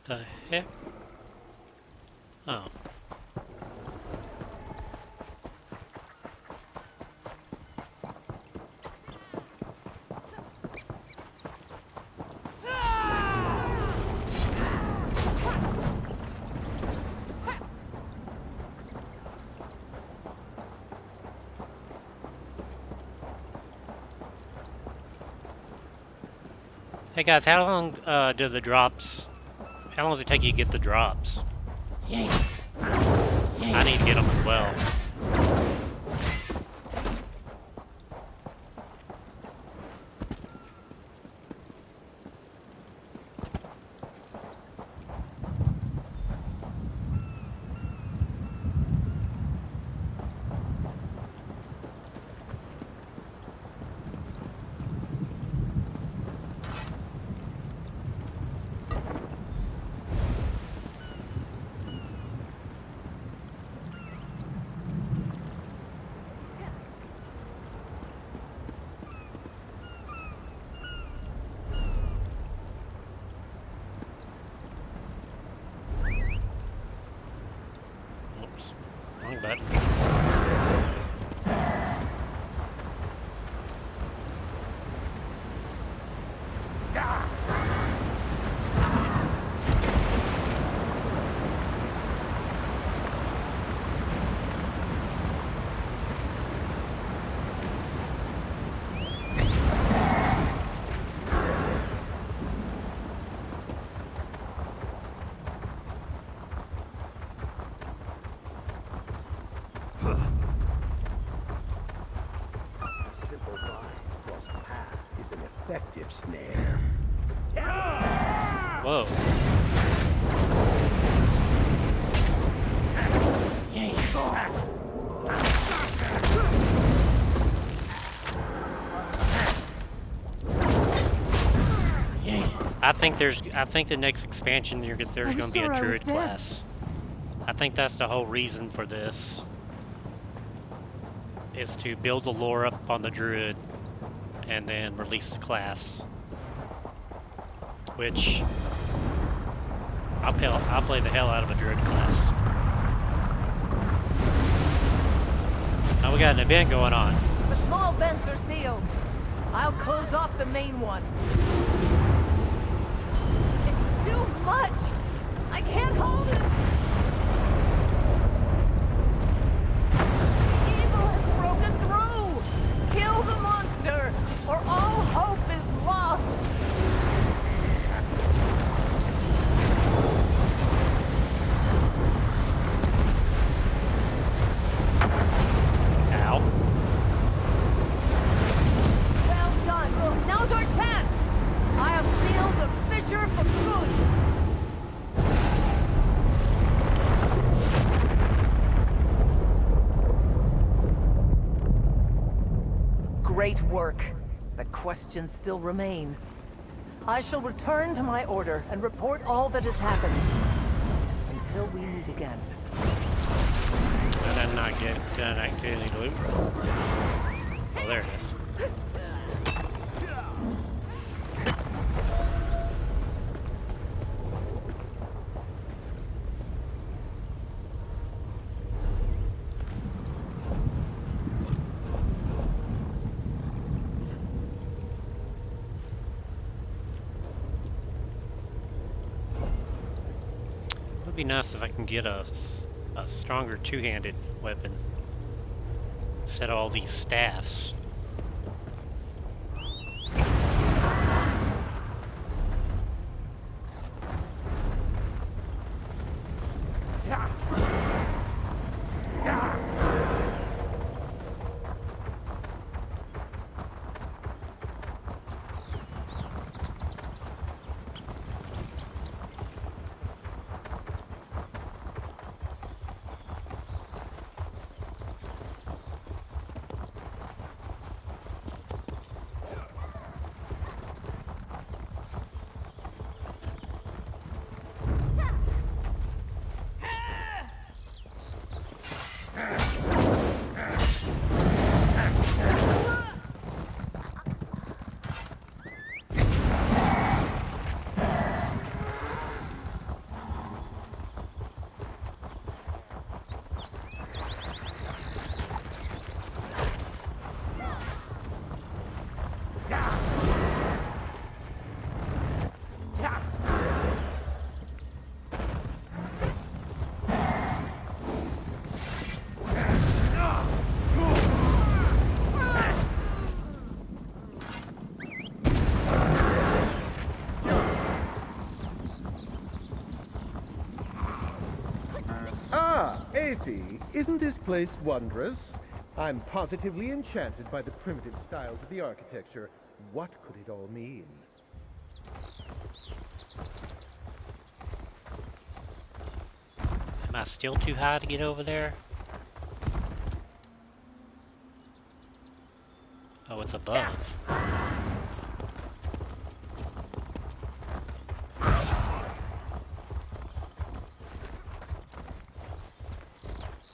The heck? Oh. Hey guys, how long do the drops? How long does it take you to get the drops? I need to get them as well. Wrong button. Effective snare. Whoa. I think the next expansion there's going to be a druid class. I think that's the whole reason for this. Is to build the lore up on the druid and then release the class. Which I'll play the hell out of a druid class. Now we got an event going on. The small vents are sealed. I'll close off the main one. It's too much! I can't hold it! Evil has broken through! Kill the monster, or all hope is lost! Ow. Well done! Now's our chance! I have sealed the fissure for good! Great work, but questions still remain. I shall return to my order and report all that has happened. Until we meet again. Did I not get any loot? Oh, there it is. It would be nice if I can get a stronger two-handed weapon instead of all these staffs. Ah, Aethie, isn't this place wondrous? I'm positively enchanted by the primitive styles of the architecture. What could it all mean? Am I still too high to get over there? Oh, it's above.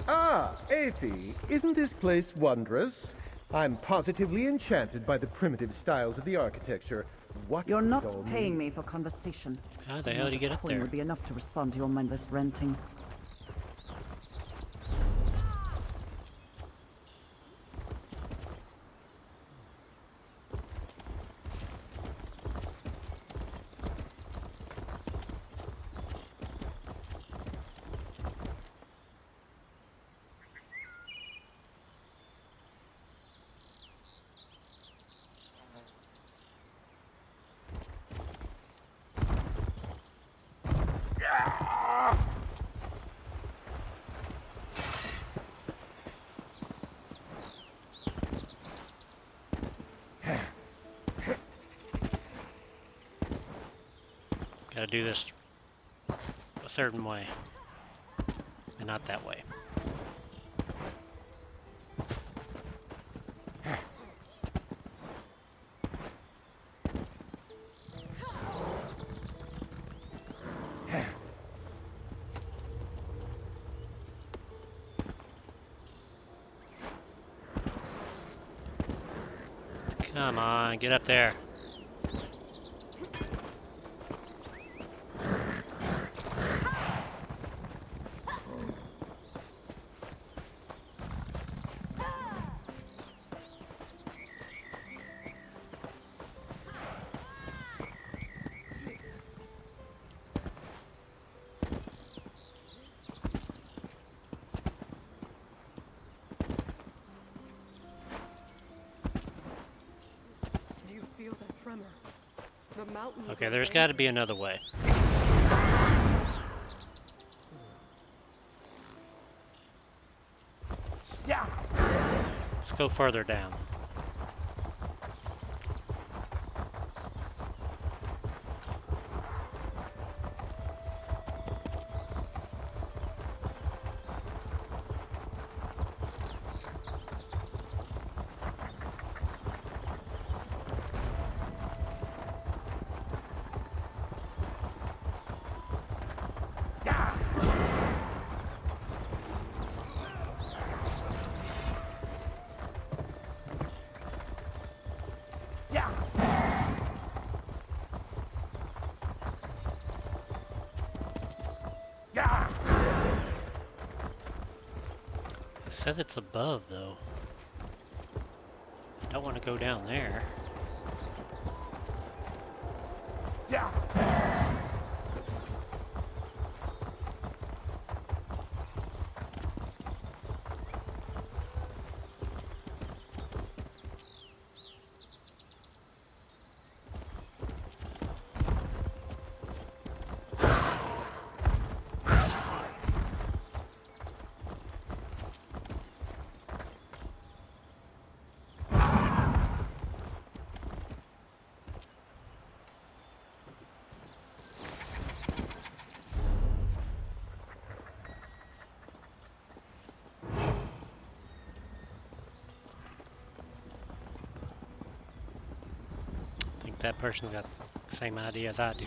Ah, Aethie, isn't this place wondrous? I'm positively enchanted by the primitive styles of the architecture. What You're could it not all paying mean? me for conversation. How the hell do you get up Coin there? would be enough to respond to your mindless ranting. Gotta do this a certain way, and not that way. Come on, get up there. Do you feel that tremor? The mountain. Okay, there's got to be another way. Yeah. Let's go further down. It says it's above, though. I don't want to go down there. I think that person got the same idea as I do.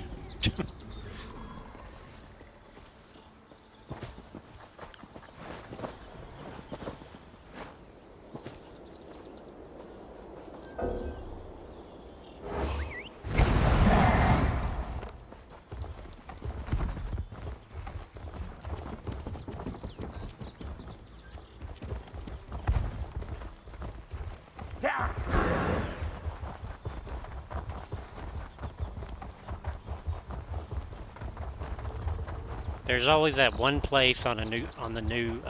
There's always that one place on the new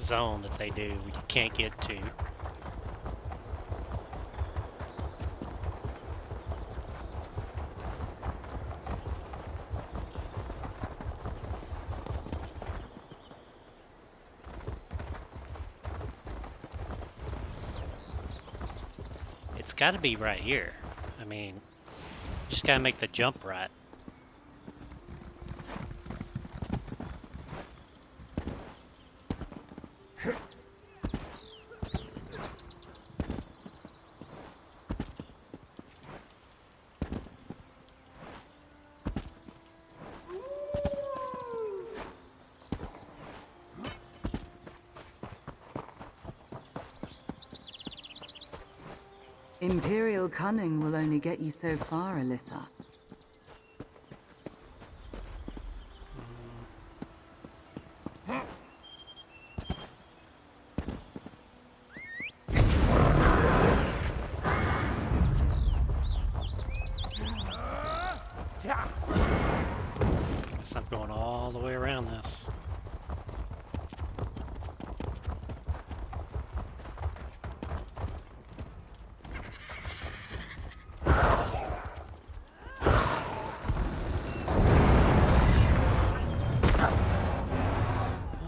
zone that they do you can't get to. got to be right here. I mean, just got to make the jump right. Imperial cunning will only get you so far, Alyssa. Guess I'm going all the way around this.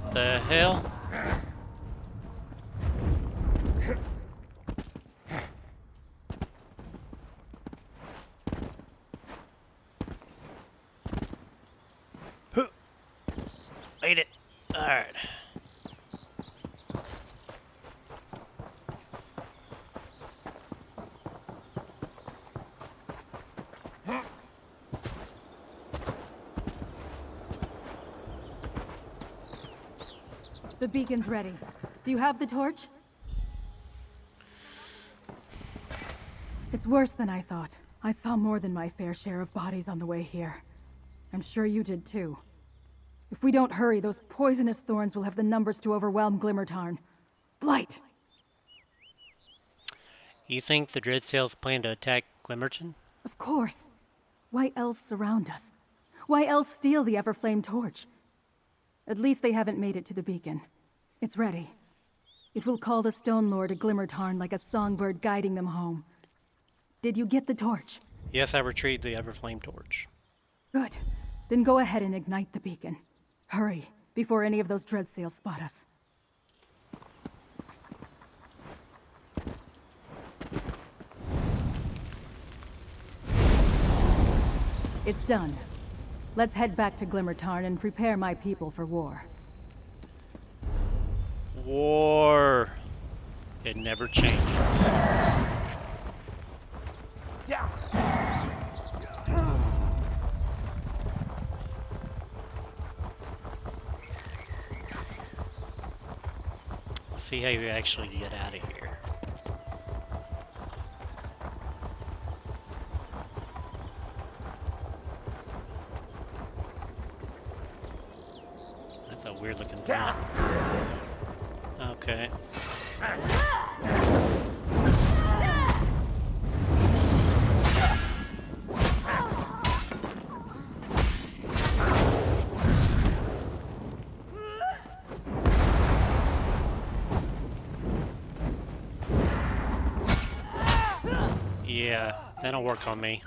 What the hell? Made it. Alright. The beacon's ready. Do you have the torch? It's worse than I thought. I saw more than my fair share of bodies on the way here. I'm sure you did too. If we don't hurry, those poisonous thorns will have the numbers to overwhelm Glimmertarn. Blight! You think the Dreadsails plan to attack Glimmerton? Of course. Why else surround us? Why else steal the Everflame torch? At least they haven't made it to the beacon. It's ready. It will call the Stone Lord to Glimmertarn like a songbird guiding them home. Did you get the torch? Yes, I retrieved the Everflame torch. Good. Then go ahead and ignite the beacon. Hurry, before any of those Dreadsails spot us. It's done. Let's head back to Glimmertarn and prepare my people for war. War. It never changes. See how you actually get out of here. That's a weird looking plant. Okay. Yeah, that'll work on me.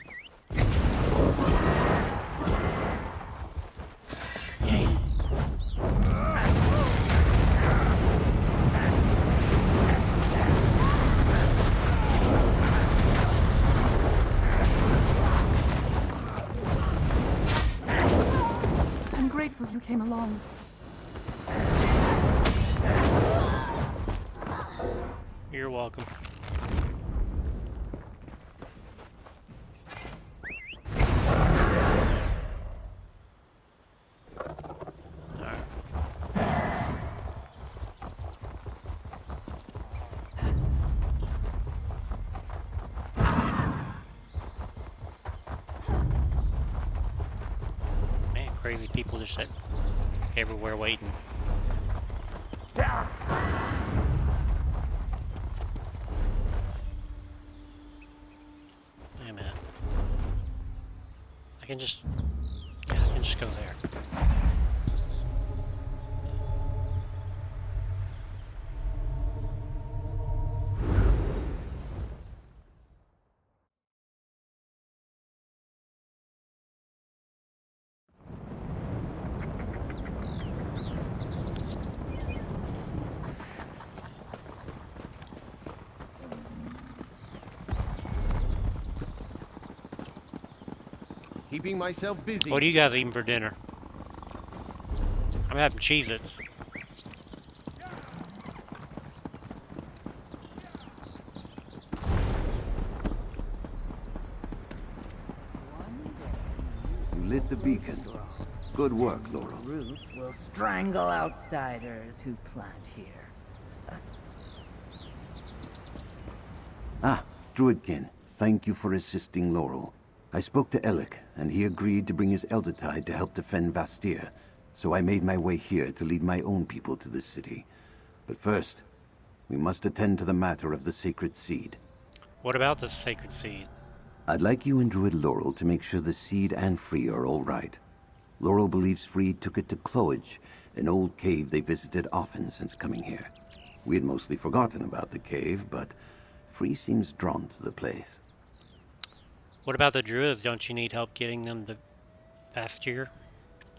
Yay. I'm grateful you came along. You're welcome. Crazy people just sit everywhere waiting. Wait a minute. I can just go there. keeping myself busy. What are you guys eating for dinner? I'm having Cheez-Its. You lit the beacon. Good work, Laurel. Roots will strangle outsiders who plant here. Ah, Druidkin, thank you for assisting Laurel. I spoke to Alec, and he agreed to bring his Eldertide to help defend Vastir, so I made my way here to lead my own people to this city. But first, we must attend to the matter of the Sacred Seed. What about the Sacred Seed? I'd like you and Druid Laurel to make sure the Seed and Free are all right. Laurel believes Free took it to Cloage, an old cave they visited often since coming here. We had mostly forgotten about the cave, but Free seems drawn to the place. What about the Druids? Don't you need help getting them to Vastir?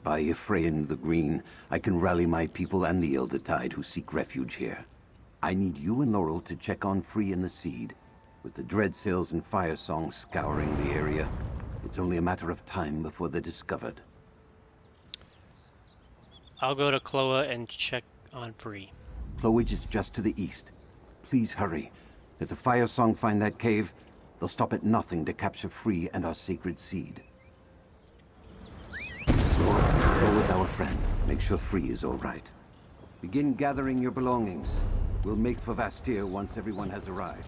By Ephraim the Green, I can rally my people and the Eldertide who seek refuge here. I need you and Laurel to check on Free and the Seed. With the Dreadsails and Firesong scouring the area, it's only a matter of time before they're discovered. I'll go to Cloa and check on Free. Cloage is just to the east. Please hurry. If the Firesong find that cave, they'll stop at nothing to capture Free and our Sacred Seed. Laura, go with our friend. Make sure Free is all right. Begin gathering your belongings. We'll make for Vastir once everyone has arrived.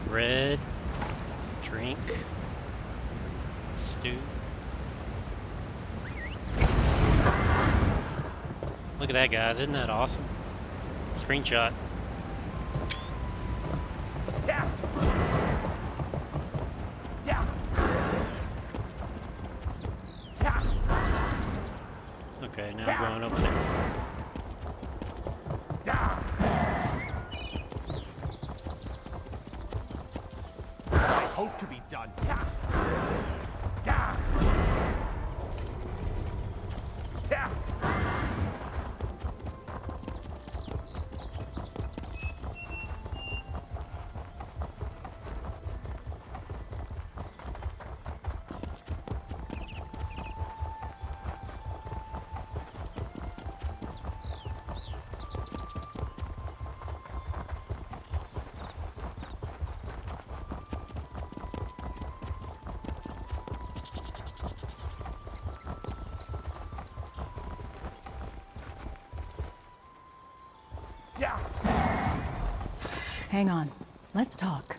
Bread, drink, stew. Look at that, guys. Isn't that awesome? Screenshot. Yeah. Yeah. Yeah. Okay, now I'm going over there. Hope to be done. Hang on. Let's talk.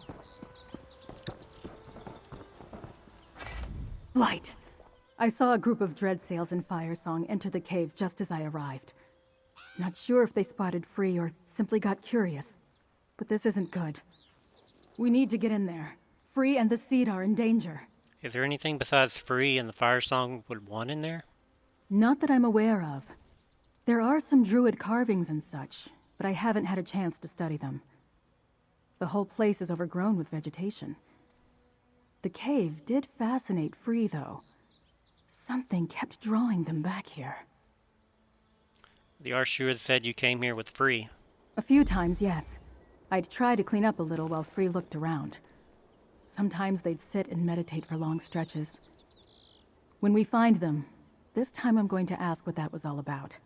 Blight! I saw a group of Dreadsails and Firesong enter the cave just as I arrived. Not sure if they spotted Free or simply got curious. But this isn't good. We need to get in there. Free and the Seed are in danger. Is there anything besides Free and the Firesong would want in there? Not that I'm aware of. There are some druid carvings and such, but I haven't had a chance to study them. The whole place is overgrown with vegetation. The cave did fascinate Free, though. Something kept drawing them back here. The Archdruid said you came here with Free. A few times, yes. I'd try to clean up a little while Free looked around. Sometimes they'd sit and meditate for long stretches. When we find them, this time I'm going to ask what that was all about.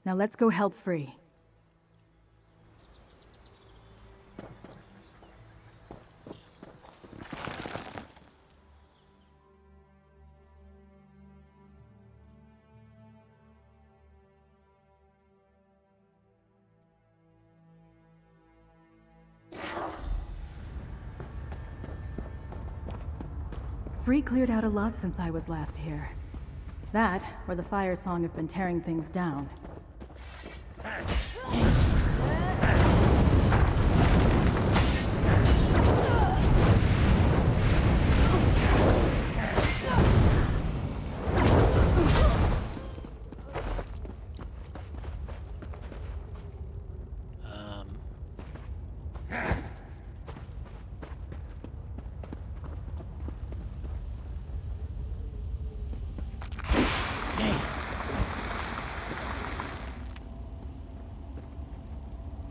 Now let's go help Free. Free cleared out a lot since I was last here. That, or the Firesong have been tearing things down.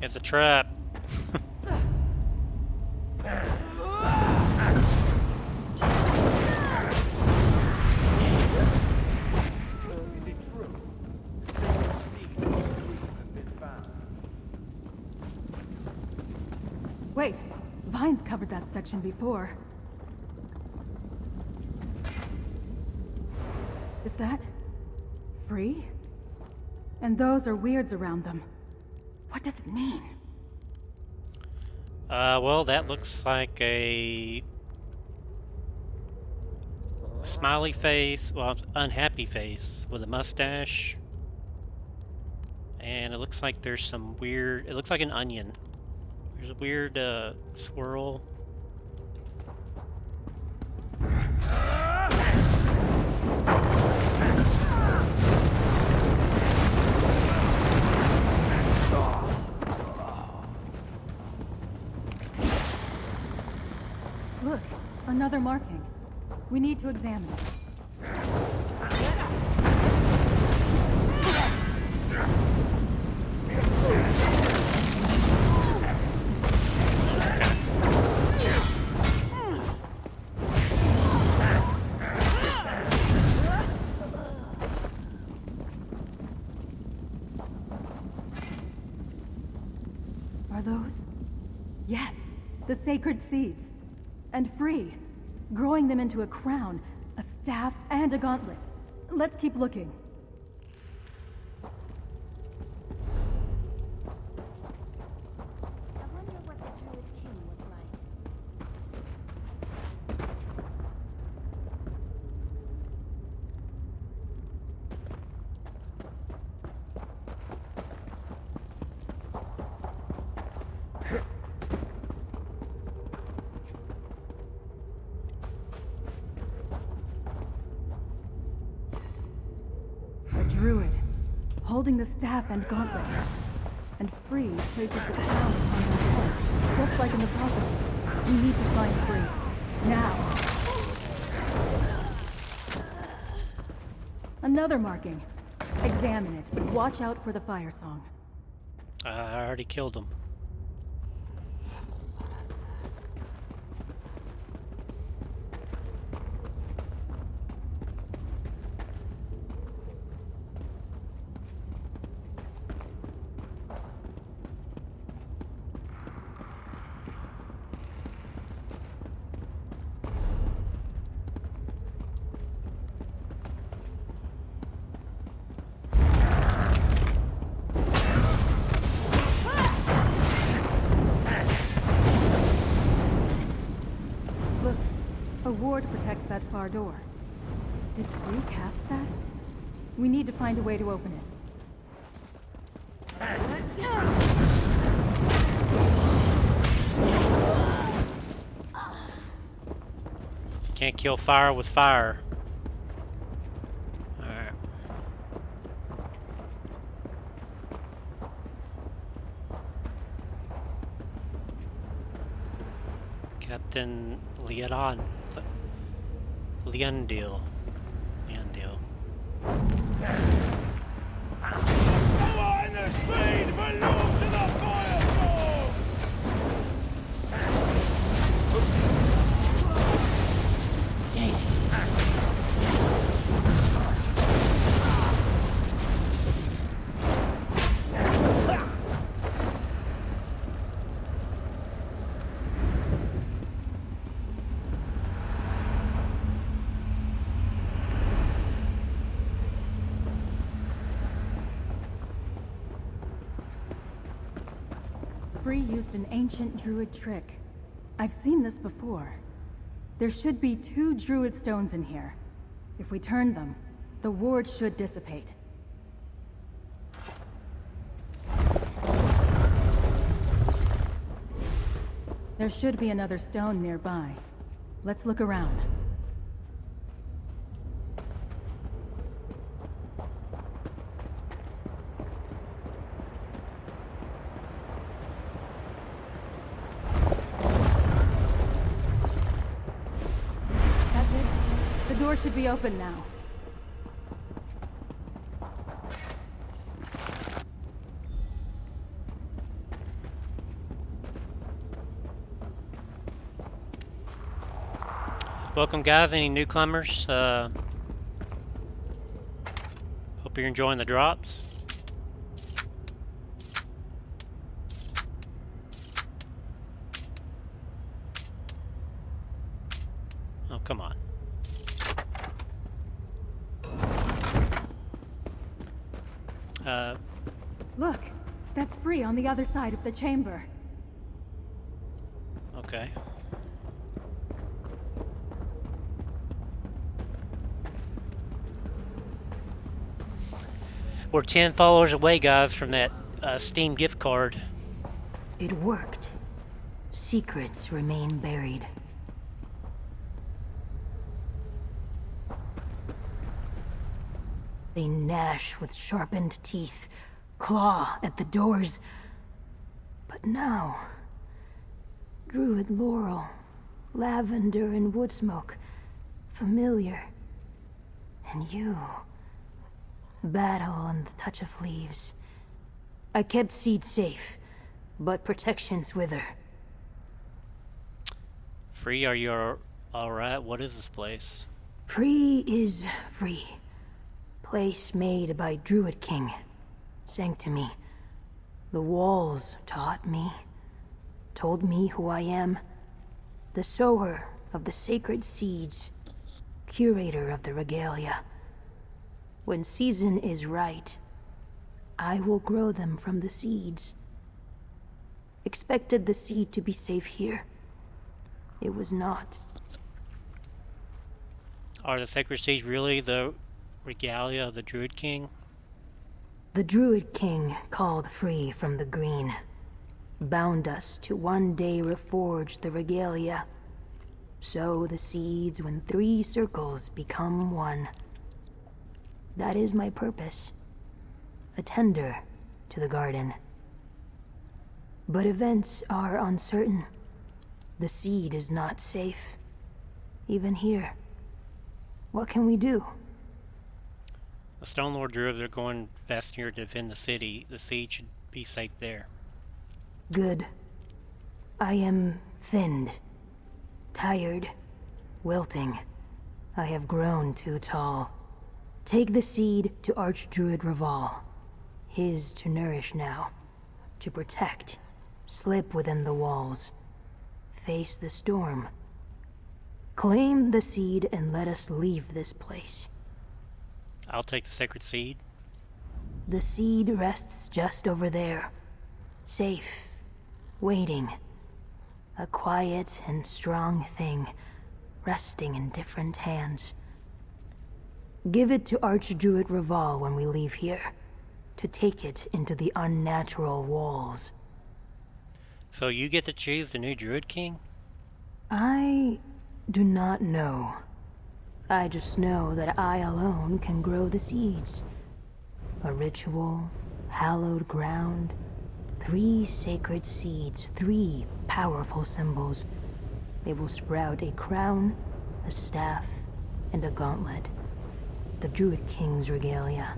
It's a trap. Is it true? The sacred seed of the dream has been found. Wait, Vines covered that section before. Is that free? And those are weirds around them. What does it mean? Well, that looks like a smiley face, well, unhappy face with a mustache. And it looks like there's some weird, it looks like an onion. There's a weird swirl. Look, another marking. We need to examine it. Are those? Yes, the sacred seeds. And free, growing them into a crown, a staff, and a gauntlet. Let's keep looking. I wonder what the Druid King was like. A druid, holding the staff and gauntlet. And Free places the crown upon her head, just like in the prophecy. We need to find Free. Now. Another marking. Examine it, but watch out for the Firesong. I already killed him. Look, a ward protects that far door. Did Free cast that? We need to find a way to open it. Can't kill fire with fire. Alright. Captain Leondil. Power and the speed belong to the Firesong! Free used an ancient druid trick. I've seen this before. There should be 2 druid stones in here. If we turn them, the ward should dissipate. There should be another stone nearby. Let's look around. That's it. The door should be open now. Welcome, guys. Any newcomers? Hope you're enjoying the drops. Oh, come on. Look, that's Free on the other side of the chamber. Okay. We're 10 followers away, guys, from that Steam gift card. It worked. Secrets remain buried. They gnash with sharpened teeth, claw at the doors. But now, Druid laurel, lavender and wood smoke, familiar. And you, battle and the touch of leaves. I kept seed safe, but protections wither. Free, are you alright? What is this place? Free is free. Place made by Druid King. Sang to me. The walls taught me. Told me who I am. The sower of the sacred seeds. Curator of the regalia. When season is right, I will grow them from the seeds. Expected the seed to be safe here. It was not. Are the sacred seeds really the regalia of the Druid King? The Druid King called free from the green. Bound us to one day reforge the regalia. Sow the seeds when 3 circles become one. That is my purpose. A tender to the garden. But events are uncertain. The seed is not safe. Even here. What can we do? The Stone Lord drew they're going Vestnir to defend the city. The seed should be safe there. Good. I am thinned. Tired. Wilting. I have grown too tall. Take the seed to Archdruid Raval. His to nourish now. To protect. Slip within the walls. Face the storm. Claim the seed and let us leave this place. I'll take the sacred seed. The seed rests just over there. Safe. Waiting. A quiet and strong thing. Resting in different hands. Give it to Archdruid Raval when we leave here. To take it into the unnatural walls. So you get to choose the new Druid King? I do not know. I just know that I alone can grow the seeds. A ritual, hallowed ground, 3 sacred seeds, 3 powerful symbols. They will sprout a crown, a staff, and a gauntlet. The Druid King's regalia.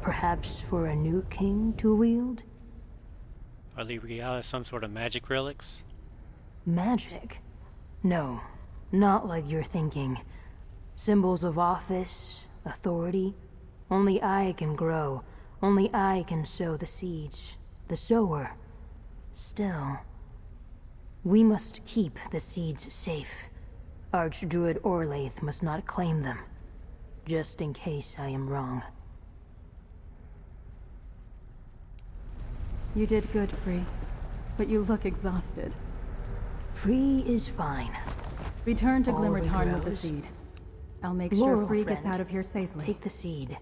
Perhaps for a new king to wield? Are the regalia some sort of magic relics? Magic? No, not like you're thinking. Symbols of office, authority. Only I can grow. Only I can sow the seeds. The sower. Still, we must keep the seeds safe. Archdruid Orlaith must not claim them. Just in case I am wrong. You did good, Free. But you look exhausted. Free is fine. Return to All Glimmertarn with the regrows. seed. I'll make Laurel sure Free gets friend, out of here safely. Take the seed.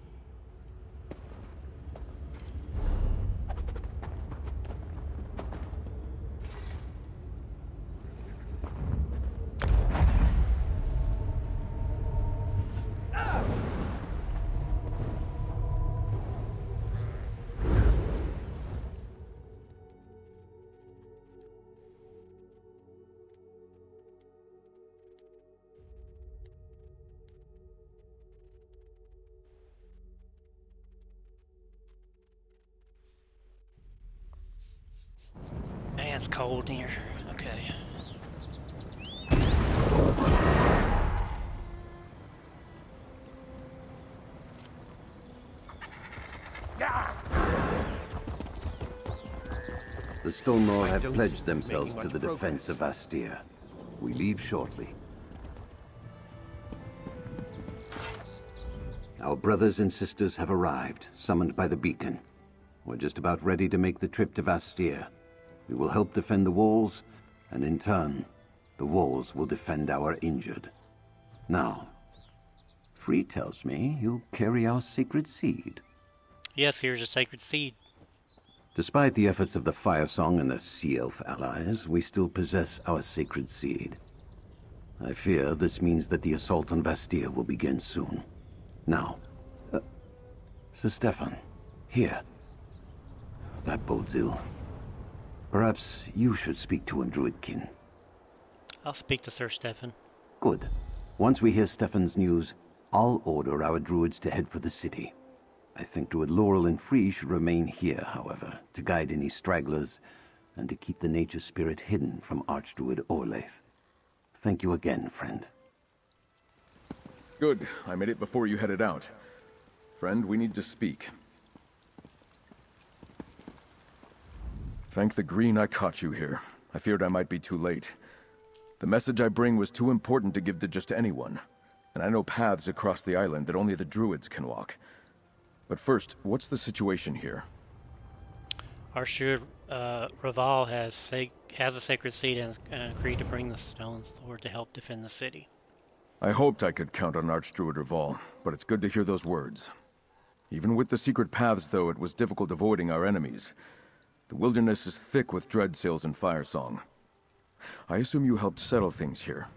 Man, it's cold in here. Okay. Stonelaw have don't pledged seem themselves making to much the defense of Astir. We leave shortly. Our brothers and sisters have arrived, summoned by the beacon. We're just about ready to make the trip to Astir. We will help defend the walls, and in turn, the walls will defend our injured. Now, Free tells me you carry our sacred seed. Yes, here's a sacred seed. Despite the efforts of the Firesong and the Sea Elf allies, we still possess our sacred seed. I fear this means that the assault on Bastia will begin soon. Now, Sir Stefan, here. That bodes ill. Perhaps you should speak to him, Druidkin. I'll speak to Sir Stefan. Good. Once we hear Stefan's news, I'll order our druids to head for the city. I think Druid Laurel and Free should remain here, however, to guide any stragglers and to keep the nature spirit hidden from Archdruid Orlaith. Thank you again, friend. Good. I made it before you headed out. Friend, we need to speak. Thank the green I caught you here. I feared I might be too late. The message I bring was too important to give to just anyone. And I know paths across the island that only the druids can walk. But first, what's the situation here? Archdruid Raval has a sacred seed and agreed to bring the stones forward to help defend the city. I hoped I could count on Archdruid Raval, but it's good to hear those words. Even with the secret paths, though, it was difficult avoiding our enemies. The wilderness is thick with dreadsails and Firesong. I assume you helped settle things here.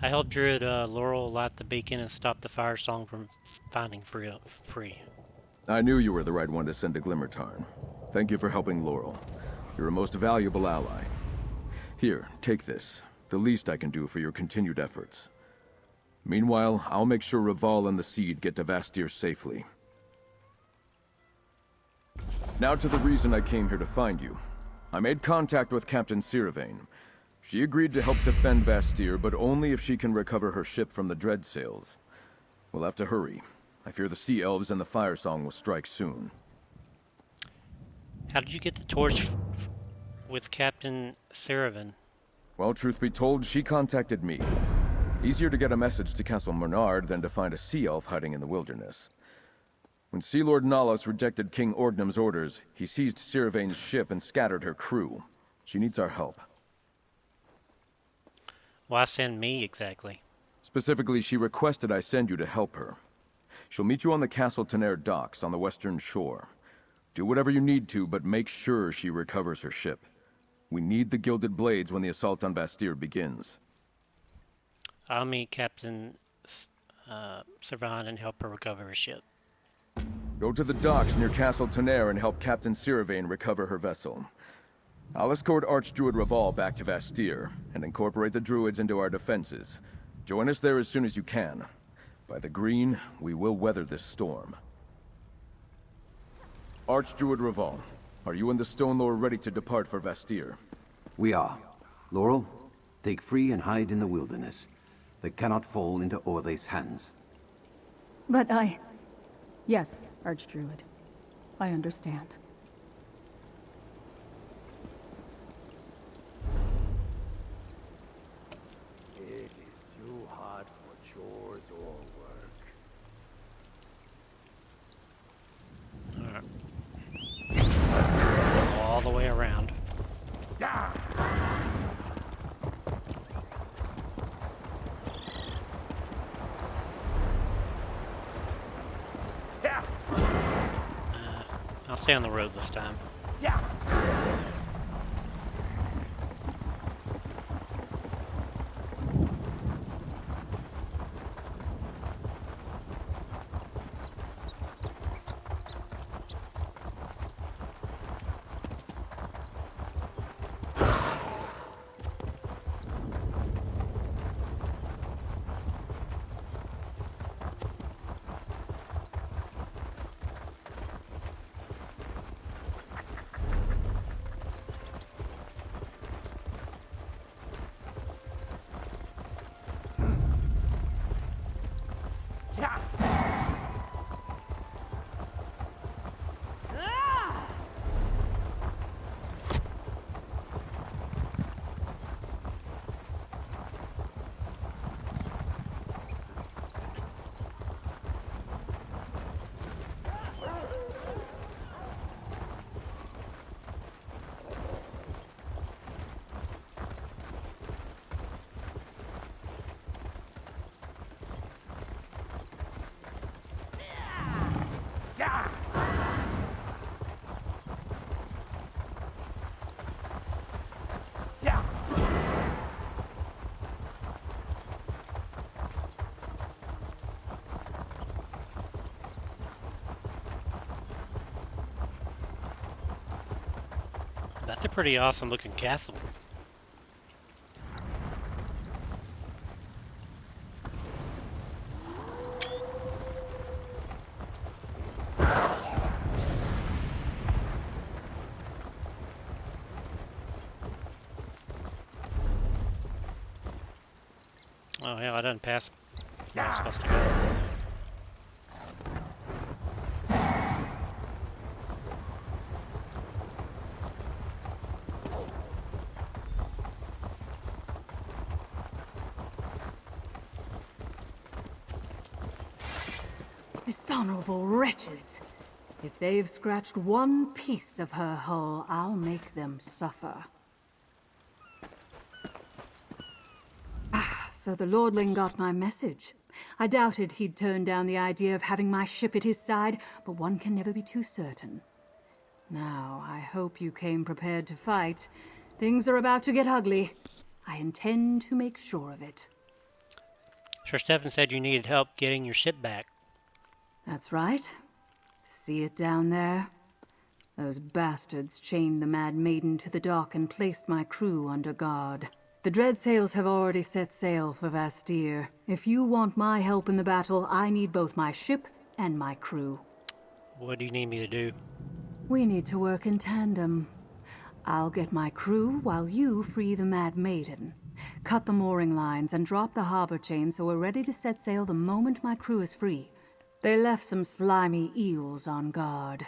I helped Druid Laurel light the beacon and stop the Firesong from finding Free. I knew you were the right one to send to Glimmertarn. Thank you for helping Laurel. You're a most valuable ally. Here, take this. The least I can do for your continued efforts. Meanwhile, I'll make sure Raval and the Seed get to Vastir safely. Now to the reason I came here to find you. I made contact with Captain Siravain. She agreed to help defend Vastir, but only if she can recover her ship from the Dreadsails. We'll have to hurry. I fear the Sea Elves and the Firesong will strike soon. How did you get the torch with Captain Siravain? Well, truth be told, she contacted me. Easier to get a message to Castle Mernard than to find a Sea Elf hiding in the wilderness. When Sea Lord Nalos rejected King Orgnum's orders, he seized Siravain's ship and scattered her crew. She needs our help. Why send me exactly? Specifically, she requested I send you to help her. She'll meet you on the Castle Tenair docks on the western shore. Do whatever you need to, but make sure she recovers her ship. We need the Gilded Blades when the assault on Bastir begins. I'll meet Captain Siravain and help her recover her ship. Go to the docks near Castle Tenair and help Captain Siravain recover her vessel. I'll escort Archdruid Raval back to Vastir, and incorporate the druids into our defenses. Join us there as soon as you can. By the green, we will weather this storm. Archdruid Raval, are you and the Stonelord ready to depart for Vastir? We are. Laurel, take Free and hide in the wilderness. They cannot fall into Orlaith's hands. But I... Yes, Archdruid. I understand. It is too hot for chores or work. Alright. All the way around. I'll stay on the road this time. Yeah. It's a pretty awesome looking castle. Oh hell, I done passed where I was supposed to go. Dishonorable wretches! If they've scratched one piece of her hull, I'll make them suffer. So the Lordling got my message. I doubted he'd turn down the idea of having my ship at his side, but one can never be too certain. Now, I hope you came prepared to fight. Things are about to get ugly. I intend to make sure of it. Sir Stefan said you needed help getting your ship back. That's right. See it down there? Those bastards chained the Mad Maiden to the dock and placed my crew under guard. The Dreadsails have already set sail for Vastir. If you want my help in the battle, I need both my ship and my crew. What do you need me to do? We need to work in tandem. I'll get my crew while you free the Mad Maiden. Cut the mooring lines and drop the harbor chain so we're ready to set sail the moment my crew is free. They left some slimy eels on guard.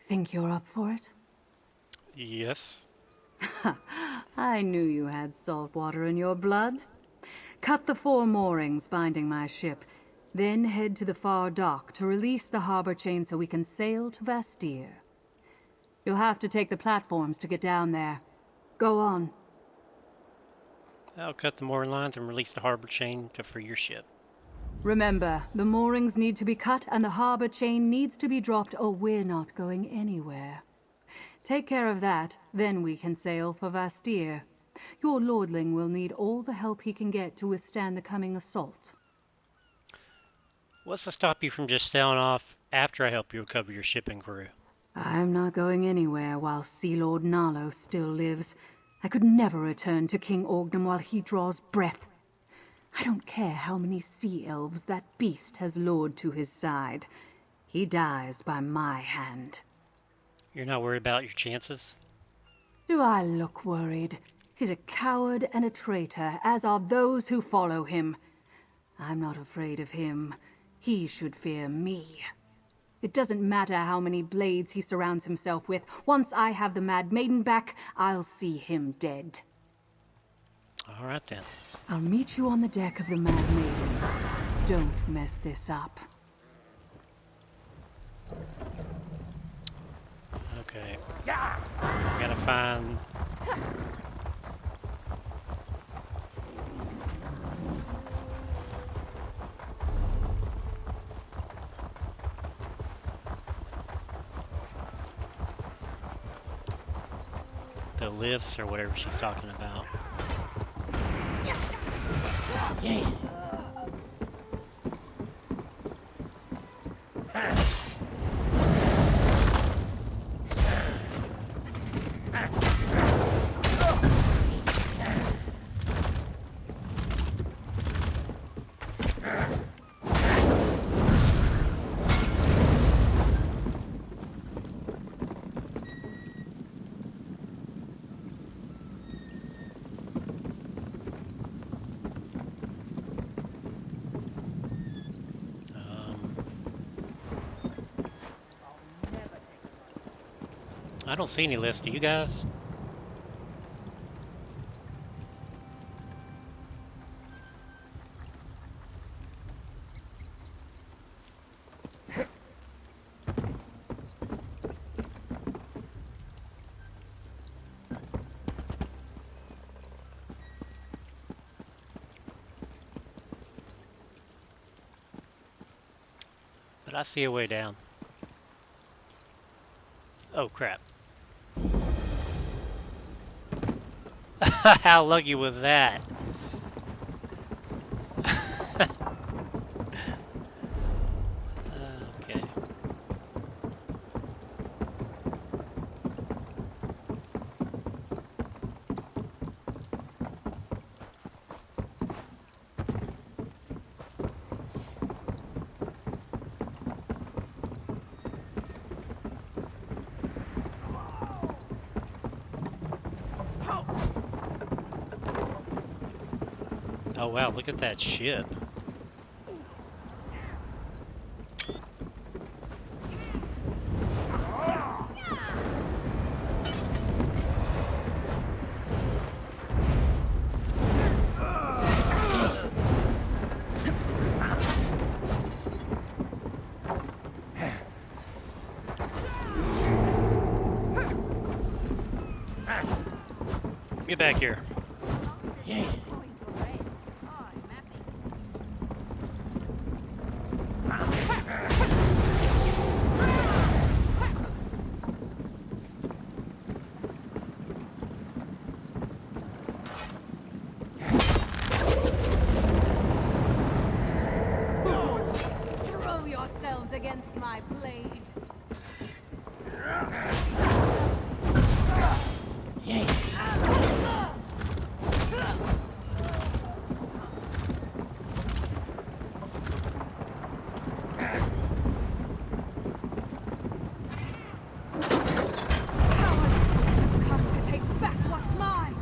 Think you're up for it? Yes. I knew you had salt water in your blood. Cut the 4 moorings binding my ship, then head to the far dock to release the harbor chain so we can sail to Vastir. You'll have to take the platforms to get down there. Go on. I'll cut the mooring lines and release the harbor chain to free your ship. Remember, the moorings need to be cut and the harbor chain needs to be dropped or we're not going anywhere. Take care of that, then we can sail for Vastir. Your lordling will need all the help he can get to withstand the coming assault. What's to stop you from just sailing off after I help you recover your ship and crew? I'm not going anywhere while Sea Lord Nalos still lives. I could never return to King Orgnum while he draws breath. I don't care how many sea elves that beast has lured to his side. He dies by my hand. You're not worried about your chances? Do I look worried? He's a coward and a traitor, as are those who follow him. I'm not afraid of him. He should fear me. It doesn't matter how many blades he surrounds himself with. Once I have the Mad Maiden back, I'll see him dead. All right then. I'll meet you on the deck of the Mad Maiden. Don't mess this up. Okay. Gotta find... the lifts or whatever she's talking about. Yay. I don't see any list. Do you guys? But I see a way down. Oh crap. How lucky was that? Okay. Oh wow, look at that ship. Get back here. Throw yourselves against my blade. Come to take back what's mine!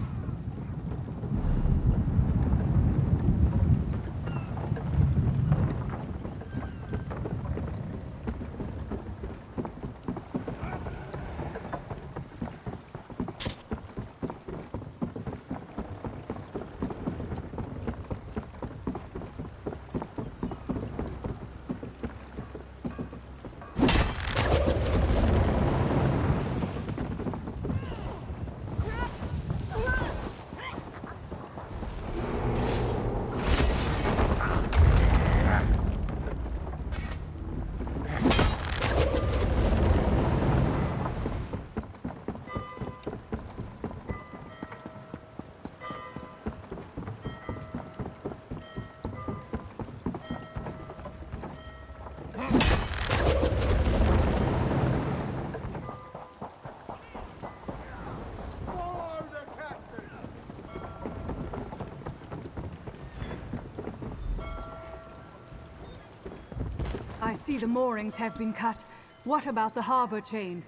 I see the moorings have been cut. What about the harbor chain?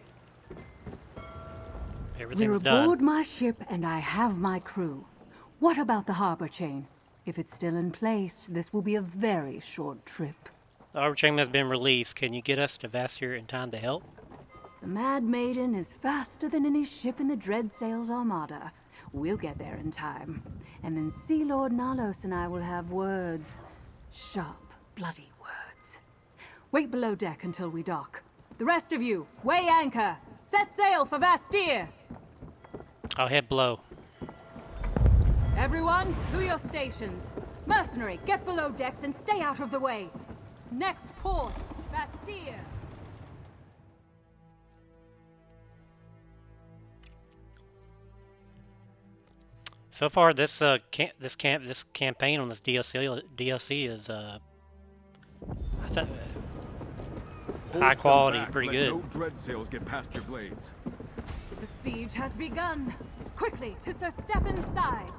We're Everything's done. aboard my ship and I have my crew. What about the harbor chain? If it's still in place, this will be a very short trip. The harbor chain has been released. Can you get us to Vassir in time to help? The Mad Maiden is faster than any ship in the Dreadsails Armada. We'll get there in time. And then Sea Lord Nalos and I will have words. Sharp, bloody words. Wait below deck until we dock. The rest of you, weigh anchor! Set sail for Vastir! I'll head below. Everyone, to your stations. Mercenary, get below decks and stay out of the way. Next port, Vastir! So far, this campaign on this DLC is I thought high quality, back. pretty Let good. No dread sails get past your blades. The siege has begun. Quickly, to Sir Stefan's side.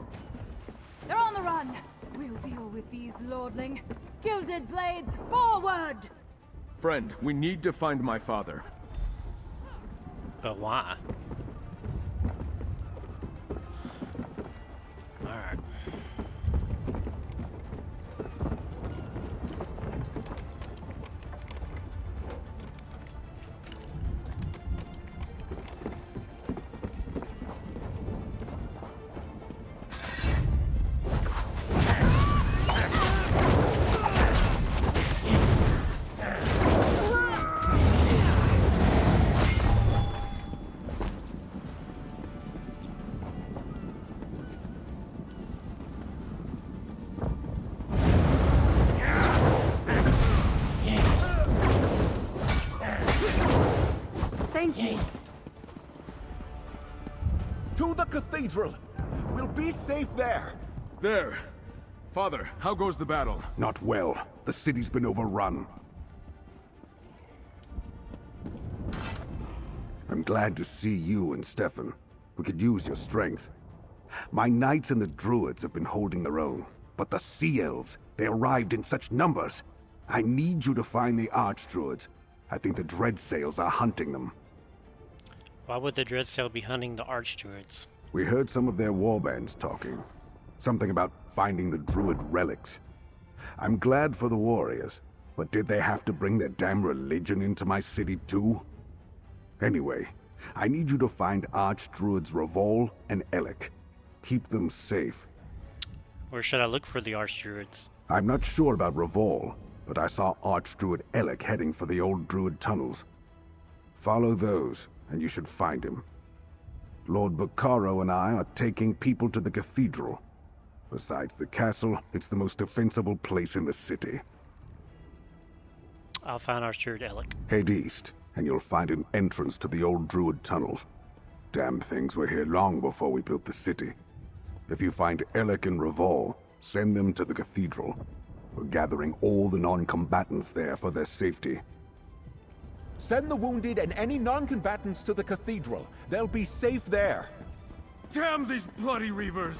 They're on the run. We'll deal with these lordling. Gilded blades, forward! Friend, we need to find my father. But why? Alright. Thank you. To the cathedral! We'll be safe there! There. Father, how goes the battle? Not well. The city's been overrun. I'm glad to see you and Stefan. We could use your strength. My knights and the druids have been holding their own. But the sea elves, they arrived in such numbers. I need you to find the archdruids. I think the Dreadsails are hunting them. Why would the Dreadsail be hunting the Archdruids? We heard some of their warbands talking. Something about finding the Druid relics. I'm glad for the warriors, but did they have to bring their damn religion into my city too? Anyway, I need you to find Archdruids Revol and Elec. Keep them safe. Where should I look for the Archdruids? I'm not sure about Revol, but I saw Archdruid Elec heading for the old Druid tunnels. Follow those, and you should find him. Lord Bacaro and I are taking people to the cathedral. Besides the castle, it's the most defensible place in the city. I'll find Archdruid Elec. Head east, and you'll find an entrance to the old Druid tunnels. Damn things were here long before we built the city. If you find Elec and Revol, send them to the cathedral. We're gathering all the non-combatants there for their safety. Send the wounded and any non-combatants to the cathedral. They'll be safe there. Damn these bloody Reavers!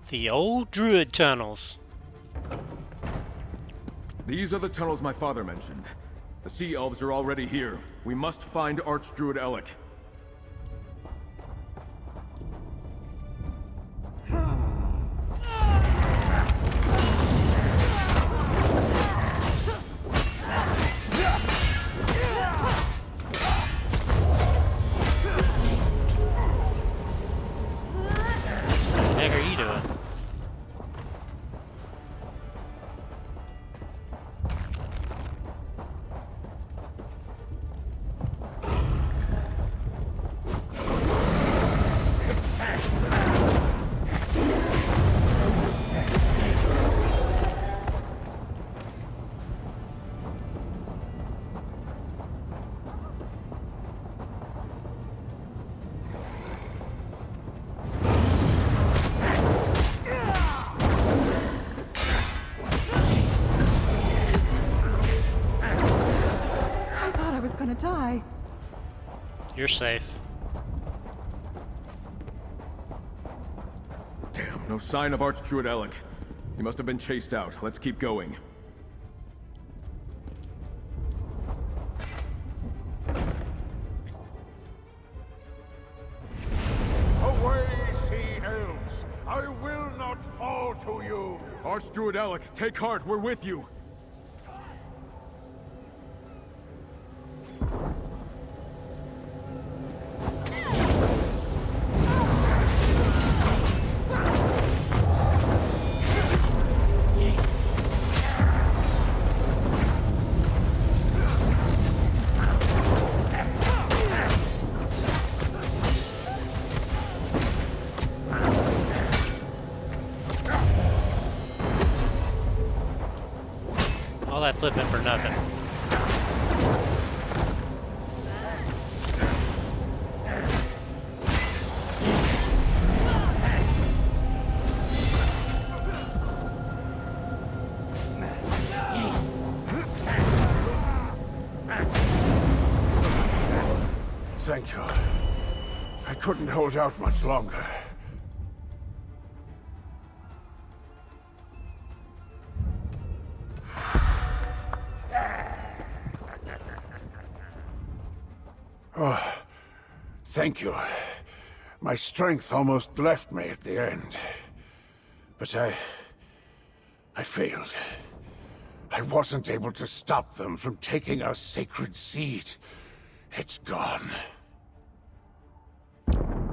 The old Druid tunnels. These are the tunnels my father mentioned. The Sea Elves are already here. We must find Archdruid Elec. What the heck are you doing? Die. You're safe. Damn, no sign of Archdruid Elec. He must have been chased out. Let's keep going. Away, sea elves! I will not fall to you! Archdruid Elec, take heart, we're with you! All that flipping for nothing. Thank you. I couldn't hold out much longer. Oh, thank you. My strength almost left me at the end. But I failed. I wasn't able to stop them from taking our sacred seed. It's gone.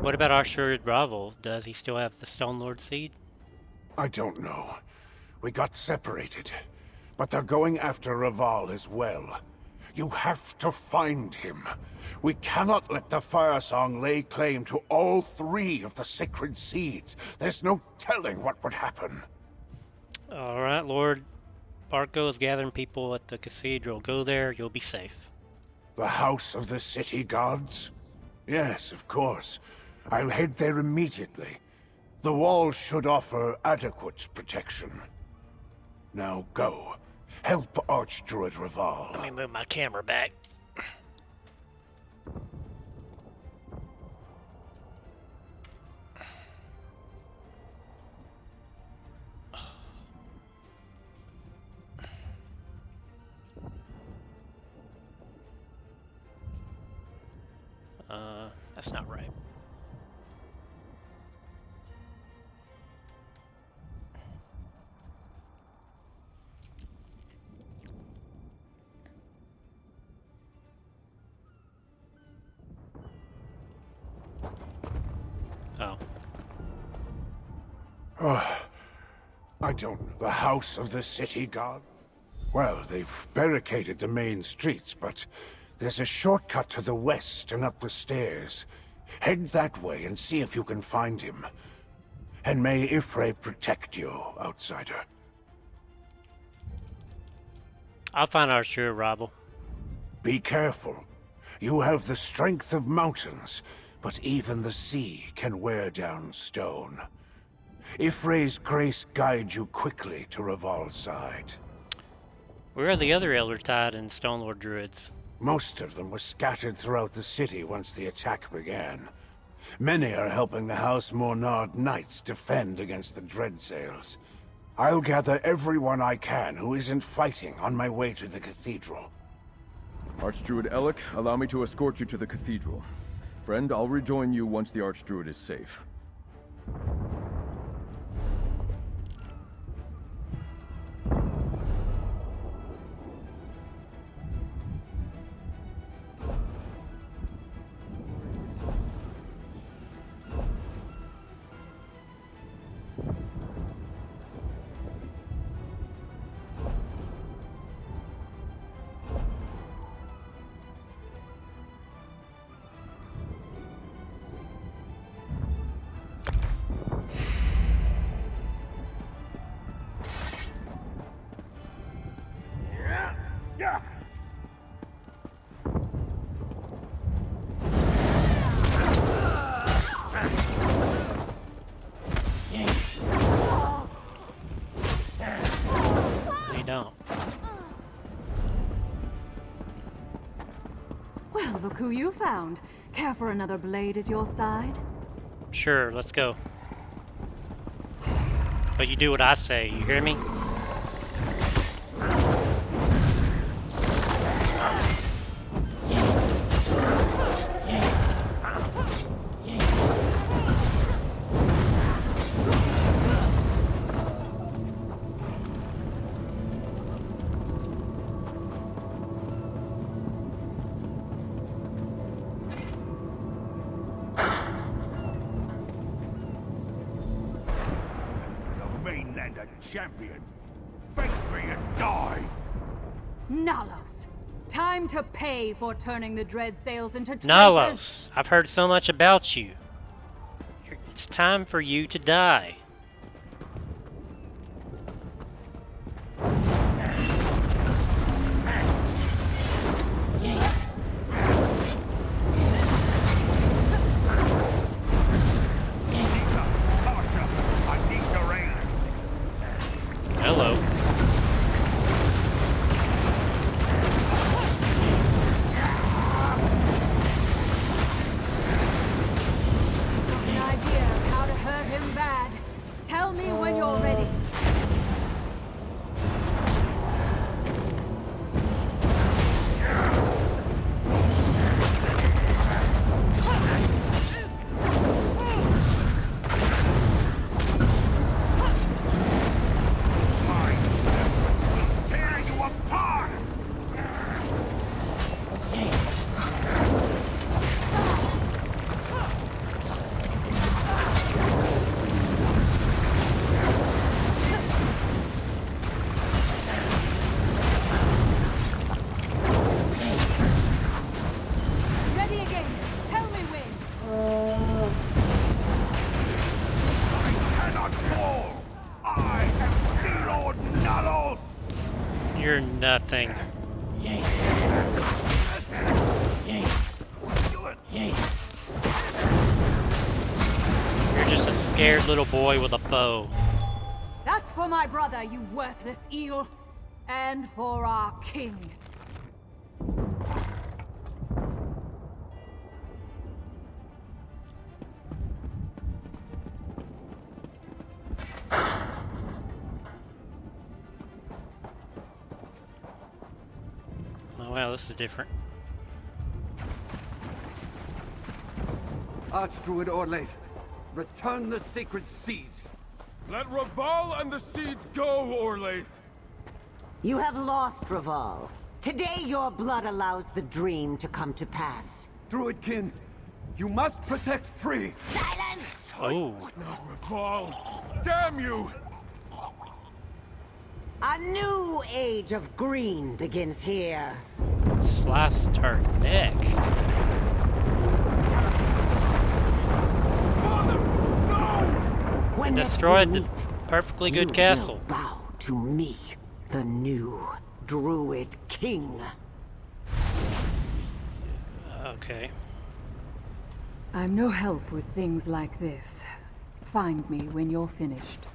What about Archdruid Revol? Does he still have the Stone Lord seed? I don't know. We got separated. But they're going after Revol as well. You have to find him. We cannot let the Firesong lay claim to all 3 of the sacred seeds. There's no telling what would happen. Alright, Lord Barco is gathering people at the cathedral. Go there, you'll be safe. The House of the City Gods? Yes, of course. I'll head there immediately. The walls should offer adequate protection. Now go. Help Archdruid Raval. Let me move my camera back. That's not right. Oh. I don't... The House of the City God? Well, they've barricaded the main streets, but there's a shortcut to the west and up the stairs. Head that way and see if you can find him. And may Ifrei protect you, outsider. I'll find Archdruid Raval. Be careful. You have the strength of mountains, but even the sea can wear down stone. Ifrei's grace guide you quickly to Raval's side. Where are the other Eldertide and Stonelord Druids? Most of them were scattered throughout the city once the attack began. Many are helping the House Mornard Knights defend against the Dreadsails. I'll gather everyone I can who isn't fighting on my way to the cathedral. Archdruid Elec, allow me to escort you to the cathedral. Friend, I'll rejoin you once the Archdruid is safe. Well, look who you found. Care for another blade at your side? Sure, let's go. But you do what I say, you hear me? Champion, face me and die! Nalos, time to pay for turning the Dreadsails into traitors. Nalos, I've heard so much about you. It's time for you to die. Hello. Got an idea of how to hurt him bad. You're nothing. You're just a scared little boy with a bow. That's for my brother, you worthless eel. And for our king. Oh wow, this is different. Archdruid Orlaith, return the sacred seeds. Let Raval and the seeds go, Orlaith. You have lost, Raval. Today your blood allows the dream to come to pass. Druidkin, you must protect Free. Silence! Oh. Not Raval. Damn you! A new age of green begins here. Sliced her neck. When And next destroyed we the meet, perfectly you good castle. will bow to me, the new Druid King. Okay. I'm no help with things like this. Find me when you're finished.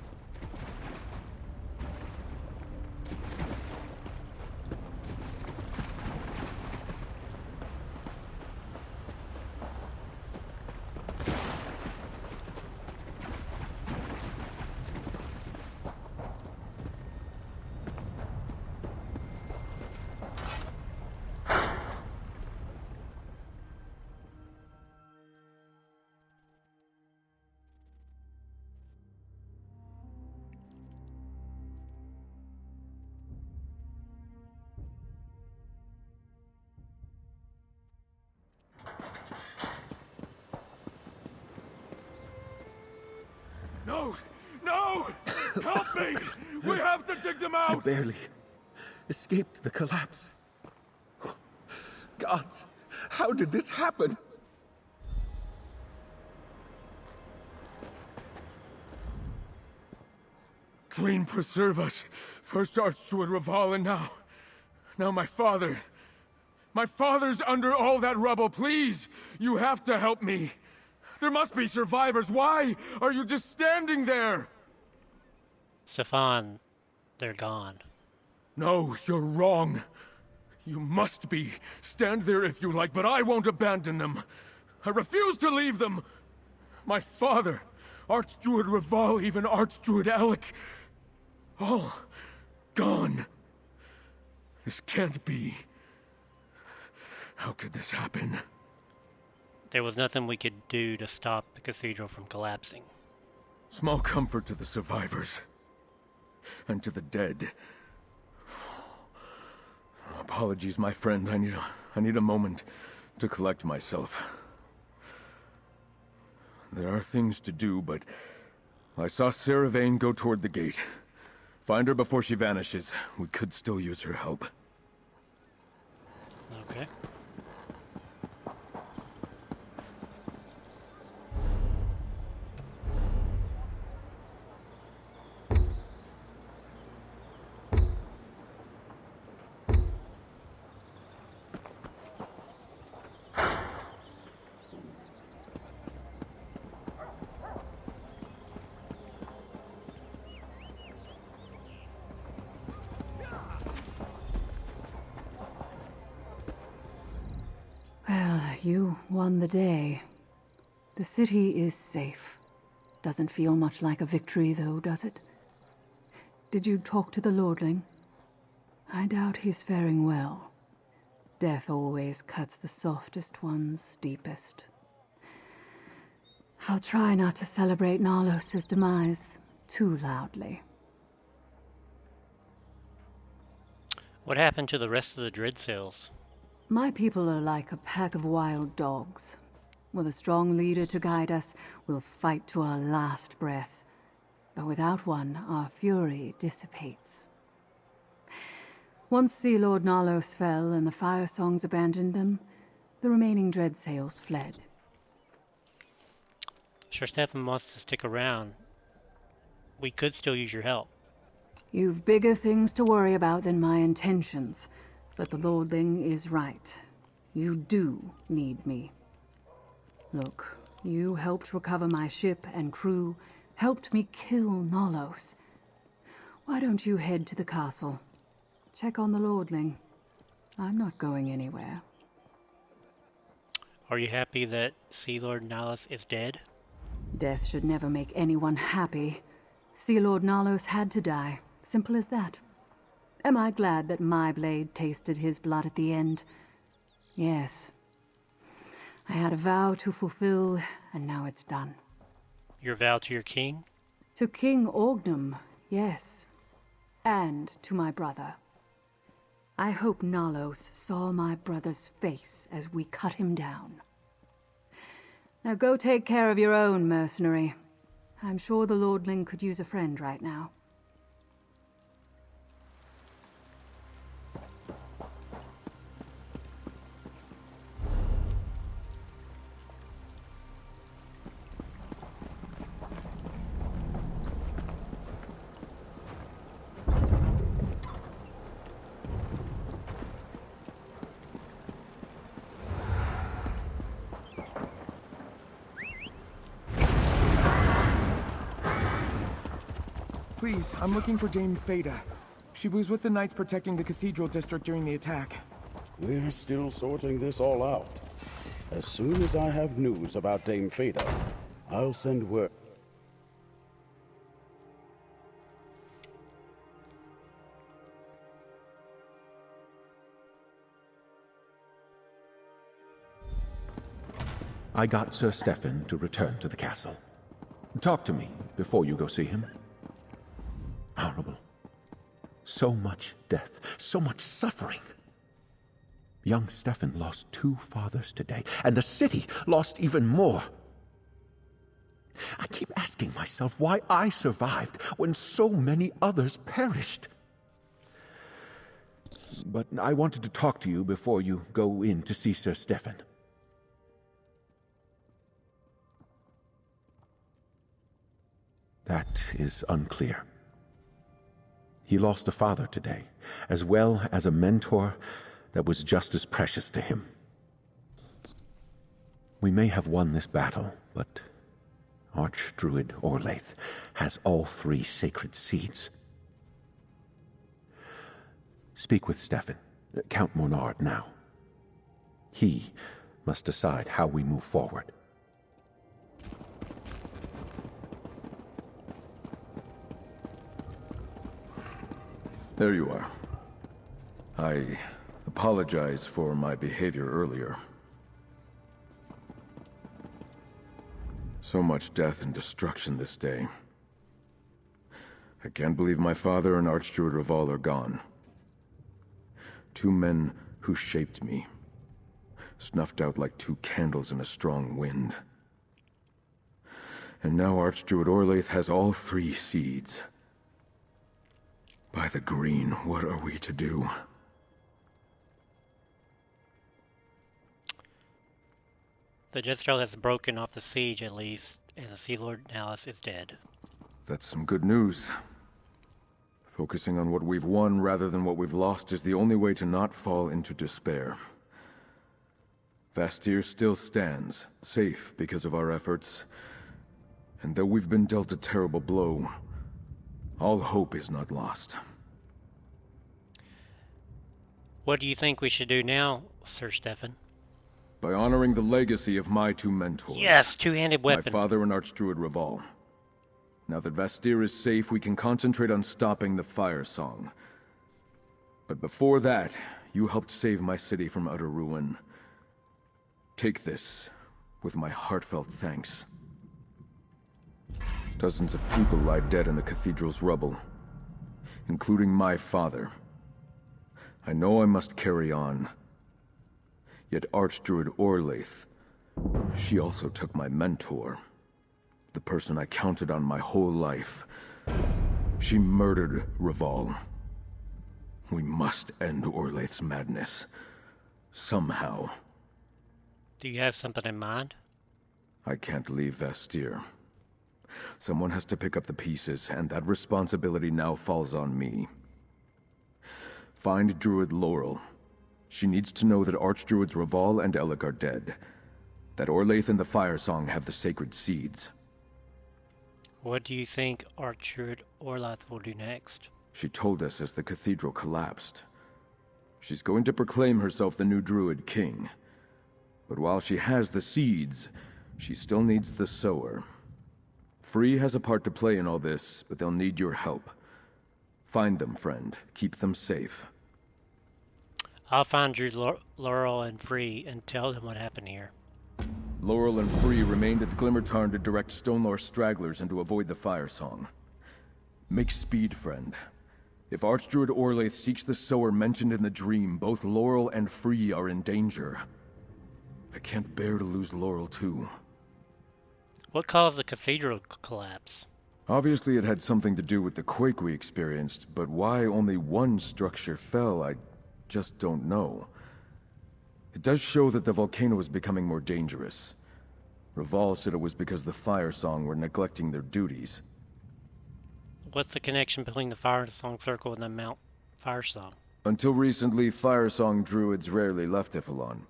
No! No! Help me! We have to dig them I out! barely escaped the collapse. Gods, how did this happen? Green preserve us. First Archdruid Raval and now my father. My father's under all that rubble. Please, you have to help me. There must be survivors. Why are you just standing there? Stefan, they're gone. No, you're wrong. You must be. Stand there if you like, but I won't abandon them. I refuse to leave them. My father, Archdruid Raval, even Archdruid Alec, all gone. This can't be. How could this happen? There was nothing we could do to stop the cathedral from collapsing. Small comfort to the survivors. And to the dead. Apologies, my friend. I need a moment to collect myself. There are things to do, but I saw Sarah Vane go toward the gate. Find her before she vanishes. We could still use her help. Okay. Well, you won the day. The city is safe. Doesn't feel much like a victory, though, does it? Did you talk to the Lordling? I doubt he's faring well. Death always cuts the softest ones deepest. I'll try not to celebrate Narlos's demise too loudly. What happened to the rest of the dread cells? My people are like a pack of wild dogs. With a strong leader to guide us, we'll fight to our last breath. But without one, our fury dissipates. Once Sea Lord Narlos fell and the Firesongs abandoned them, the remaining dread sails fled. Sure, Stefan wants to stick around. We could still use your help. You've bigger things to worry about than my intentions, but the Lordling is right. You do need me. Look, you helped recover my ship and crew, helped me kill Nalos. Why don't you head to the castle? Check on the Lordling. I'm not going anywhere. Are you happy that Sea Lord Nalos is dead? Death should never make anyone happy. Sea Lord Nalos had to die. Simple as that. Am I glad that my blade tasted his blood at the end? Yes. I had a vow to fulfill, and now it's done. Your vow to your king? To King Orgnum, yes. And to my brother. I hope Nalos saw my brother's face as we cut him down. Now go take care of your own, mercenary. I'm sure the Lordling could use a friend right now. Please, I'm looking for Dame Fada. She was with the knights protecting the cathedral district during the attack. We're still sorting this all out. As soon as I have news about Dame Fada, I'll send word. I got Sir Stefan to return to the castle. Talk to me before you go see him. Horrible. So much death, so much suffering. Young Stefan lost 2 fathers today, and the city lost even more. I keep asking myself why I survived when so many others perished. But I wanted to talk to you before you go in to see Sir Stefan. That is unclear. He lost a father today, as well as a mentor that was just as precious to him. We may have won this battle, but Archdruid Orlaith has all 3 sacred seeds. Speak with Stefan, Count Monard now. He must decide how we move forward. There you are. I apologize for my behavior earlier. So much death and destruction this day. I can't believe my father and Archdruid Raval are gone. 2 men who shaped me, snuffed out like 2 candles in a strong wind. And now Archdruid Orlaith has all 3 seeds. By the green, what are we to do? The Jezreel has broken off the siege at least, and the Sea Lord Nalos is dead. That's some good news. Focusing on what we've won rather than what we've lost is the only way to not fall into despair. Vastir still stands, safe because of our efforts. And though we've been dealt a terrible blow, all hope is not lost. What do you think we should do now, Sir Stefan? By honoring the legacy of my 2 mentors. Yes, 2-handed weapon. My father and Archdruid Raval. Now that Vastir is safe, we can concentrate on stopping the Firesong. But before that, you helped save my city from utter ruin. Take this, with my heartfelt thanks. Dozens of people lie dead in the cathedral's rubble, including my father. I know I must carry on. Yet Archdruid Orlaith, she also took my mentor, the person I counted on my whole life. She murdered Raval. We must end Orlaith's madness. Somehow. Do you have something in mind? I can't leave Vastir. Someone has to pick up the pieces, and that responsibility now falls on me. Find Druid Laurel. She needs to know that Archdruids Raval and Elec are dead. That Orlaith and the Firesong have the sacred seeds. What do you think Archdruid Orlaith will do next? She told us as the cathedral collapsed. She's going to proclaim herself the new Druid King. But while she has the seeds, she still needs the sower. Free has a part to play in all this, but they'll need your help. Find them, friend. Keep them safe. I'll find Laurel and Free and tell them what happened here. Laurel and Free remained at Glimmertarn to direct Stonelore stragglers and to avoid the Firesong. Make speed, friend. If Archdruid Orlaith seeks the sower mentioned in the dream, both Laurel and Free are in danger. I can't bear to lose Laurel, too. What caused the cathedral collapse? Obviously it had something to do with the quake we experienced, but why only one structure fell, I just don't know. It does show that the volcano is becoming more dangerous. Raval said it was because the Firesong were neglecting their duties. What's the connection between the Firesong Circle and the Mount Firesong? Until recently, Firesong druids rarely left Ifilon.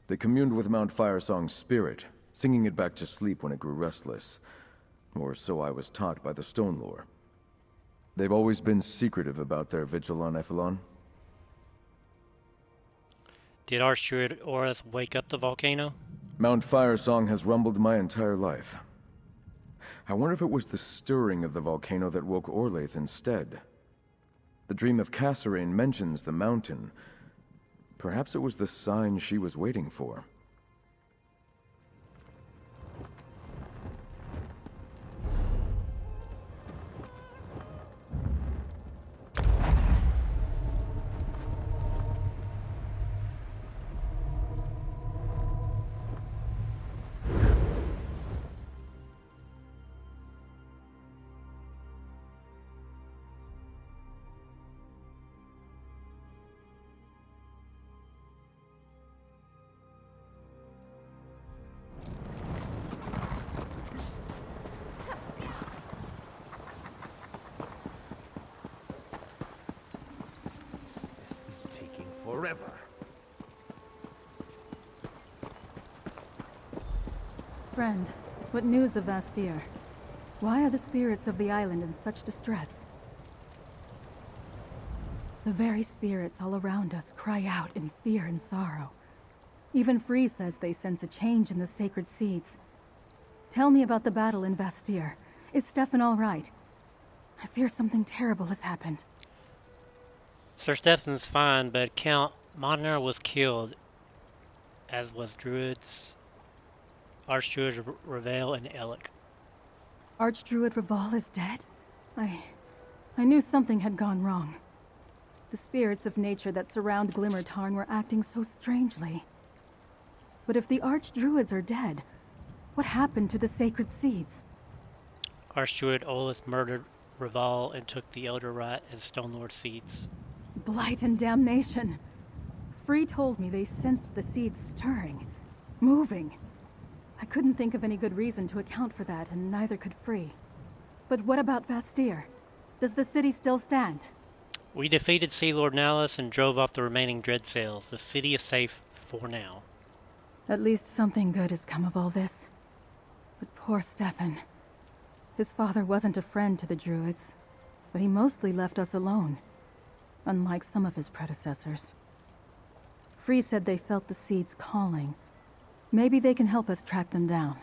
They communed with Mount Firesong's spirit, singing it back to sleep when it grew restless. Or so I was taught by the Stonelore. They've always been secretive about their vigil on Ifilon. Did Archdruid Orlaith wake up the volcano? Mount Firesong has rumbled my entire life. I wonder if it was the stirring of the volcano that woke Orlaith instead. The dream of Kasserine mentions the mountain. Perhaps it was the sign she was waiting for. Forever. Friend, what news of Vastir? Why are the spirits of the island in such distress? The very spirits all around us cry out in fear and sorrow. Even Free says they sense a change in the sacred seeds. Tell me about the battle in Vastir. Is Stefan all right? I fear something terrible has happened. Sir Stefan's fine, but Count Modner was killed, as was Archdruid Raval and Elec. Archdruid Raval is dead? I knew something had gone wrong. The spirits of nature that surround Glimmertarn were acting so strangely. But if the Archdruids are dead, what happened to the sacred seeds? Archdruid Orlaith murdered Raval and took the Elder Rite and Stonelord seeds. Blight and damnation. Free told me they sensed the seeds stirring, moving. I couldn't think of any good reason to account for that, and neither could Free. But what about Vastir? Does the city still stand? We defeated Sea Lord Nalus and drove off the remaining dread sails. The city is safe for now. At least something good has come of all this. But poor Stefan. His father wasn't a friend to the Druids, but he mostly left us alone. Unlike some of his predecessors. Free said they felt the seeds calling. Maybe they can help us track them down.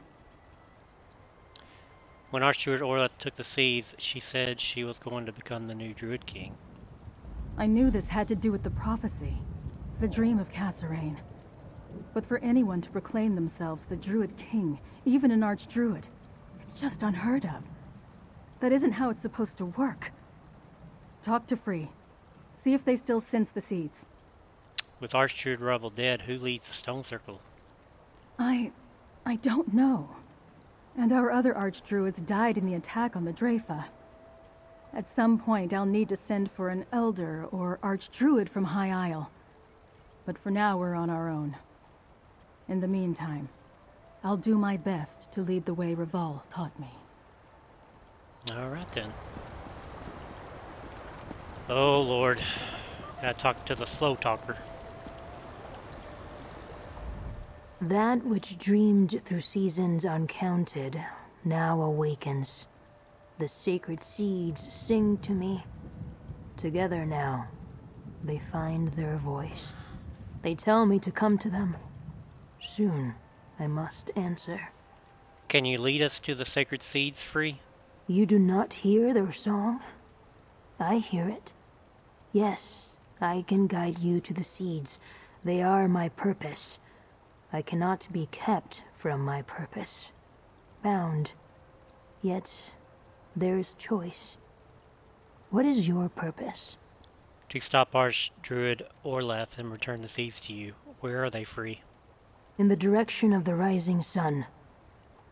When Archdruid Orlaith took the seeds, she said she was going to become the new Druid King. I knew this had to do with the prophecy, the dream of Kasserine. But for anyone to proclaim themselves the Druid King, even an Archdruid, it's just unheard of. That isn't how it's supposed to work. Talk to Free. See if they still sense the seeds. With Archdruid Raval dead, who leads the Stone Circle? I don't know. And our other Archdruids died in the attack on the Dreyfa. At some point, I'll need to send for an Elder or Archdruid from High Isle. But for now, we're on our own. In the meantime, I'll do my best to lead the way Raval taught me. Alright then. Oh Lord. Gotta talk to the slow talker. That which dreamed through seasons uncounted now awakens. The sacred seeds sing to me. Together now, they find their voice. They tell me to come to them. Soon, I must answer. Can you lead us to the sacred seeds, Free? You do not hear their song? I hear it. Yes, I can guide you to the seeds. They are my purpose. I cannot be kept from my purpose. Bound. Yet, there's choice. What is your purpose? To stop Archdruid Orleth and return the seeds to you. Where are they, Free? In the direction of the rising sun.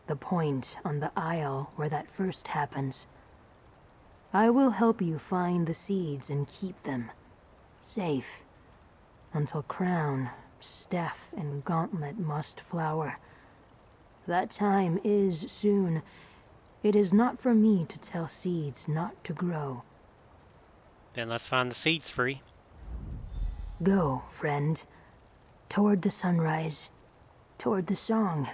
The point on the isle where that first happens. I will help you find the seeds and keep them safe until crown, staff, and gauntlet must flower. That time is soon. It is not for me to tell seeds not to grow. Then let's find the seeds, Free. Go, friend. Toward the sunrise. Toward the song.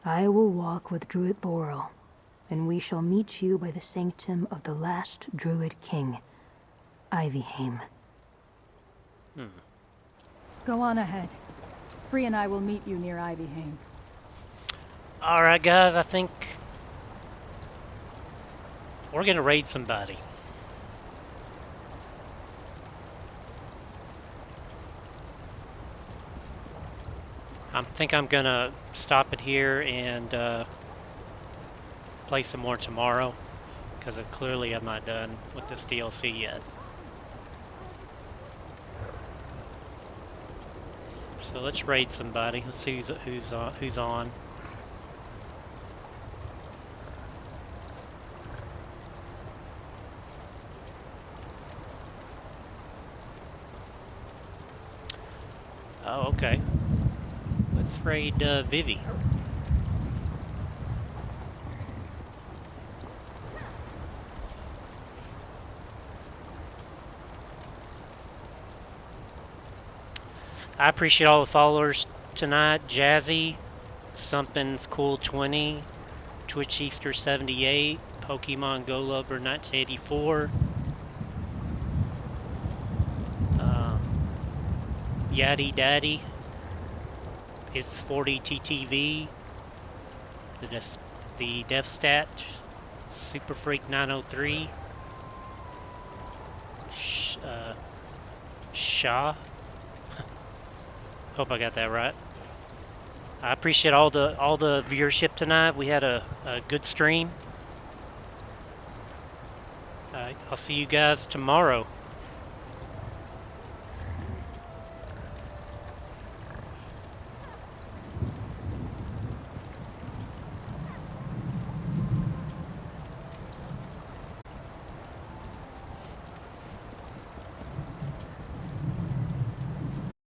I will walk with Druid Laurel, and we shall meet you by the sanctum of the last Druid King, Ivyheim. Go on ahead. Free and I will meet you near Ivyheim. Alright guys, I think we're gonna raid somebody. I think I'm gonna stop it here and play some more tomorrow, because clearly I'm not done with this DLC yet. So let's raid somebody. Let's see who's on. Oh, okay. Let's raid Vivi. I appreciate all the followers tonight. Jazzy, Something's Cool 20, Twitch Easter 78, Pokemon Go Lover 1984, Yaddy Daddy is 40 TTV, the Death Stat, Super Freak 903, Shaw. Hope I got that right. I appreciate all the viewership tonight. We had a good stream. I'll see you guys tomorrow.